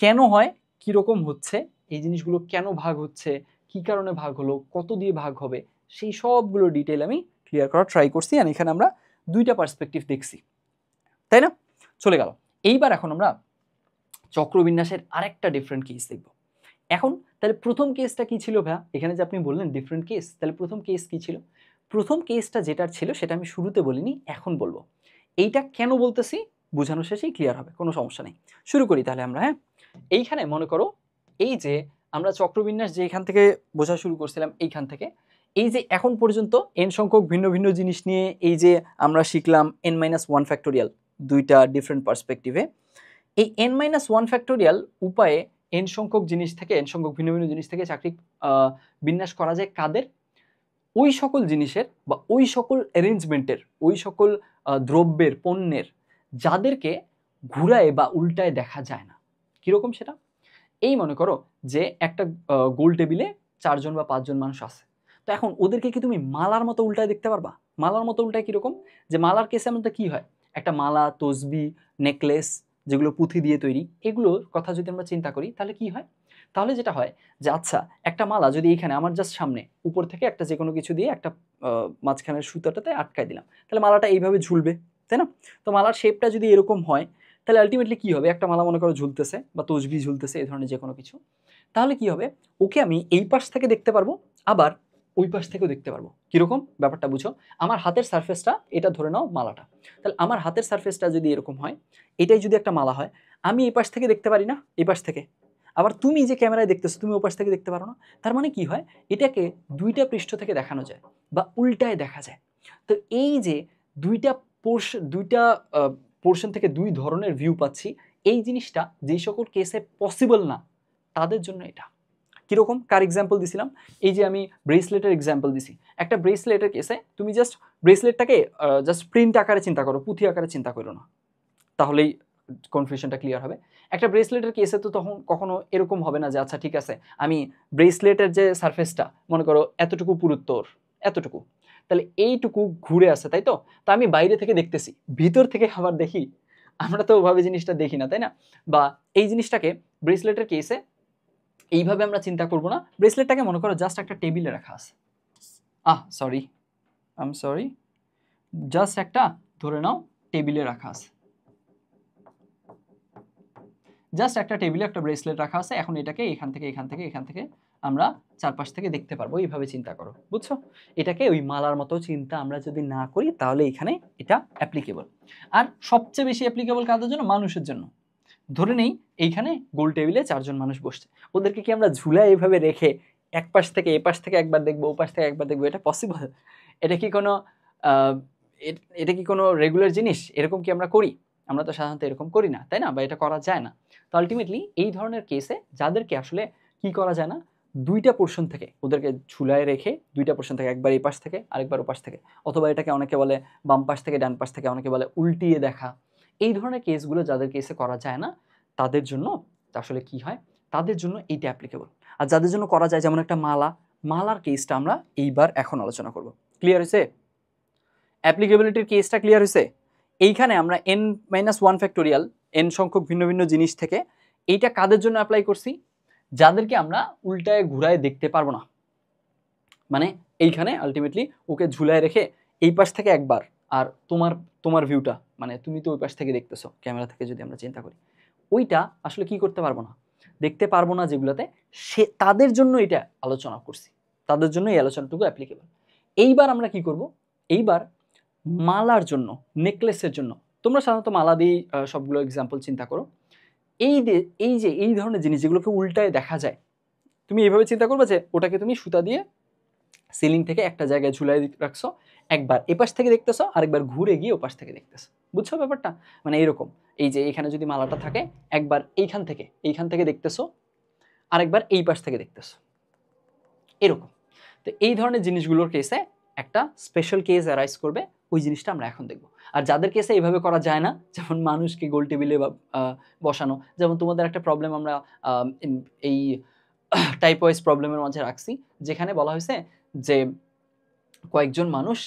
কেন হয়, কীরকম হচ্ছে, এই জিনিসগুলো কেন ভাগ হচ্ছে, কী কারণে ভাগ হলো, কত দিয়ে ভাগ হবে, সেই সবগুলো ডিটেল আমি ক্লিয়ার করার ট্রাই করছি। আর এখানে আমরা দুইটা পার্সপেক্টিভ দেখছি, তাই না? চলে গেল। এইবার এখন আমরা চক্রবিন্যাসের আরেকটা ডিফারেন্ট কেস দেখব। এখন তাহলে প্রথম কেসটা কি ছিল ভাইয়া? এখানে যে আপনি বললেন ডিফারেন্ট কেস, তাহলে প্রথম কেস কি ছিল? প্রথম কেসটা যেটার ছিল সেটা আমি শুরুতে বলিনি, এখন বলবো। এইটা কেন বলতেছি বোঝানো শেষেই ক্লিয়ার হবে, কোনো সমস্যা নেই। শুরু করি তাহলে আমরা। হ্যাঁ, এইখানে মনে করো এই যে আমরা চক্রবিন্যাস যে এখান থেকে বোঝা শুরু করছিলাম, এইখান থেকে এই যে এখন পর্যন্ত এন সংখ্যক ভিন্ন ভিন্ন জিনিস নিয়ে এই যে আমরা শিখলাম n-1 ফ্যাক্টোরিয়াল, দুইটা ডিফারেন্ট পার্সপেক্টিভে। এই n-1 ফ্যাক্টোরিয়াল উপায়ে এন সংখ্যক জিনিস থেকে, এন সংখ্যক ভিন্ন ভিন্ন জিনিস থেকে চাকরি বিন্যাস করা যায় কাদের? ওই সকল জিনিসের বা ওই সকল অ্যারেঞ্জমেন্টের, ওই সকল দ্রব্যের, পণ্যের, যাদেরকে ঘুরায় বা উল্টায় দেখা যায় না। কীরকম সেটা? এই মনে করো যে একটা গোল টেবিলে 4 জন বা 5 জন মানুষ আছে, তো এখন ওদেরকে কি তুমি মালার মতো উল্টায় দেখতে পারবা? মালার মতো উল্টায় কীরকম? যে মালার কেসে আমাদের কী হয়, একটা মালা, তসবি, নেকলেস, যেগুলো পুঁথি দিয়ে তৈরি, এগুলোর কথা যদি আমরা চিন্তা করি তাহলে কি হয়? তাহলে যেটা হয় যে আচ্ছা একটা মালা যদি এখানে আমার জাস্ট সামনে উপর থেকে একটা যে কোনো কিছু দিয়ে একটা মাঝখানের সুতাটাতে আটকায় দিলাম, তাহলে মালাটা এইভাবে ঝুলবে, তাই না? তো মালার শেপটা যদি এরকম হয়, তাহলে আলটিমেটলি কী হবে? একটা মালা মনে করো ঝুলতেছে বা তসবি ঝুলতেছে, এই ধরনের যে কোনো কিছু, তাহলে কি হবে? ওকে আমি এই পাশ থেকে দেখতে পারবো, আবার ওই পাশ থেকেও দেখতে পারবো। কীরকম ব্যাপারটা বুঝো? আমার হাতের সারফেসটা, এটা ধরে নাও মালাটা, তাহলে আমার হাতের সারফেসটা যদি এরকম হয়, এটাই যদি একটা মালা হয়, আমি এই পাশ থেকে দেখতে পারি না, এই পাশ থেকে, আবার তুমি যে ক্যামেরায় দেখতেছো তুমি ওপাশ থেকে দেখতে পারো না। তার মানে কি হয়, এটাকে দুইটা পৃষ্ঠ থেকে দেখানো যায় বা উল্টায় দেখা যায়। তো এই যে দুইটা পোর্শন থেকে দুই ধরনের ভিউ পাচ্ছি, এই জিনিসটা যেই সকল কেসে পসিবল না তাদের জন্য এটা। কীরকম, কার এক্সাম্পল দিছিলাম, এই যে আমি ব্রেসলেটের এক্সাম্পল দিছি। একটা ব্রেসলেটের কেসে তুমি জাস্ট ব্রেসলেটটাকে জাস্ট প্রিন্ট আকারে চিন্তা করো, পুঁথি আকারে চিন্তা করো না, তাহলেই কনফিউশনটা ক্লিয়ার হবে। একটা ব্রেসলেটের কেসে তো তখন কখনো এরকম হবে না যে আচ্ছা ঠিক আছে আমি ব্রেসলেটের যে সারফেসটা মনে করো এতটুকু পুরুত্ব ওর, এতটুকু, তাহলে এইটুকু ঘুরে আছে, তাই তো? তো আমি বাইরে থেকে দেখতেছি, ভিতর থেকে আবার দেখি, আমরা তো ওভাবে জিনিসটা দেখি না, তাই না? বা এই জিনিসটাকে ব্রেসলেটের কেসে এইভাবে আমরা চিন্তা করব না। ব্রেসলেটটাকে মনে করো জাস্ট একটা টেবিলে রাখা আছে, সরি জাস্ট একটা ধরে নাও টেবিলে রাখা আছে, জাস্ট একটা টেবিলে একটা ব্রেসলেট রাখা আছে। এখন এটাকে এখান থেকে আমরা চারপাশ থেকে দেখতে পারবো, এইভাবে চিন্তা করো, বুঝছো? এটাকে ওই মালার মতো চিন্তা আমরা যদি না করি তাহলে এখানে এটা অ্যাপ্লিকেবল। আর সবচেয়ে বেশি অ্যাপ্লিকেবল কাদের জন্য? মানুষের জন্য। ধরে নেই এইখানে গোল টেবিলে 4 জন মানুষ বসছে, ওদেরকে কি আমরা ঝুলায় এইভাবে রেখে এক পাশ থেকে এ পাশ থেকে একবার দেখবো, ও পাশ থেকে একবার দেখবো? এটা পসিবল? এটা কি কোনো এটা কি কোনো রেগুলার জিনিস? এরকম কি আমরা করি? আমরা তো সাধারণত এরকম করি না, তাই না? বা এটা করা যায় না। তো আলটিমেটলি এই ধরনের কেসে যাদেরকে আসলে কি করা যায় না, দুইটা পোর্শন থেকে ওদেরকে ঝুলায় রেখে, দুইটা পোর্শন থেকে, একবার এই পাশ থেকে আরেকবার ও পাশ থেকে, অথবা এটাকে অনেকে বলে বাম পাশ থেকে ডান পাশ থেকে, অনেকে বলে উল্টিয়ে দেখা, এই ধরনের কেসগুলো যাদের কেসে করা যায় না তাদের জন্য আসলে কি হয়, তাদের জন্য এইটা অ্যাপ্লিকেবল। আর যাদের জন্য করা যায়, যেমন একটা মালার কেসটা আমরা এইবার এখন আলোচনা করব। ক্লিয়ার হয়েছে? অ্যাপ্লিকেবিলিটির কেসটা ক্লিয়ার হয়েছে? এইখানে আমরা n-1 n সংখ্যক ভিন্ন ভিন্ন জিনিস থেকে এইটা কাদের জন্য অ্যাপ্লাই করছি? যাদেরকে আমরা উল্টায় ঘুরায় দেখতে পারবো না। মানে এইখানে আলটিমেটলি ওকে ঝুলায় রেখে এই পাশ থেকে একবার, আর তোমার ভিউটা, মানে তুমি তো ওই পাশ থেকে দেখতেছো ক্যামেরা থেকে, যদি আমরা চিন্তা করি ওইটা আসলে কি করতে পারবো না, দেখতে পারবো না যেগুলোতে, সে তাদের জন্য এটা আলোচনা করছি, তাদের জন্য এই আলোচনাটুকু অ্যাপ্লিকেবল। এইবার আমরা কি করব, এইবার মালার জন্য, নেকলেসের জন্য, তোমরা সাধারণত মালা দিয়ে সবগুলো এক্সাম্পল চিন্তা করো। এই ধরনের জিনিস যেগুলোকে উল্টায় দেখা যায়, তুমি এইভাবে চিন্তা করবে যে ওটাকে তুমি সুতা দিয়ে সিলিং থেকে একটা জায়গায় ঝুলাই রাখছো, একবার এপাশ থেকে দেখতেছো, আরেকবার ঘুরে গিয়ে ওপাশ থেকে দেখতেছো, বুঝছো ব্যাপারটা? মানে এরকম, এই যে এখানে যদি মালাটা থাকে, একবার এইখান থেকে দেখতেছো, আরেকবার এই পাশ থেকে দেখতেছো, এরকম। তো এই ধরনের জিনিসগুলোর কেসে একটা স্পেশাল কেস অ্যারাইজ করবে, ওই জিনিসটা আমরা এখন দেখব। আর যাদের কেসে এইভাবে করা যায় না, যেমন মানুষকে গোল টেবিলে বসানো, যেমন তোমাদের একটা প্রবলেম আমরা এই টাইপ ওয়াইজ প্রবলেমের মাঝে রাখছি, যেখানে বলা হয়েছে যে কয়েকজন মানুষ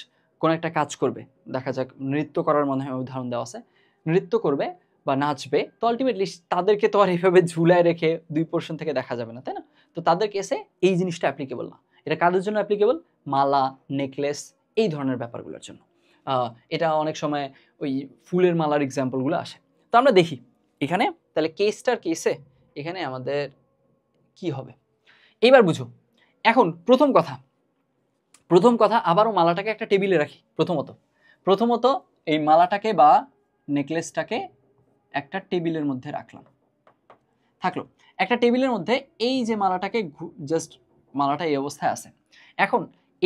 কোনো একটা কাজ করবে, দেখা যাক নৃত্য করার মনে হয় উদাহরণ দেওয়া আছে, নৃত্য করবে বা নাচবে, তো আলটিমেটলি তাদেরকে তো আর এইভাবে ঝুলায় রেখে দুই পোর্শন থেকে দেখা যাবে না, তাই না? তো তাদের কেসে এই জিনিসটা অ্যাপ্লিকেবল না। এটা কাদের জন্য অ্যাপ্লিকেবল? মালা, নেকলেস, এই ধরনের ব্যাপারগুলোর জন্য। এটা অনেক সময় ওই ফুলের মালার এক্সাম্পলগুলো আসে। তো আমরা দেখি এখানে তাহলে কেসে এখানে আমাদের কি হবে এইবার বুঝো। এখন প্রথম কথা আবারও মালাটাকে একটা টেবিলে রাখি। প্রথমত এই মালাটাকে বা নেকলেসটাকে একটা টেবিলের মধ্যে থাকলো একটা টেবিলের মধ্যে। এই যে মালাটাকে জাস্ট মালাটা এই অবস্থায় আছে। এখন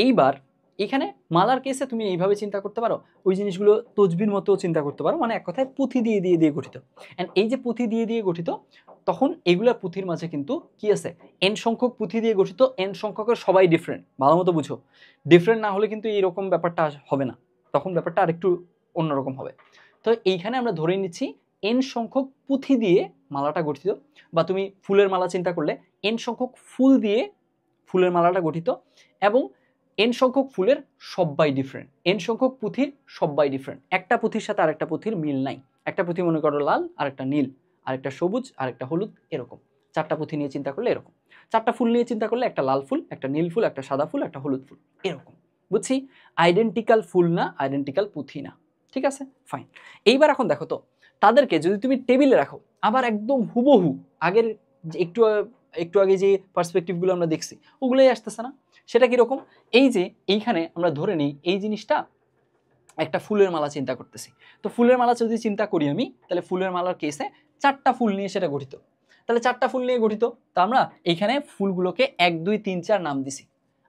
এইবার এখানে মালার কেসে তুমি এইভাবে চিন্তা করতে পারো, ওই জিনিসগুলো তসবির মতো চিন্তা করতে পারো, মানে এক কথায় পুঁথি দিয়ে গঠিত। অ্যান্ড এই যে পুঁথি দিয়ে গঠিত, তখন এইগুলা পুঁথির মাঝে কিন্তু কি আছে, এন সংখ্যক পুঁথি দিয়ে গঠিত, এন সংখ্যকের সবাই ডিফারেন্ট। ভালো মতো বুঝো, ডিফারেন্ট না হলে কিন্তু এইরকম ব্যাপারটা হবে না, তখন ব্যাপারটা আরেকটু অন্যরকম হবে। তো এইখানে আমরা ধরে নিচ্ছি এন সংখ্যক পুঁথি দিয়ে মালাটা গঠিত, বা তুমি ফুলের মালা চিন্তা করলে এন সংখ্যক ফুল দিয়ে ফুলের মালাটা গঠিত, এবং এন সংখ্যক ফুলের সবাই ডিফারেন্ট, এন সংখ্যক পুঁথির সবাই ডিফারেন্ট। একটা পুঁথির সাথে আরেকটা পুঁথির মিল নাই। একটা পুঁথি মনে করো লাল, আরেকটা নীল, আরেকটা সবুজ, আরেকটা হলুদ, এরকম। চারটা পুঁথি নিয়ে চিন্তা করলে এরকম। চারটা ফুল নিয়ে চিন্তা করলে একটা লাল ফুল, একটা নীল ফুল, একটা সাদা ফুল, একটা হলুদ ফুল, এরকম। বুঝছি? আইডেন্টিক্যাল ফুল না, আইডেন্টিক্যাল পুঁথি না। ঠিক আছে, ফাইন। এইবার এখন দেখো তো, তাদেরকে যদি তুমি টেবিলে রাখো, আবার একদম হুবহু আগের একটু আগে যে পার্সপেক্টিভগুলো আমরা দেখছি ওগুলোই আসতেছে না? সেটা কিরকম? এই যে এইখানে আমরা ধরে নিই এই জিনিসটা একটা ফুলের মালা চিন্তা করতেছি। তো ফুলের মালা যদি চিন্তা করি আমি, তাহলে ফুলের মালার কেসে চারটা ফুল নিয়ে সেটা গঠিত। তাহলে 4টা ফুল নিয়ে গঠিত। তো আমরা এইখানে ফুলগুলোকে 1 2 3 4 নাম দিছি,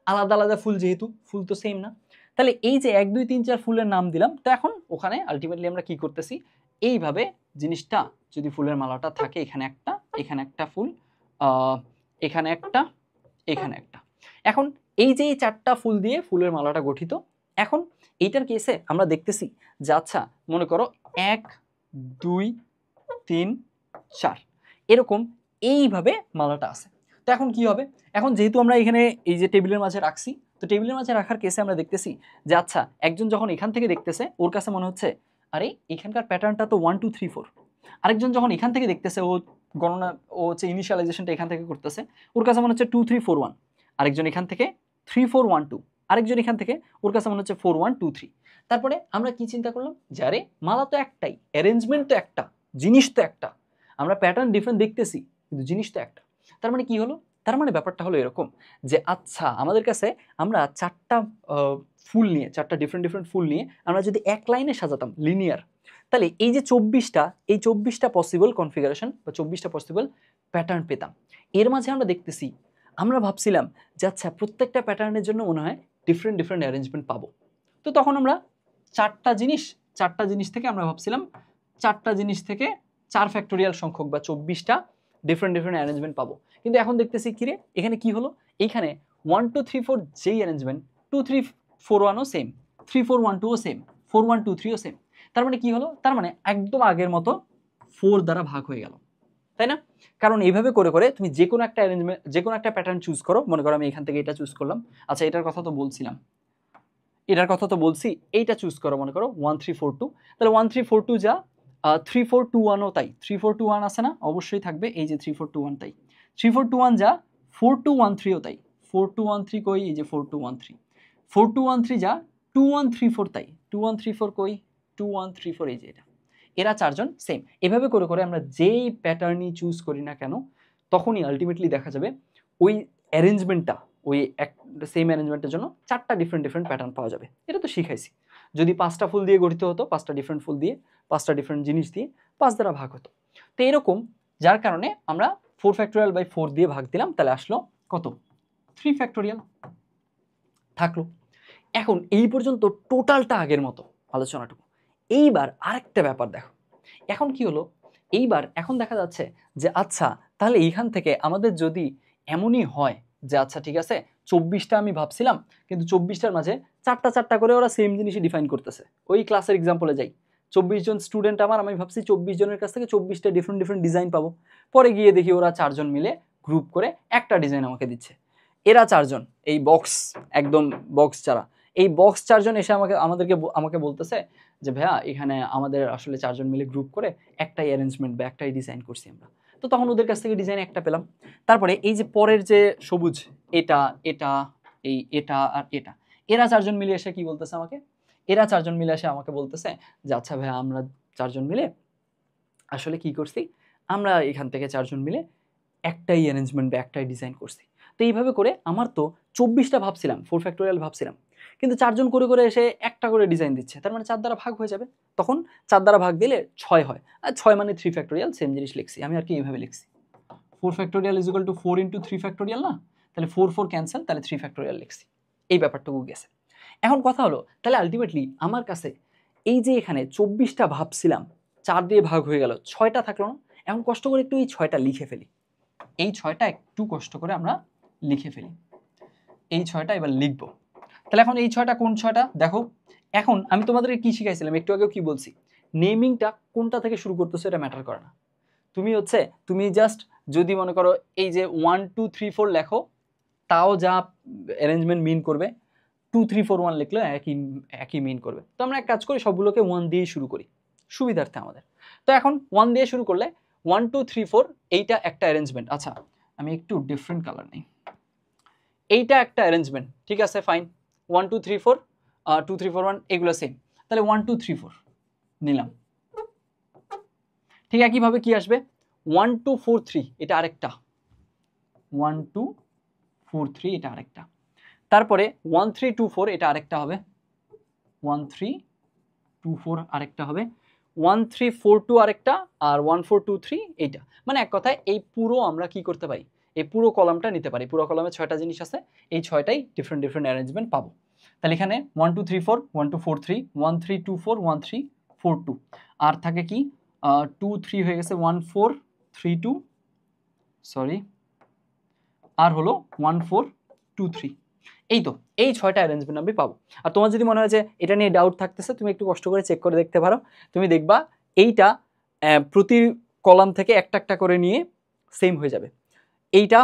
আলাদা আলাদা ফুল, যেহেতু ফুল তো সেম না। তাহলে এই যে 1 2 3 4 ফুলের নাম দিলাম, তো এখন ওখানে আলটিমেটলি আমরা কি করতেছি, এইভাবে জিনিসটা যদি ফুলের মালাটা থাকে, এখানে একটা ফুল, এখানে একটা, এখানে একটা। এখন এই যে 4টা ফুল দিয়ে ফুলের মালাটা গঠিত। এখন এইটার কেসে আমরা দেখতেছি যে আচ্ছা মনে করো 1 2 3 4 এরকম এইভাবে মালাটা আছে। তো এখন কি হবে, এখন যেহেতু আমরা এখানে এই যে টেবিলের মাঝে রাখছি, তো টেবিলের মাঝে রাখার কেসে আমরা দেখতেছি যে আচ্ছা একজন যখন এখান থেকে দেখতেছে ওর কাছে মনে হচ্ছে আরে এখানকার প্যাটার্নটা তো 1 2 3 4, আরেকজন যখন এখান থেকে দেখতেছে ও গণনা, ও হচ্ছে ইনিশিয়ালাইজেশনটা এখান থেকে করতেছে, ওর কাছে মনে হচ্ছে 2 3 4 1, আরেকজন এখান থেকে 3 4 1 2, আরেকজন এখান থেকে ওর কাছে মনে হচ্ছে 4 1 2 3। তারপরে আমরা কি চিন্তা করলাম যে আরে মালা তো একটাই, অ্যারেঞ্জমেন্ট তো একটা, জিনিস তো একটা, আমরা প্যাটার্ন ডিফারেন্ট দেখতেছি কিন্তু জিনিস তো একটা। তার মানে কি হলো, তার মানে ব্যাপারটা হলো এরকম যে আচ্ছা আমাদের কাছে আমরা 4টা ফুল নিয়ে, 4টা ডিফারেন্ট ফুল নিয়ে আমরা যদি এক লাইনে সাজাতাম লিনিয়ার, তাহলে এই যে 24টা পসিবল কনফিগারেশন বা 24টা পসিবল প্যাটার্ন পেতাম। এর মাঝে আমরা দেখতেছি, আমরা ভাবছিলাম যে আচ্ছা প্রত্যেকটা প্যাটার্নের জন্য মনে হয় ডিফারেন্ট অ্যারেঞ্জমেন্ট পাবো। তো তখন আমরা 4টা জিনিস থেকে আমরা ভাবছিলাম 4টা জিনিস থেকে 4 ফ্যাক্টোরিয়াল সংখ্যক বা 24টা ডিফারেন্ট অ্যারেঞ্জমেন্ট পাবো। কিন্তু এখন দেখতেছি কিরে এখানে কি হলো, এইখানে 1 2 3 4 যেই অ্যারেঞ্জমেন্ট 2 3 4 1ও সেম, 3 4 1 2ও সেম, 4 1 2 3ও সেম। তার মানে কি হলো, তার মানে একদম আগের মতো 4 দ্বারা ভাগ হয়ে গেল, তাই না? কারণ এইভাবে করে করে তুমি যে কোনো একটা অ্যারেঞ্জমেন্ট, যে কোনো একটা প্যাটার্ন চুজ করো, মনে করো আমি এখান থেকে এটা চুজ করলাম, আচ্ছা এটার কথা তো বলছি, এইটা চুজ করো, মনে করো 1 3 4 2, তাহলে 1 3 4 2 যা 3 4 2 1ও তাই, 3 4 2 1 আছে না, অবশ্যই থাকবে, এই যে 3 4 2 1 তাই, 3 4 2 1 যা 4 2 1 3ও তাই, 4 2 1 3 কই, এই যে 4 2 1 3, 4 2 1 3 যা 2 1 3 4 তাই, 2 1 3 4 কই, 2 1 3 4, এই যে এটা, এরা 4জন সেম। এভাবে করে করে আমরা যেই প্যাটার্নই চুজ করি না কেন তখনই আলটিমেটলি দেখা যাবে ওই অ্যারেঞ্জমেন্টটা, ওই এক সেম অ্যারেঞ্জমেন্টের জন্য 4টা ডিফারেন্ট প্যাটার্ন পাওয়া যাবে। এটা তো শিখাইছি। যদি 5টা ফুল দিয়ে গঠিত হতো, 5টা ডিফারেন্ট ফুল দিয়ে, 5টা ডিফারেন্ট জিনিস দিয়ে 5 দ্বারা ভাগ হতো। তো এরকম, যার কারণে আমরা 4 ফ্যাক্টোরিয়াল বাই 4 দিয়ে ভাগ দিলাম, তাহলে আসলো কত, 3 ফ্যাক্টোরিয়াল থাকলো। এখন এই পর্যন্ত টোটালটা আগের মতো আলোচনাটুকু। এইবার আরেকটা ব্যাপার দেখো, এখন কি হলো, এখন দেখা যাচ্ছে যে আচ্ছা তাহলে এইখান থেকে আমাদের যদি এমনই হয় যে আচ্ছা ঠিক আছে 24টা আমি ভাবছিলাম, কিন্তু 24টার মাঝে 4টা করে ওরা সেম জিনিসই ডিফাইন করতেছে। ওই ক্লাসের এক্সাম্পলে যাই, 24 জন স্টুডেন্ট আমার, আমি ভাবছি 24 জনের কাছ থেকে 24টা ডিফারেন্ট ডিজাইন পাবো, পরে গিয়ে দেখি ওরা 4জন মিলে গ্রুপ করে একটা ডিজাইন আমাকে দিচ্ছে। এরা 4জন, এই একদম বক্স যারা, এই বক্স 4জন এসে আমাকে বলতেছে যে ভাইয়া এখানে আমাদের আসলে 4জন মিলে গ্রুপ করে একটাই অ্যারেঞ্জমেন্ট বা একটাই ডিজাইন করছি আমরা। তো তখন ওদের কাছ থেকে ডিজাইন একটা পেলাম। তারপরে এই যে পরের যে সবুজ, এটা এটা আর এটা, এরা 4জন মিলে এসে কি বলতেছে আমাকে, বলতেছে যে আচ্ছা ভাইয়া আমরা 4জন মিলে আসলে কি করছি, আমরা এখান থেকে 4জন মিলে একটাই অ্যারেঞ্জমেন্ট বা একটাই ডিজাইন করছি। তো এইভাবে করে আমার তো 24টা ভাবছিলাম, 4 ফ্যাক্টোরিয়াল ভাবছিলাম, কিন্তু 4জন করে করে এসে একটা করে ডিজাইন দিচ্ছে, তার মানে 4 দ্বারা ভাগ হয়ে যাবে। তখন 4 দ্বারা ভাগ দিলে 6 হয়, আর 6 মানে 3 ফ্যাক্টোরিয়াল, সেম জিনিস লিখছি আমি আর কি এইভাবে লিখছি, 4 factorial is equal to 4 into 3 factorial না, তাহলে 4 4 ক্যান্সেল, তাহলে 3 ফ্যাক্টোরিয়াল লিখছি। এই ব্যাপারটুকু গেছে। এখন কথা হলো, তাহলে আলটিমেটলি আমার কাছে এই যে এখানে 24টা ভাবছিলাম, 4 দিয়ে ভাগ হয়ে গেল, 6টা থাকলো না। এখন কষ্ট করে একটু এই 6টা লিখে ফেলি, এই 6টা একটু কষ্ট করে আমরা লিখে ফেলি, এই 6টা এবার লিখব। তাহলে এখন এই 6টা কোন 6টা দেখো, এখন আমি তোমাদেরকে কি শিখাইছিলাম একটু আগেও, কি বলছি, নেমিংটা কোনটা থেকে শুরু করতেছো এটা ম্যাটার করে না। তুমি জাস্ট যদি মনে করো এই যে 1 2 3 4 লেখো, তাও যা অ্যারেঞ্জমেন্ট মিন করবে, 2 3 4 1 লিখলে একই মিন করবে। তো আমরা এক কাজ করি, সবগুলোকে 1 দিয়ে শুরু করি সুবিধার্থে আমাদের। তো এখন 1 দিয়ে শুরু করলে 1 2 3 4 এইটা একটা অ্যারেঞ্জমেন্ট। আচ্ছা আমি একটু ডিফারেন্ট কালার নেই, এইটা একটা অ্যারেঞ্জমেন্ট, ঠিক আছে ফাইন। 1 2 3 4 2 3 4 1 এগুলো সেম, তাহলে 1 2 3 4 নিলাম। ঠিক একইভাবে কি আসবে, 1 2 4 3 এটা আরেকটা, 1 2 4 3 এটা আরেকটা, তারপরে 1 3 2 4 এটা আরেকটা হবে, 1 3 2 4 আরেকটা হবে, 1342 আরেকটা, আর 1423 এইটা। মানে এক কথায় এই পুরো আমরা কি করতে পারি, এই পুরো কলামটা নিতে পারি। পুরো কলামে 6টা জিনিস আছে, এই 6টাই ডিফারেন্ট ডিফারেন্ট অ্যারেঞ্জমেন্ট পাবো। তাহলে এখানে 1234 1243 1324 1342, আর থাকে কি 23 হয়ে গেছে 1432, সরি, আর হলো 1423। এই তো এই 6টা অ্যারেঞ্জমেন্ট আমি পাবো। আর তোমার যদি মনে হয় যে এটা নিয়ে ডাউট থাকতেছে, তুমি একটু কষ্ট করে চেক করে দেখতে পারো। তুমি দেখবা এইটা প্রতি কলাম থেকে একটা একটা করে নিয়ে সেম হয়ে যাবে। এইটা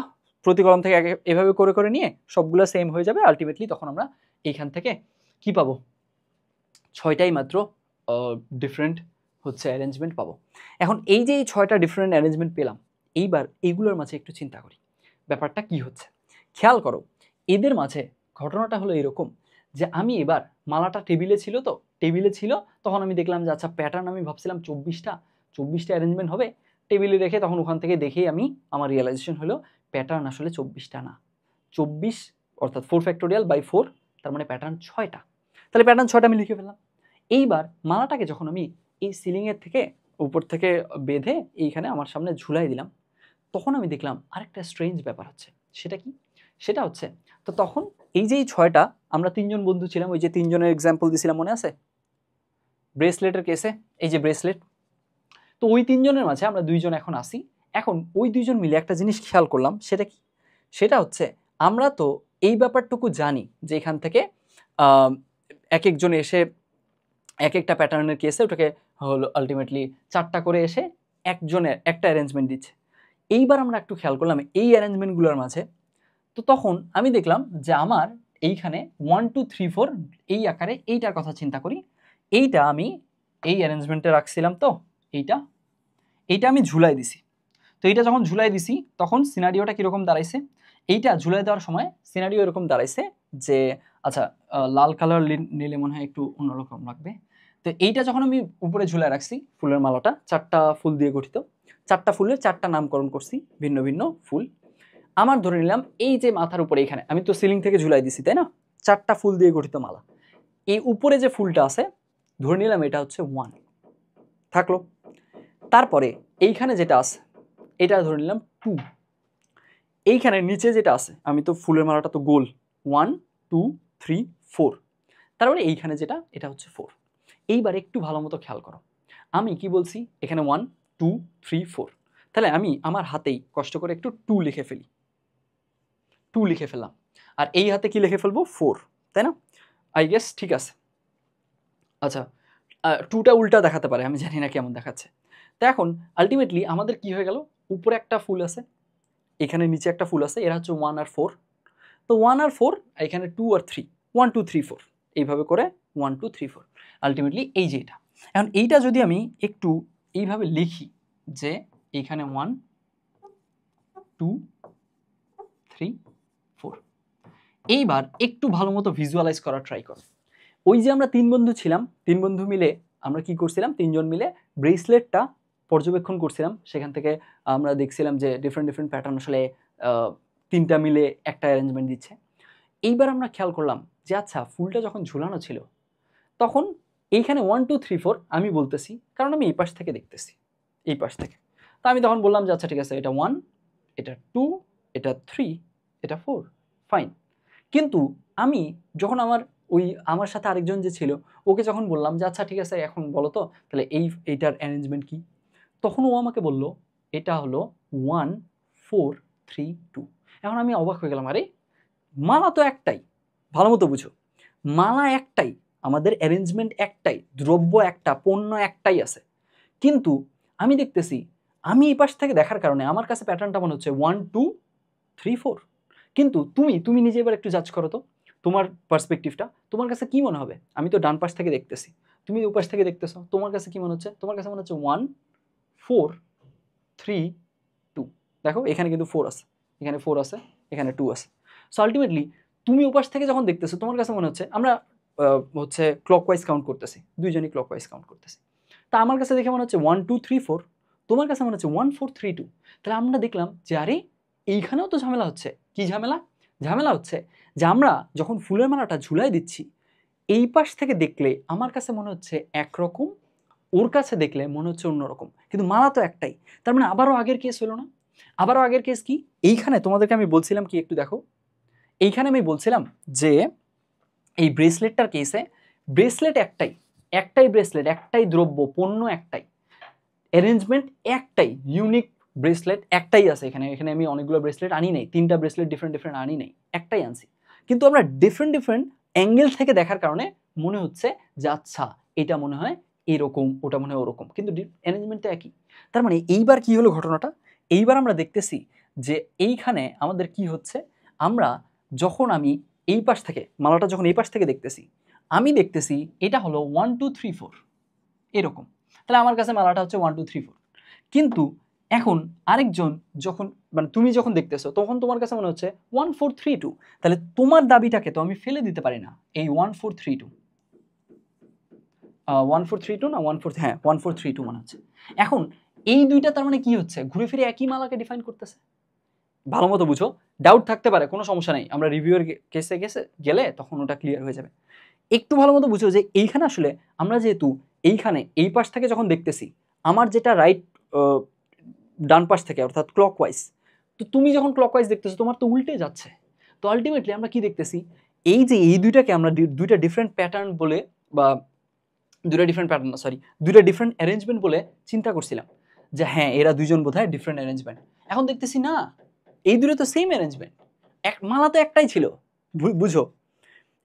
প্রতি কলাম থেকে এভাবে করে করে নিয়ে সবগুলো সেম হয়ে যাবে। আলটিমেটলি তখন আমরা এইখান থেকে কি পাবো, 6টাই মাত্র ডিফারেন্ট হচ্ছে অ্যারেঞ্জমেন্ট পাবো। এখন এই যে এই 6টা ডিফারেন্ট অ্যারেঞ্জমেন্ট পেলাম, এইবার এইগুলোর মাঝে একটু চিন্তা করি ব্যাপারটা কি হচ্ছে। খেয়াল করো, এদের মাঝে ঘটনাটা হলো এরকম যে আমি এবার মালাটা টেবিলে ছিল, তো টেবিলে ছিল, তখন আমি দেখলাম যে আচ্ছা প্যাটার্ন আমি ভাবছিলাম 24টা অ্যারেঞ্জমেন্ট হবে, টেবিলে রেখে তখন ওখান থেকে দেখেই আমার রিয়েলাইজেশন হলো প্যাটার্ন আসলে 24টা না, 24 অর্থাৎ 4 ফ্যাক্টোরিয়াল বাই 4, তার মানে প্যাটার্ন 6টা। তাহলে প্যাটার্ন 6টা আমি লিখে ফেললাম। এইবার মালাটাকে যখন আমি এই সিলিংয়ের থেকে উপর থেকে বেঁধে এইখানে আমার সামনে ঝুলাই দিলাম, তখন আমি দেখলাম আরেকটা স্ট্রেঞ্জ ব্যাপার হচ্ছে। সেটা কি? সেটা হচ্ছে, তো তখন এই যে এই 6টা, আমরা 3জন বন্ধু ছিলাম, ওই যে 3জনের এক্সাম্পল দিছিলাম মনে আছে ব্রেসলেটের কেসে, এই যে ব্রেসলেট, তো ওই 3জনের মাঝে আমরা 2জন এখন আসি। এখন ওই 2জন মিলে একটা জিনিস খেয়াল করলাম, সেটা কি? সেটা হচ্ছে আমরা তো এই ব্যাপারটুকু জানি যে এখান থেকে এক একজন এসে এক একটা প্যাটার্নের কেসে ওটাকে হলো আলটিমেটলি 4টা করে এসে একজনের একটা অ্যারেঞ্জমেন্ট দিচ্ছে। এইবার আমরা একটু খেয়াল করলাম এই অ্যারেঞ্জমেন্টগুলোর মাঝে, তো তখন আমি দেখলাম যে আমার এইখানে 1 2 3 4 এই আকারে এইটার কথা চিন্তা করি, এইটা আমি এই অ্যারেঞ্জমেন্টে রাখছিলাম, তো এইটা আমি ঝুলাই দিছি। তো এইটা যখন ঝুলাই দিছি তখন সিনারিওটা কীরকম দাঁড়াইছে, এইটা ঝুলাই দেওয়ার সময় সিনারিও এরকম দাঁড়াইছে যে আচ্ছা লাল কালার নিলে মনে হয় একটু অন্যরকম লাগবে। তো এইটা যখন আমি উপরে ঝুলাই রাখছি, ফুলের মালাটা 4টা ফুল দিয়ে গঠিত, 4টা ফুলের 4টা নামকরণ করছি, ভিন্ন ভিন্ন ফুল। আমার ধরে নিলাম এই যে মাথার উপরে এখানে আমি তো সিলিং থেকে ঝুলাই দিছি, তাই না, 4টা ফুল দিয়ে গঠিত মালা, এই উপরে যে ফুলটা আছে ধরে নিলাম এটা হচ্ছে 1 থাকলো। তারপরে এইখানে যেটা আছে এটা ধরে নিলাম 2, এইখানে নিচে যেটা আছে, আমি তো ফুলের মালাটা তো গোল 1 2 3 4, তারপরে এইখানে যেটা এটা হচ্ছে 4। এইবার একটু ভালো মতো খেয়াল করো, আমি কি বলছি এখানে 1 2 3 4, তাহলে আমি আমার হাতেই কষ্ট করে একটু 2 লিখে ফেলি, 2 লিখে ফেললাম, আর এই হাতে কি লিখে ফেলবো 4, তাই না? আই গেস ঠিক আছে। আচ্ছা 2টা উল্টা দেখাতে পারে, আমি জানি না কেমন দেখাচ্ছে। তো এখন আলটিমেটলি আমাদের কি হয়ে গেল, উপরে একটা ফুল আছে, এখানে নিচে একটা ফুল আছে, এরা হচ্ছে 1 আর 4, তো 1 আর 4, এখানে 2 আর 3, 1 2 3 4, এইভাবে করে 1 2 3 4 আলটিমেটলি এই যে এটা। এখন এইটা যদি আমি একটু এইভাবে লিখি যে এইখানে 1 2 3 4, এইবার একটু ভালো মতো ভিজুয়ালাইজ করার ট্রাই করো। ওই যে আমরা 3 বন্ধু ছিলাম, 3 বন্ধু মিলে আমরা কি করছিলাম, 3জন মিলে ব্রেসলেটটা পর্যবেক্ষণ করছিলাম, সেখান থেকে আমরা দেখছিলাম যে ডিফারেন্ট ডিফারেন্ট প্যাটার্ন আসলে 3টা মিলে একটা অ্যারেঞ্জমেন্ট দিচ্ছে। এইবার আমরা খেয়াল করলাম যে আচ্ছা ফুলটা যখন ঝুলানো ছিল তখন এইখানে 1 2 3 4 আমি বলতেছি, কারণ আমি এই পাশ থেকে দেখতেছি, এই পাশ থেকে, তো আমি তখন বললাম যে আচ্ছা ঠিক আছে এটা 1, এটা 2, এটা 3, এটা 4, ফাইন। কিন্তু আমি যখন আমার সাথে আরেকজন যে ছিল ওকে যখন বললাম যে আচ্ছা ঠিক আছে এখন বলো তো তাহলে এইটার অ্যারেঞ্জমেন্ট কি, তখন ও আমাকে বলল এটা হলো 1 4 3 2। এখন আমি অবাক হয়ে গেলাম, আরে মালা তো একটাই, ভালো মতো বুঝো, মালা একটাই, আমাদের অ্যারেঞ্জমেন্ট একটাই, দ্রব্য একটা, পণ্য একটাই আছে, কিন্তু আমি দেখতেছি আমি এই পাশ থেকে দেখার কারণে আমার কাছে প্যাটার্নটা মনে হচ্ছে 1 2 3 4, কিন্তু তুমি নিজে এবার একটু জাজ করো তো, তোমার পার্সপেক্টিভটা তোমার কাছে কি মনে হবে? আমি তো ডান পাশ থেকে দেখতেছি, তুমি ওই পাশ থেকে দেখতেছো, তোমার কাছে কি মনে হচ্ছে? তোমার কাছে মনে হচ্ছে 1 4 3 2, দেখো এখানে কিন্তু 4 আছে, এখানে 4 আছে, এখানে 2 আছে। সো আলটিমেটলি তুমি ওপাশ থেকে যখন দেখতেছো তোমার কাছে মনে হচ্ছে আমরা হচ্ছে ক্লকওয়াইজ কাউন্ট করতেছি, দুইজনই ক্লকওয়াইজ কাউন্ট করতেছি, তা আমার কাছে দেখে মনে হচ্ছে 1 2 3 4, তোমার কাছে মনে হচ্ছে 1 4 3 2। তাহলে আমরা দেখলাম যে আরে এইখানেও তো ঝামেলা হচ্ছে। কি ঝামেলা? ঝামেলা হচ্ছে যে আমরা যখন ফুলের মালাটা ঝুলাই দিচ্ছি এই পাশ থেকে দেখলে আমার কাছে মনে হচ্ছে একরকম, ওর কাছে দেখলে মনে হচ্ছে অন্যরকম, কিন্তু মালা তো একটাই। তার মানে আবারও আগের কেস হলো না? আবারও আগের কেস কি? এইখানে তোমাদেরকে আমি বলছিলাম কি, একটু দেখো, এইখানে আমি বলছিলাম যে এই ব্রেসলেটটার কেসে ব্রেসলেট একটাই, একটাই ব্রেসলেট, একটাই দ্রব্য, পণ্য একটাই, অ্যারেঞ্জমেন্ট একটাই, ইউনিক ব্রেসলেট একটাই আছে এখানে। এখানে আমি অনেকগুলো ব্রেসলেট আনি নাই, 3টা ব্রেসলেট ডিফারেন্ট ডিফারেন্ট আনি নাই, একটাই আনছি। কিন্তু আমরা ডিফারেন্ট ডিফারেন্ট অ্যাঙ্গেল থেকে দেখার কারণে মনে হচ্ছে যে আচ্ছা এটা মনে হয় এরকম, ওটা মনে হয় ওরকম, কিন্তু অ্যারেঞ্জমেন্ট তো একই। তার মানে এইবার কি হলো ঘটনাটা? এইবার আমরা দেখতেছি যে এইখানে আমাদের কি হচ্ছে, আমরা যখন আমি এই পাশ থেকে মালাটা যখন এই পাশ থেকে দেখতেছি, আমি দেখতেছি এটা হলো 1 2 3 4 এরকম। তাহলে আমার কাছে মালাটা হচ্ছে 1 2 3 4। কিন্তু এখন আরেকজন যখন, মানে তুমি যখন দেখতেছো তখন তোমার কাছে মনে হচ্ছে 1 4 3 2। তাহলে তোমার দাবিটাকে তো আমি ফেলে দিতে পারি না এই 1 4 3 2, 1 4 3 2 না 1 4, হ্যাঁ 1 4 3 2 মনে হচ্ছে। এখন এই দুইটা তার মানে কি হচ্ছে, ঘুরে ফিরে একই মালাকে ডিফাইন করতেছে। ভালো মতো বুঝো, ডাউট থাকতে পারে, কোনো সমস্যা নেই, আমরা রিভিউয়ের কেসে গেলে তখন ওটা ক্লিয়ার হয়ে যাবে। একটু ভালো মতো বুঝো যে এইখানে আসলে আমরা যেহেতু এইখানে এই পাশ থেকে যখন দেখতেছি, আমার যেটা রাইট ডান পাশ থেকে অর্থাৎ ক্লকওয়াইজ, তো তুমি যখন ক্লকওয়াইজ দেখতেছো তোমার তো উল্টে যাচ্ছে। তো আলটিমেটলি আমরা কি দেখতেছি, এই যে এই দুইটাকে আমরা দুইটা ডিফারেন্ট প্যাটার্ন বলে, বা দুইটা ডিফারেন্ট প্যাটার্ন না সরি, দুইটা ডিফারেন্ট অ্যারেঞ্জমেন্ট বলে চিন্তা করছিলাম যে হ্যাঁ এরা দুইজন বোধহয় ডিফারেন্ট অ্যারেঞ্জমেন্ট। এখন দেখতেছি না, এই দুটো তো সেম অ্যারেঞ্জমেন্ট, এক মালা তো একটাই ছিল। বুঝো,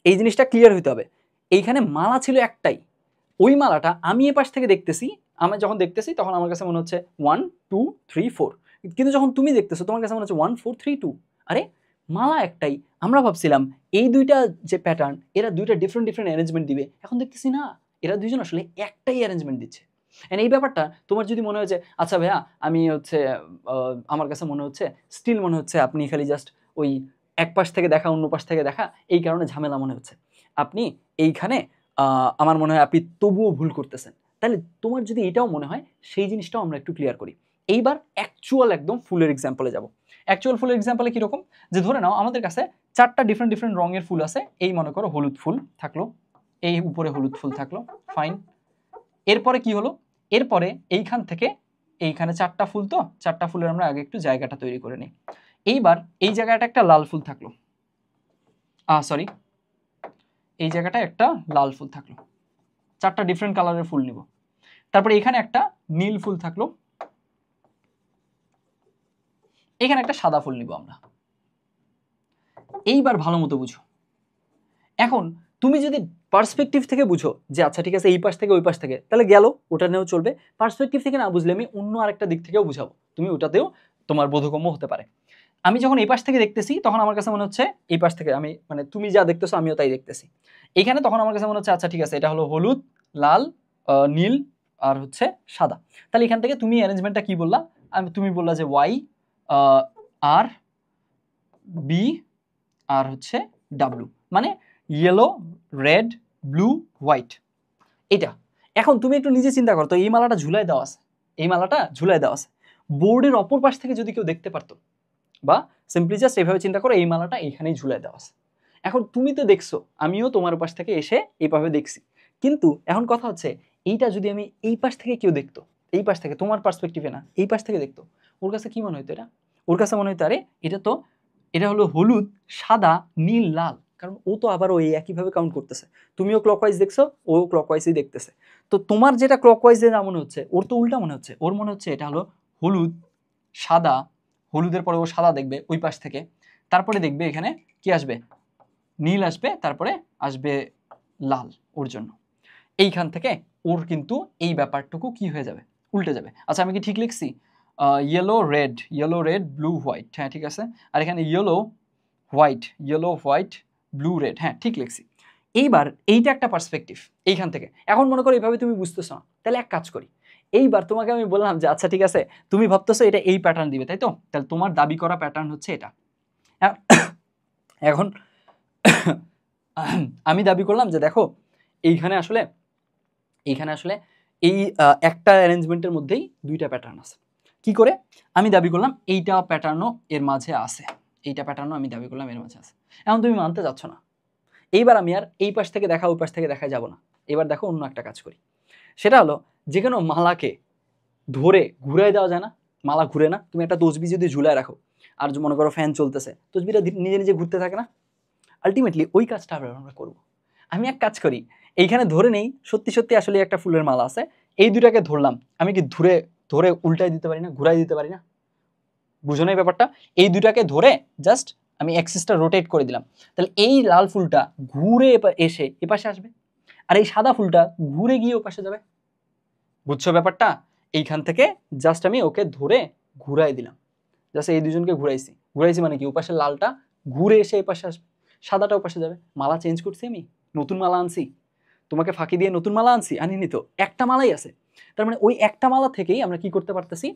এই জিনিসটা ক্লিয়ার হইতে হবে। এইখানে মালা ছিল একটাই, ওই মালাটা আমি এ পাশ থেকে দেখতেছি, আমি যখন দেখতেছি তখন আমার কাছে মনে হচ্ছে 1 2 3 4, কিন্তু যখন তুমি দেখতেছো তোমার কাছে মনে হচ্ছে 1 4 3 2। আরে মালা একটাই, আমরা ভাবছিলাম এই দুইটা যে প্যাটার্ন এরা দুইটা ডিফারেন্ট ডিফারেন্ট অ্যারেঞ্জমেন্ট দিবে, এখন দেখতেছি না, এরা দুইজন আসলে একটাই অ্যারেঞ্জমেন্ট দিচ্ছে। এন্ড এই ব্যাপারটা তোমার যদি মনে হয় যে আচ্ছা ভাইয়া আমি হচ্ছে আমার কাছে মনে হচ্ছে স্টিল মনে হচ্ছে আপনি খালি জাস্ট ওই এক পাশ থেকে দেখা অন্য পাশ থেকে দেখা, এই কারণে ঝামেলা মনে হচ্ছে, আপনি এইখানে আমার মনে হয় আপনি তবুও ভুল করতেছেন, তাহলে তোমার যদি এটাও মনে হয় সেই জিনিসটাও আমরা একটু ক্লিয়ার করি। এইবার অ্যাকচুয়াল একদম ফুলের এক্সাম্পলে যাব। অ্যাকচুয়াল ফুলের এক্সাম্পলে কীরকম, যে ধরে নাও আমাদের কাছে 4টা ডিফারেন্ট ডিফারেন্ট রঙের ফুল আছে, এই মনে করো হলুদ ফুল থাকলো, এই উপরে হলুদ ফুল থাকলো, ফাইন। এরপরে কি হলো, এরপরে এইখান থেকে এইখানে 4টা ফুল, তো 4টা ফুলের আমরা আগে একটু জায়গাটা তৈরি করে নিই। এইবার এই জায়গাটা একটা লাল ফুল থাকলো, সরি এই জায়গাটা একটা লাল ফুল থাকলো, 4টা ডিফারেন্ট কালারের ফুল নিব। তারপরে এখানে একটা নীল ফুল থাকলো, এখানে একটা সাদা ফুল নিব আমরা। এইবার ভালো মতো বুঝো, এখন তুমি যদি পার্সপেক্টিভ থেকে বুঝো যে আচ্ছা ঠিক আছে এই পাশ থেকে ওই পাশ থেকে, তাহলে গেল, ওটা নিয়েও চলবে। পার্সপেক্টিভ থেকে না বুঝলে আমি অন্য আরেকটা দিক থেকেও বুঝাবো, তুমি ওটাতেও তোমার বোধগম্য হতে পারে। আমি যখন এই পাশ থেকে দেখতেছি তখন আমার কাছে মনে হচ্ছে এই পাশ থেকে আমি, মানে তুমি যা দেখতেছো আমিও তাই দেখতেছি এখানে, তখন আমার কাছে মনে হচ্ছে আচ্ছা ঠিক আছে এটা হলো হলুদ, লাল, নীল আর হচ্ছে সাদা। তাহলে এখান থেকে তুমি অ্যারেঞ্জমেন্টটা কি বললা, তুমি বললা যে ওয়াই আর বি আর হচ্ছে ডাব্লু, মানে ইয়েলো রেড ব্লু হোয়াইট, এটা। এখন তুমি একটু নিজে চিন্তা করো তো, এই মালাটা ঝুলাই দেওয়া আছে, এই মালাটা ঝুলাই দেওয়া আছে, বোর্ডের অপর পাশ থেকে যদি কেউ দেখতে পারতো, বা সিম্পলি জাস্ট এইভাবে চিন্তা করো এই মালাটা এইখানেই ঝুলাই দেওয়া আছে। এখন তুমি তো দেখছো, আমিও তোমার পাশ থেকে এসে এইভাবে দেখছি, কিন্তু এখন কথা হচ্ছে এইটা যদি আমি এই পাশ থেকে কেউ দেখতো, এই পাশ থেকে তোমার পার্সপেক্টিভে না এই পাশ থেকে দেখতো, ওর কাছে কি মনে হইতো, এটা ওর কাছে মনে হইতো আরে এটা হলো হলুদ সাদা নীল লাল, কারণ ও তো আবার ওই একইভাবে কাউন্ট করতেছে, তুমিও ক্লকওয়াইজ দেখছো ও ক্লকওয়াইজই দেখতেছে। তো তোমার যেটা ক্লকওয়াইজে না মনে হচ্ছে ওর তো উল্টা মনে হচ্ছে, ওর মনে হচ্ছে এটা হলো হলুদ সাদা, হলুদের পরে ও সাদা দেখবে ওই পাশ থেকে, তারপরে দেখবে এখানে কি আসবে, নীল আসবে, তারপরে আসবে লাল ওর জন্য। এইখান থেকে ওর কিন্তু এই ব্যাপারটুকু কি হয়ে যাবে, উল্টে যাবে। আচ্ছা আমি কি ঠিক লিখছি, ইয়েলো রেড ব্লু হোয়াইট, হ্যাঁ ঠিক আছে, আর এখানে ইয়েলো হোয়াইট ব্লু রেড, হ্যাঁ ঠিক লিখছি। এইবার এইটা একটা পার্সপেক্টিভ এইখান থেকে, এখন মনে করো এইভাবে তুমি বুঝতেছো না, তাহলে এক কাজ করি, এইবার তোমাকে আমি বললাম যে আচ্ছা ঠিক আছে তুমি ভাবতেছো এটা এই প্যাটার্ন দিবে, তাই তো, তাহলে তোমার দাবি করা প্যাটার্ন হচ্ছে এটা। এখন আমি দাবি করলাম যে দেখো এইখানে আসলে এই একটা অ্যারেঞ্জমেন্টের মধ্যেই দুইটা প্যাটার্ন আছে। কি করে আমি দাবি করলাম এইটা প্যাটার্নও এর মাঝে আছে, এইটা প্যাটার্নও আমি দাবি করলাম এর মাঝে আছে। এখন তুমি মানতে যাচ্ছ না, এইবার আমি আর এই পাশ থেকে দেখা ওই পাশ থেকে দেখা যাব না, এবার দেখো অন্য একটা কাজ করি। সেটা হলো যে কোনো মালাকে ধরে ঘুরাই দেওয়া যায় না, মালা ঘুরে না। তুমি একটা তসবি যদি ঝুলায় রাখো আর মনে করো ফ্যান চলতেছে, তসবিটা নিজে নিজে ঘুরতে থাকে না? আলটিমেটলি ওই কাজটা আমরা করবো। আমি এক কাজ করি, এইখানে ধরে নেই সত্যি সত্যি আসলে একটা ফুলের মালা আছে, এই দুটাকে ধরলাম, আমি কি ধরে ধরে উল্টাই দিতে পারি না, ঘুরাই দিতে পারি না? বুঝো না এই ব্যাপারটা? এই দুটাকে ধরে জাস্ট আমি অ্যাক্সিসটা রোটেট করে দিলাম, তাহলে এই লাল ফুলটা ঘুরে এসে এপাশে আসবে, আর এই সাদা ফুলটা ঘুরে গিয়ে ওপাশে যাবে। বুঝছো ব্যাপারটা? এইখান থেকে জাস্ট আমি ওকে ধরে ঘুরাই দিলাম, জাস্ট এই দুজনকে ঘুরাইছি মানে কি ওপাশে লালটা ঘুরে এসে এপাশে আসবে, সাদাটা ওপাশে যাবে। মালা চেঞ্জ করছি, আমি নতুন মালা আনছি, তোমাকে ফাঁকি দিয়ে নতুন মালা আনিনি তো, একটা মালাই আছে। তার মানে ওই একটা মালা থেকেই আমরা কি করতে পারতেছি,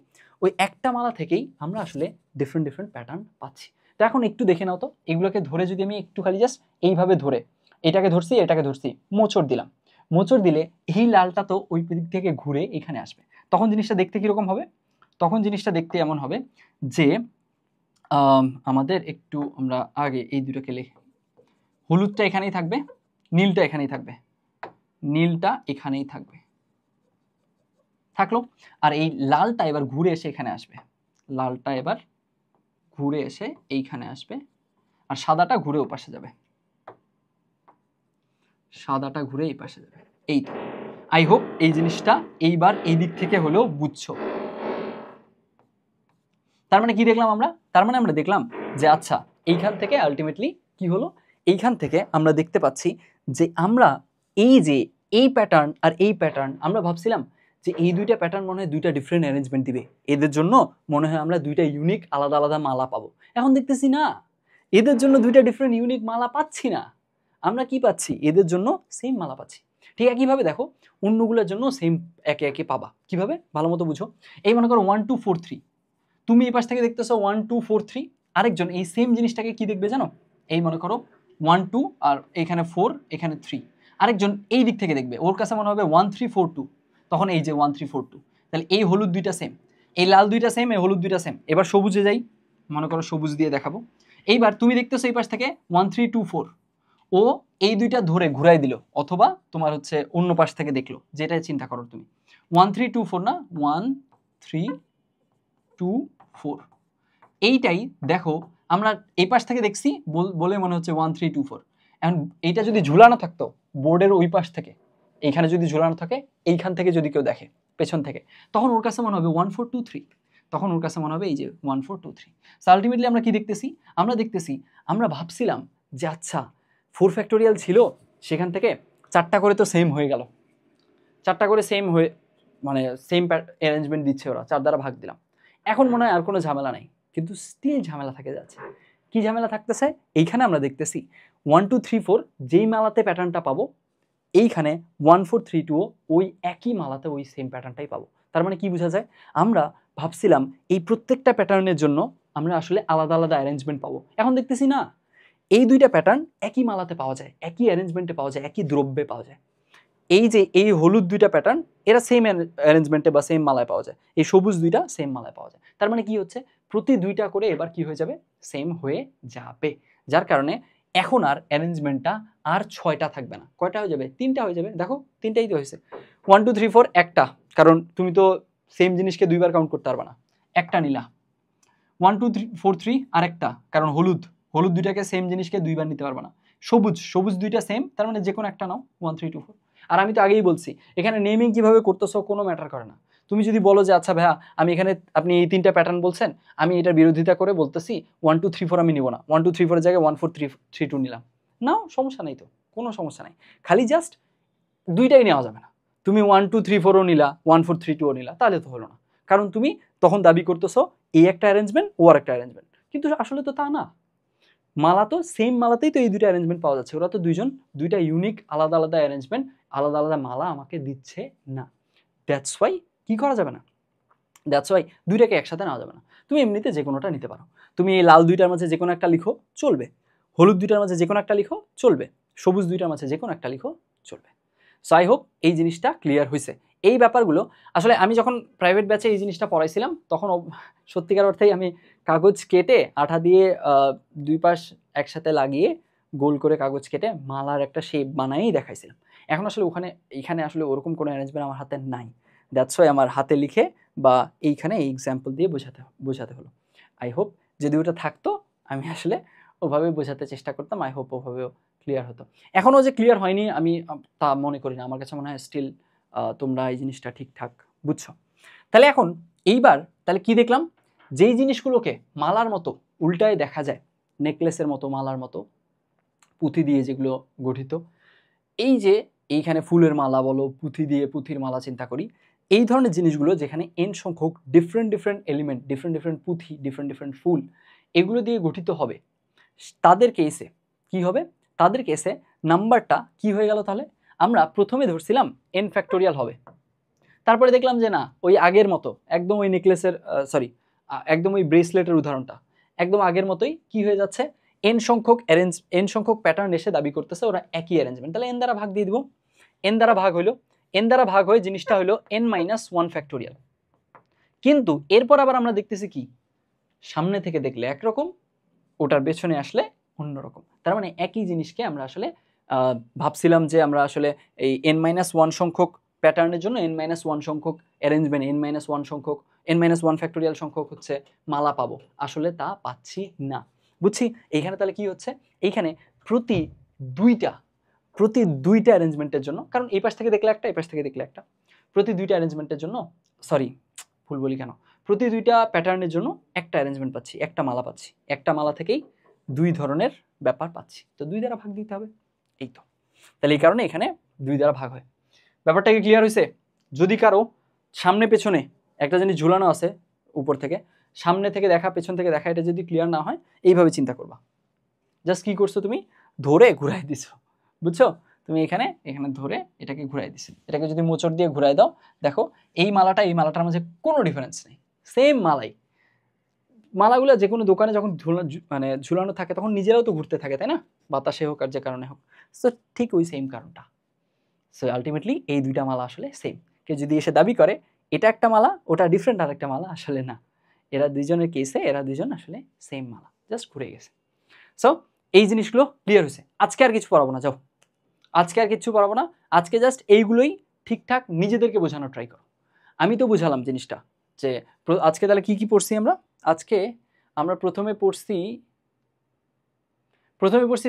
ওই একটা মালা থেকেই আমরা আসলে ডিফারেন্ট ডিফারেন্ট প্যাটার্ন পাচ্ছি। তো এখন একটু দেখে নাও তো, এগুলোকে ধরে যদি আমি একটু খালি জাস্ট এইভাবে ধরে এটাকে ধরছি মোচড় দিলাম, মোচড় দিলে এই লালটা তো ওই দিক থেকে ঘুরে এখানে আসবে, তখন জিনিসটা দেখতে কিরকম হবে? তখন জিনিসটা দেখতে এমন হবে যে আমাদের একটু আমরা আগে এই দুটোকে লিখি, হলুদটা এখানেই থাকবে, নীলটা এখানেই থাকবে, নীলটা এখানেই থাকবে, থাকলো। আর এই লালটা এবার ঘুরে এসে এখানে আসবে, লালটা এবার ঘুরে এসে এইখানে আসবে, আর সাদাটা ঘুরে ওপাশে যাবে, সাদাটা ঘুরে এই পাশে যাবে। এই তো, আই হোপ এই জিনিসটা এইবার এই দিক থেকে হলেও বুঝছো। তার মানে কি দেখলাম আমরা? তার মানে আমরা দেখলাম যে আচ্ছা এইখান থেকে আলটিমেটলি কি হলো, এইখান থেকে আমরা দেখতে পাচ্ছি যে আমরা এই যে এই প্যাটার্ন আর এই প্যাটার্ন, আমরা ভাবছিলাম যে এই দুইটা প্যাটার্ন মনে হয় দুইটা ডিফারেন্ট অ্যারেঞ্জমেন্ট দিবে, এদের জন্য মনে হয় আমরা দুইটা ইউনিক আলাদা আলাদা মালা পাবো। এখন দেখতেছি না, এদের জন্য দুইটা ডিফারেন্ট ইউনিক মালা পাচ্ছি না, আমরা কি পাচ্ছি, এদের জন্য সেম মালা পাচ্ছি। ঠিক একইভাবে দেখো অন্যগুলোর জন্য সেম একে একে পাবা। কিভাবে? ভালো মতো বুঝো। এই মনে করো 1 2 4 3, তুমি এই পাশ থেকে দেখতেছো 1 2 4 3, আরেকজন এই সেম জিনিসটাকে কি দেখবে জানো? এই মনে করো 1 2 আর এখানে 4 এখানে 3, আরেকজন এই দিক থেকে দেখবে, ওর কাছে মনে হবে 1 3 4 2, তখন এই যে 1 3 4 2, তাহলে এই হলুদ দুইটা সেম, এই লাল দুইটা সেম, এই হলুদ দুইটা সেম। এবার সবুজে যাই, মনে করো সবুজ দিয়ে দেখাবো। এইবার তুমি দেখতেছো এই পাশ থেকে 1 3 2 4, ও এই দুইটা ধরে ঘুরাই দিল, অথবা তোমার হচ্ছে অন্য পাশ থেকে দেখলো, যেটাই চিন্তা করো তুমি। 1 3 2 4 না, 1 3 2 4, এইটাই দেখো আমরা এই পাশ থেকে দেখছি বলে মনে হচ্ছে 1 3 2 4। এখন এইটা যদি ঝুলানো থাকতো বোর্ডের ওই পাশ থেকে, এইখানে যদি ঝুলানো থাকে, এইখান থেকে যদি কেউ দেখে পেছন থেকে, তখন ওর কাছে মনে হবে 1 4 2 3, তখন ওর কাছে মনে হবে এই যে 1 4 2 3। সো আলটিমেটলি আমরা কি দেখতেছি? আমরা দেখতেছি, আমরা ভাবছিলাম যে আচ্ছা 4 ফ্যাক্টোরিয়াল ছিল, সেখান থেকে 4টা করে তো সেম হয়ে গেল, 4টা করে সেম হয়ে মানে সেম অ্যারেঞ্জমেন্ট দিচ্ছে ওরা, 4 দ্বারা ভাগ দিলাম, এখন মনে হয় আর কোনো ঝামেলা নাই। কিন্তু স্টিল ঝামেলা থাকে যাচ্ছে। কি ঝামেলা থাকতেছে? এইখানে আমরা দেখতেছি 1 2 3 4 যেই মালাতে প্যাটার্নটা পাবো, এইখানে 1 4 3 2 ওই একই মালাতে ওই সেম প্যাটার্নটাই পাবো। তার মানে কি বোঝা যায়? আমরা ভাবছিলাম এই প্রত্যেকটা প্যাটার্নের জন্য আমরা আসলে আলাদা আলাদা অ্যারেঞ্জমেন্ট পাবো, এখন দেখতেছি না, এই দুইটা প্যাটার্ন একই মালাতে পাওয়া যায়, একই অ্যারেঞ্জমেন্টে পাওয়া যায়, একই দ্রব্যে পাওয়া যায়। এই যে এই হলুদ দুইটা প্যাটার্ন, এরা সেম অ্যারেঞ্জমেন্টে বা সেম মালায় পাওয়া যায়, এই সবুজ দুইটা সেম মালায় পাওয়া যায়। তার মানে কি হচ্ছে, প্রতি দুইটা করে এবার কি হয়ে যাবে, সেম হয়ে যাবে। যার কারণে এখন আর অ্যারেঞ্জমেন্টটা আর 6টা থাকবে না, কয়টা হয়ে যাবে, 3টা হয়ে যাবে। দেখো 3টাই তো হয়েছে। 1 2 3 4 একটা, কারণ তুমি তো সেম জিনিসকে দুইবার কাউন্ট করতে পারবে না, একটা নিলা। 1 2 3 4 3 আর একটা, কারণ হলুদ হলুদ দুইটাকে সেম জিনিসকে দুইবার নিতে পারবে না। সবুজ সবুজ দুইটা সেম, তার মানে যে কোনো একটা নাও, 1 3 2 4। আর আমি তো আগেই বলছি এখানে নেমিং কিভাবে করতেছো কোনো ম্যাটার করে না। তুমি যদি বলো যে আচ্ছা ভাইয়া আমি এখানে আপনি এই 3টা প্যাটার্ন বলছেন, আমি এটার বিরোধিতা করে বলতেছি 1 2 3 4 আমি নিব না, 1 2 3 4 এর জায়গায় 1 4 3 3 2 নিলাম, নাও সমস্যা নাই তো, কোনো সমস্যা নাই। খালি জাস্ট দুইটাই নেওয়া যাবে না। তুমি 1 2 3 4ও নিলা, 1 4 3 2ও নিলা, তাহলে তো হলো না, কারণ তুমি তখন দাবি করতেছো এই একটা অ্যারেঞ্জমেন্ট ও আর একটা অ্যারেঞ্জমেন্ট, কিন্তু আসলে তো তা না। মালা তো সেম মালাতেই তো এই দুইটা অ্যারেঞ্জমেন্ট পাওয়া যাচ্ছে, ওরা তো দুইটা ইউনিক আলাদা আলাদা অ্যারেঞ্জমেন্ট, আলাদা আলাদা মালা আমাকে দিচ্ছে না। দ্যাটস ওয়াই কি করা যাবে না, দ্যাটস ওয়াই দুইটাকে একসাথে নেওয়া যাবে না। তুমি এমনিতে যে কোনোটা নিতে পারো, তুমি এই লাল দুইটার মাঝে যে কোনো একটা লিখো চলবে, হলুদ দুইটার মাঝে যে কোনো একটা লিখো চলবে, সবুজ দুইটার মাঝে যে কোনো একটা লিখো চলবে। সো আই হোপ এই জিনিসটা ক্লিয়ার হয়েছে। এই ব্যাপারগুলো আসলে আমি যখন প্রাইভেট ব্যাচে এই জিনিসটা পড়াইছিলাম, তখন সত্যিকার অর্থেই আমি কাগজ কেটে আঠা দিয়ে দুই পাশ একসাথে লাগিয়ে গোল করে কাগজ কেটে মালার একটা শেপ বানাই দেখাইছিলাম। এখন আসলে এইখানে আসলে ওরকম কোনো অ্যারেঞ্জমেন্ট আমার হাতে নাই, দ্যাটস ওয়াই আমার হাতে লিখে বা এইখানে এই এক্সাম্পল দিয়ে বোঝাতে হলো। আই হোপ যদি ওটা থাকতো আমি আসলে ওভাবে বোঝাতে চেষ্টা করতাম, আই হোপ ওভাবেও ক্লিয়ার হতো। এখনও যে ক্লিয়ার হয়নি আমি তা মনে করি না, আমার কাছে মনে হয় স্টিল তোমরা এই জিনিসটা ঠিকঠাক বুঝছো। তাহলে এখন এইবার তাহলে কি দেখলাম, যেই জিনিসগুলোকে মালার মতো উল্টায় দেখা যায়, নেকলেসের মতো মালার মতো পুঁথি দিয়ে যেগুলো গঠিত, এই যে এইখানে ফুলের মালা বলো, পুঁথি দিয়ে পুঁথির মালা চিন্তা করি, এই ধরনের জিনিসগুলো যেখানে এন সংখ্যক ডিফারেন্ট এলিমেন্ট, ডিফারেন্ট পুঁথি, ডিফারেন্ট ফুল এগুলো দিয়ে গঠিত হবে, তাদের কেসে কি হবে, তাদের কেসে নাম্বারটা কি হয়ে গেল, তাহলে আমরা প্রথমে ধরছিলাম এন ফ্যাক্টোরিয়াল হবে, তারপরে দেখলাম যে না ওই আগের মতো একদম ওই নেকলেসের একদম ওই ব্রেসলেটের উদাহরণটা একদম আগের মতোই কি হয়ে যাচ্ছে, এন সংখ্যক প্যাটার্ন এসে দাবি করতেছে ওরা একই অ্যারেঞ্জমেন্ট, তাহলে এন দ্বারা ভাগ দিয়ে দিব, এন দ্বারা ভাগ হইলো, এন দ্বারা ভাগ হয়ে জিনিসটা হলো n-1 ফ্যাক্টোরিয়াল। কিন্তু এরপর আবার আমরা দেখতেছি কি, সামনে থেকে দেখলে একরকম, ওটার পেছনে আসলে অন্যরকম, তার মানে একই জিনিসকে আমরা আসলে ভাবছিলাম যে আমরা আসলে এই n-1 সংখ্যক প্যাটার্নের জন্য n-1 সংখ্যক অ্যারেঞ্জমেন্ট, n-1 ফ্যাক্টোরিয়াল সংখ্যক হচ্ছে মালা পাবো, আসলে তা পাচ্ছি না। বুঝছি এইখানে তাহলে কি হচ্ছে, এইখানে প্রতি দুইটা অ্যারেঞ্জমেন্টের জন্য, কারণ এই পাশ থেকে দেখলে একটা, এই পাশ থেকে দেখলে একটা, প্রতি দুইটা অ্যারেঞ্জমেন্টের জন্য, ভুল বলি কেন, প্রতি দুইটা প্যাটার্নের জন্য একটা অ্যারেঞ্জমেন্ট পাচ্ছি, একটা মালা পাচ্ছি, একটা মালা থেকেই দুই ধরনের ব্যাপার পাচ্ছি, তো 2 দ্বারা ভাগ দিতে হবে, এই তো। তাহলে এই কারণে এখানে 2 দ্বারা ভাগ হয়। ব্যাপারটা কি ক্লিয়ার হয়েছে? যদি কারো সামনে পেছনে একটা জিনিস ঝুলানো আছে, উপর থেকে সামনে থেকে দেখা, পেছন থেকে দেখা, এটা যদি ক্লিয়ার না হয় এইভাবে চিন্তা করবা, জাস্ট কি করছো তুমি ধরে ঘুরাই দিছো, বুঝছো, তুমি এখানে ধরে এটাকে ঘুরাই দিছো, এটাকে যদি মোচড় দিয়ে ঘুরাই দাও, দেখো এই মালাটার মাঝে কোনো ডিফারেন্স নেই, সেম মালাগুলো যে কোনো দোকানে যখন ঝুলানো থাকে তখন নিজেরাও তো ঘুরতে থাকে, তাই না, বাতাসে হোক আর যে কারণে হোক, সো ঠিক ওই সেম কারণটা। সো আলটিমেটলি এই দুইটা মালা আসলে সেম। কেউ যদি এসে দাবি করে এটা একটা মালা ওটা ডিফারেন্ট আর একটা মালা, আসলে না, এরা দুইজনের কেসে এরা দুইজন আসলে সেম মালা, জাস্ট ঘুরে গেছে। সো এই জিনিসগুলো ক্লিয়ার হয়েছে। আজকে আর কিছু পড়াবো না, যাও, আজকে আর কিছু পড়াবো না, আজকে জাস্ট এইগুলোই ঠিকঠাক নিজেদেরকে বোঝানোর ট্রাই করো। আমি তো বুঝালাম জিনিসটা যে আজকে তাহলে কি কি পড়ছি আমরা, আজকে আমরা প্রথমে পড়ছি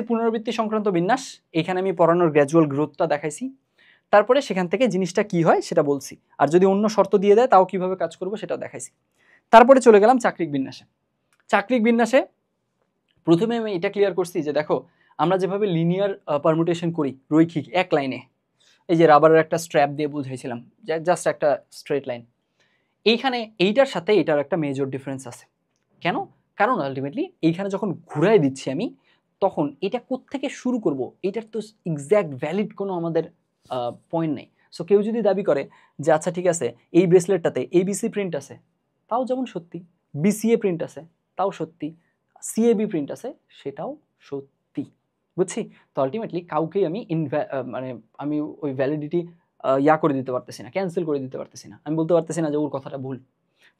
পুনরাবৃত্তি সংক্রান্ত বিন্যাস, এখানে আমি পড়ানোর গ্র্যাজুয়াল গ্রোথটা দেখাইছি, তারপরে সেখান থেকে জিনিসটা কি হয় সেটা বলছি, আর যদি অন্য শর্ত দিয়ে দেয় তাও কিভাবে কাজ করবো সেটাও দেখাইছি। তারপরে চলে গেলাম চাকরিক বিন্যাসে প্রথমে আমি এটা ক্লিয়ার করছি যে দেখো আমরা যেভাবে লিনিয়ার পারমুটেশন করি রৈখিক এক লাইনে, এই যে রাবারের একটা স্ট্র্যাপ দিয়ে বুঝাইছিলাম, জাস্ট একটা স্ট্রেট লাইন, এইখানে এইটার সাথে এটার একটা মেজর ডিফারেন্স আছে। কেন? কারণ আলটিমেটলি এইখানে যখন ঘুরাই দিচ্ছি আমি, তখন এটা কোত্থেকে শুরু করব এটার তো এক্স্যাক্ট ভ্যালিড কোনো আমাদের পয়েন্ট নেই। সো কেউ যদি দাবি করে যে আচ্ছা ঠিক আছে এই ব্রেসলেটটাতে এবিসি প্রিন্ট আছে, তাও যেমন সত্যি, বিসিএ প্রিন্ট আছে তাও সত্যি, সিএবি প্রিন্ট আছে সেটাও সত্যি, বুঝছি। তো আলটিমেটলি কাউকেই আমি আমি ওই ভ্যালিডিটি করে দিতে পারতেছি না, ক্যান্সেল করে দিতে পারতেছি না, আমি বলতে পারতেছি না যে ওর কথাটা ভুল।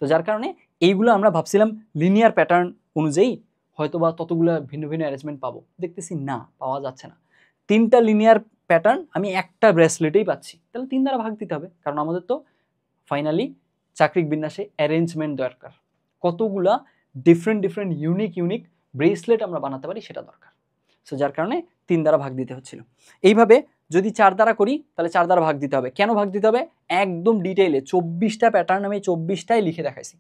তো যার কারণে এইগুলো আমরা ভাবছিলাম লিনিয়ার প্যাটার্ন অনুযায়ী হয়তো বা ততগুলো ভিন্ন অ্যারেঞ্জমেন্ট পাবো, দেখতেছি না, পাওয়া যাচ্ছে না। 3টা লিনিয়ার প্যাটার্ন আমি একটা ব্রেসলেটেই পাচ্ছি, তাহলে 3 দ্বারা ভাগ দিতে হবে, কারণ আমাদের তো ফাইনালি চাকরিক বিন্যাসে অ্যারেঞ্জমেন্ট দরকার, কতগুলা ডিফারেন্ট ইউনিক ব্রেসলেট আমরা বানাতে পারি সেটা দরকার। সো যার কারণে 3 দ্বারা ভাগ দিতে হচ্ছিল। এইভাবে যদি 4 দ্বারা করি তাহলে 4 দ্বারা ভাগ দিতে হবে। কেন ভাগ দিতে হবে একদম ডিটেইলে 24টা প্যাটার্ন আমি 24টাই লিখে দেখাইছি,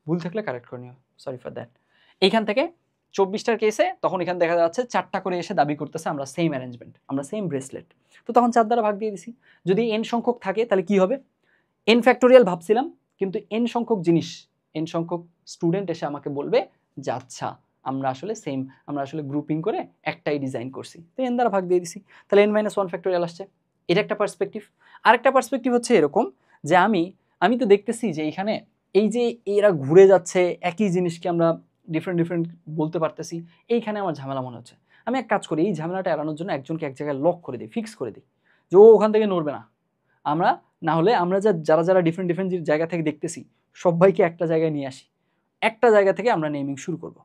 ভুল থাকলে কারেক্ট করে নিও, সরি ফর দ্যাট। এইখান থেকে 24টার কেসে তখন এখানে দেখা যাচ্ছে 4টা করে এসে দাবি করতেছে আমরা সেম অ্যারেঞ্জমেন্ট, আমরা সেম ব্রেসলেট, তো তখন 4 দ্বারা ভাগ দিয়ে দিছি। যদি n সংখ্যক থাকে তাহলে কি হবে, n ফ্যাক্টোরিয়াল ভাবছিলাম, কিন্তু n সংখ্যক স্টুডেন্ট এসে আমাকে বলবে যে আচ্ছা আমরা আসলে গ্রুপিং করে একটাই ডিজাইন করছি, তো n দ্বারা ভাগ দিয়ে দিছি, তাহলে n-1 ফ্যাক্টোরিয়াল আসছে। এটা একটা পার্সপেক্টিভ। আরেকটা পার্সপেক্টিভ হচ্ছে এরকম যে আমি তো দেখতেছি যে এখানে এই যে এরা ঘুরে যাচ্ছে একই জিনিসকে আমরা ডিফারেন্ট বলতে পারতেছি, এইখানে আমার ঝামেলা মনে হচ্ছে। আমি এক কাজ করি, এই ঝামেলাটা এড়ানোর জন্য একজনকে এক জায়গায় লক করে দিই, ফিক্স করে দিই যে ও ওখান থেকে নড়বে না। না হলে আমরা যারা ডিফারেন্ট জায়গা থেকে দেখতেছি সবাইকে একটা জায়গায় নিয়ে আসি, একটা জায়গা থেকে আমরা নেমিং শুরু করব,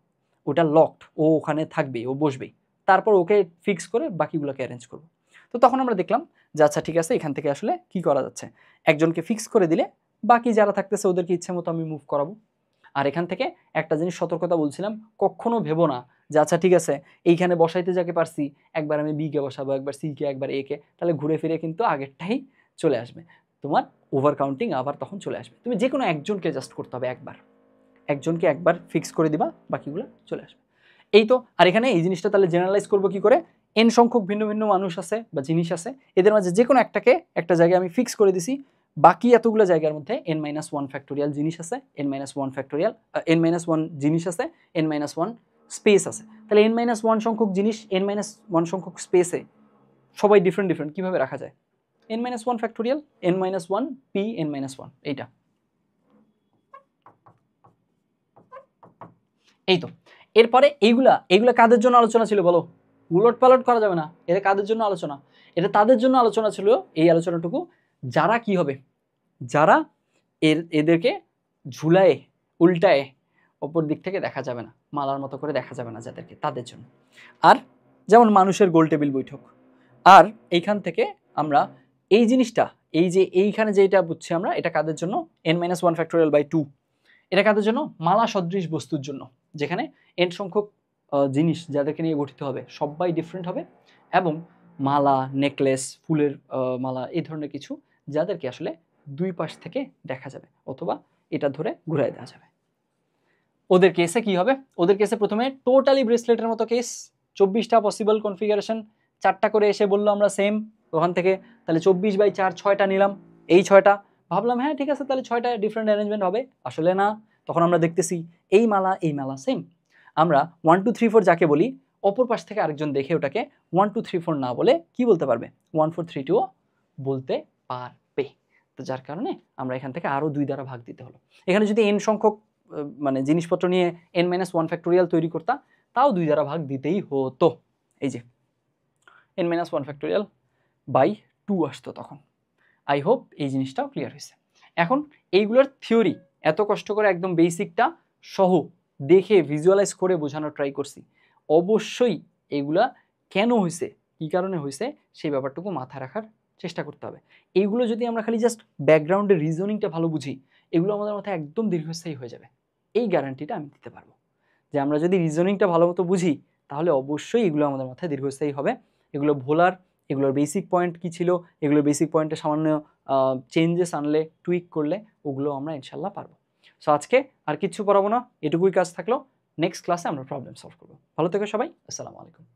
ওটা লকড, ও ওখানে থাকবে, ও বসবেই, তারপর ওকে ফিক্স করে বাকিগুলোকে অ্যারেঞ্জ করব। তো তখন আমরা দেখলাম যে আচ্ছা ঠিক আছে, এখান থেকে আসলে কি করা যাচ্ছে, একজনকে ফিক্স করে দিলে বাকি যারা থাকতেছে ওদেরকে ইচ্ছে মতো আমি মুভ করাবো। আর এখান থেকে একটা জিনিস সতর্কতা বলছিলাম, কখনো ভেবো না যে আচ্ছা ঠিক আছে এইখানে বসাইতে যাকে পারছি একবার আমি বি কে বসাবো, একবার সি কে, একবার এ কে, তাহলে ঘুরে ফিরে কিন্তু আগেরটাই চলে আসবে, তোমার ওভার কাউন্টিং আবার তখন চলে আসবে। তুমি যে কোনো একজনকে জাস্ট করতে হবে, একজনকে একবার ফিক্স করে দিবা, বাকিগুলো চলে আসবে। এই তো। আর এখানে এই জিনিসটা তাহলে জেনারেলাইজ করবো কি করে, এন সংখ্যক ভিন্ন ভিন্ন মানুষ আছে বা জিনিস আছে, এদের মাঝে যে কোনো একটাকে একটা জায়গায় আমি ফিক্স করে দিছি, বাকি এতগুলো জায়গার মধ্যে n-1 ফ্যাক্টোরিয়াল জিনিস আছে, n-1 ফ্যাক্টোরিয়াল n-1 জিনিস আছে, n-1 স্পেস আছে। তাহলে n-1 সংখ্যক জিনিস n-1 সংখ্যক স্পেসে সবাই ডিফারেন্ট ডিফারেন্ট কীভাবে রাখা যায়, n-1 factorial n-1 p n-1 এইটা। এই তো। এরপরে এইগুলা কাদের জন্য আলোচনা ছিল বলো, উলট পালট করা যাবে না, এটা কাদের জন্য আলোচনা, এটা তাদের জন্য আলোচনা ছিল এই আলোচনাটুকু যারা কি হবে, যারা এদেরকে ঝুলায় উল্টায় অপর দিক থেকে দেখা যাবে না, মালার মতো করে দেখা যাবে না যাদেরকে, তাদের জন্য। আর যেমন মানুষের গোল টেবিল বৈঠক। আর এইখান থেকে আমরা এই জিনিসটা, এই যে এইখানে যেটা বুঝছি আমরা, এটা কাদের জন্য, n-1 ফ্যাক্টোরিয়াল বাই 2, এটা কাদের জন্য, মালা সদৃশ বস্তুর জন্য, যেখানে n সংখ্যক জিনিস যাদেরকে নিয়ে গঠিত হবে সবাই ডিফারেন্ট হবে, এবং মালা, নেকলেস, ফুলের মালা, এই ধরনের কিছু যাদেরকে আসলে দুই পাশ থেকে দেখা যাবে অথবা এটা ধরে ঘুরাই দেওয়া যাবে। ওদের কেসে কি হবে, ওদের কেসে প্রথমে টোটালি ব্রেসলেটের মতো কেস, 24টা পসিবল কনফিগারেশন, 4টা করে এসে বললো আমরা সেম ওখান থেকে, তাহলে 24/4 6টা নিলাম, এই 6টা ভাবলাম হ্যাঁ ঠিক আছে তাহলে 6টা ডিফারেন্ট অ্যারেঞ্জমেন্ট হবে, আসলে না, তখন আমরা দেখতেছি এই মালা সেম। আমরা 1 2 3 4 যাকে বলি, অপর পাশ থেকে আরেকজন দেখে ওটাকে 1 2 3 4 না বলে কি বলতে পারবে, 1 4 3 2 বলতে পারবে। তো যার কারণে আমরা এখান থেকে আরও 2 দ্বারা ভাগ দিতে হলো। এখানে যদি n সংখ্যক মানে জিনিসপত্র নিয়ে n-1 ফ্যাক্টোরিয়াল তৈরি করতা, তাও 2 দ্বারা ভাগ দিতেই হতো। এই যে n-1 ফ্যাক্টোরিয়াল বাই 2 আসতো তখন। আই হোপ এই জিনিসটাও ক্লিয়ার হয়েছে। এখন এইগুলোর থিওরি এত কষ্ট করে একদম বেসিকটা সহ দেখে ভিজুয়ালাইজ করে বোঝানোর ট্রাই করছি, অবশ্যই এগুলা কেন হয়েছে, কী কারণে হয়েছে সেই ব্যাপারটুকু মাথায় রাখার চেষ্টা করতে হবে। এইগুলো যদি আমরা খালি জাস্ট ব্যাকগ্রাউন্ডের রিজনিংটা ভালো বুঝি, এগুলো আমাদের মাথায় একদম দীর্ঘস্থায়ী হয়ে যাবে, এই গ্যারান্টিটা আমি দিতে পারবো যে আমরা যদি রিজনিংটা ভালো মতো বুঝি তাহলে অবশ্যই এগুলো আমাদের মাথায় দীর্ঘস্থায়ী হবে। এগুলো ভোলার, এগুলোর বেসিক পয়েন্ট কী ছিল, এগুলোর বেসিক পয়েন্টে সামান্য চেঞ্জেস আনলে, টুইক করলে ওগুলো আমরা ইনশাল্লাহ পারবো। সো আজকে আর কিচ্ছু পড়াবো না, এটুকুই কাজ থাকলো, নেক্সট ক্লাসে আমরা প্রবলেম সলভ করবো। ভালো থেকো সবাই, আসসালামু আলাইকুম।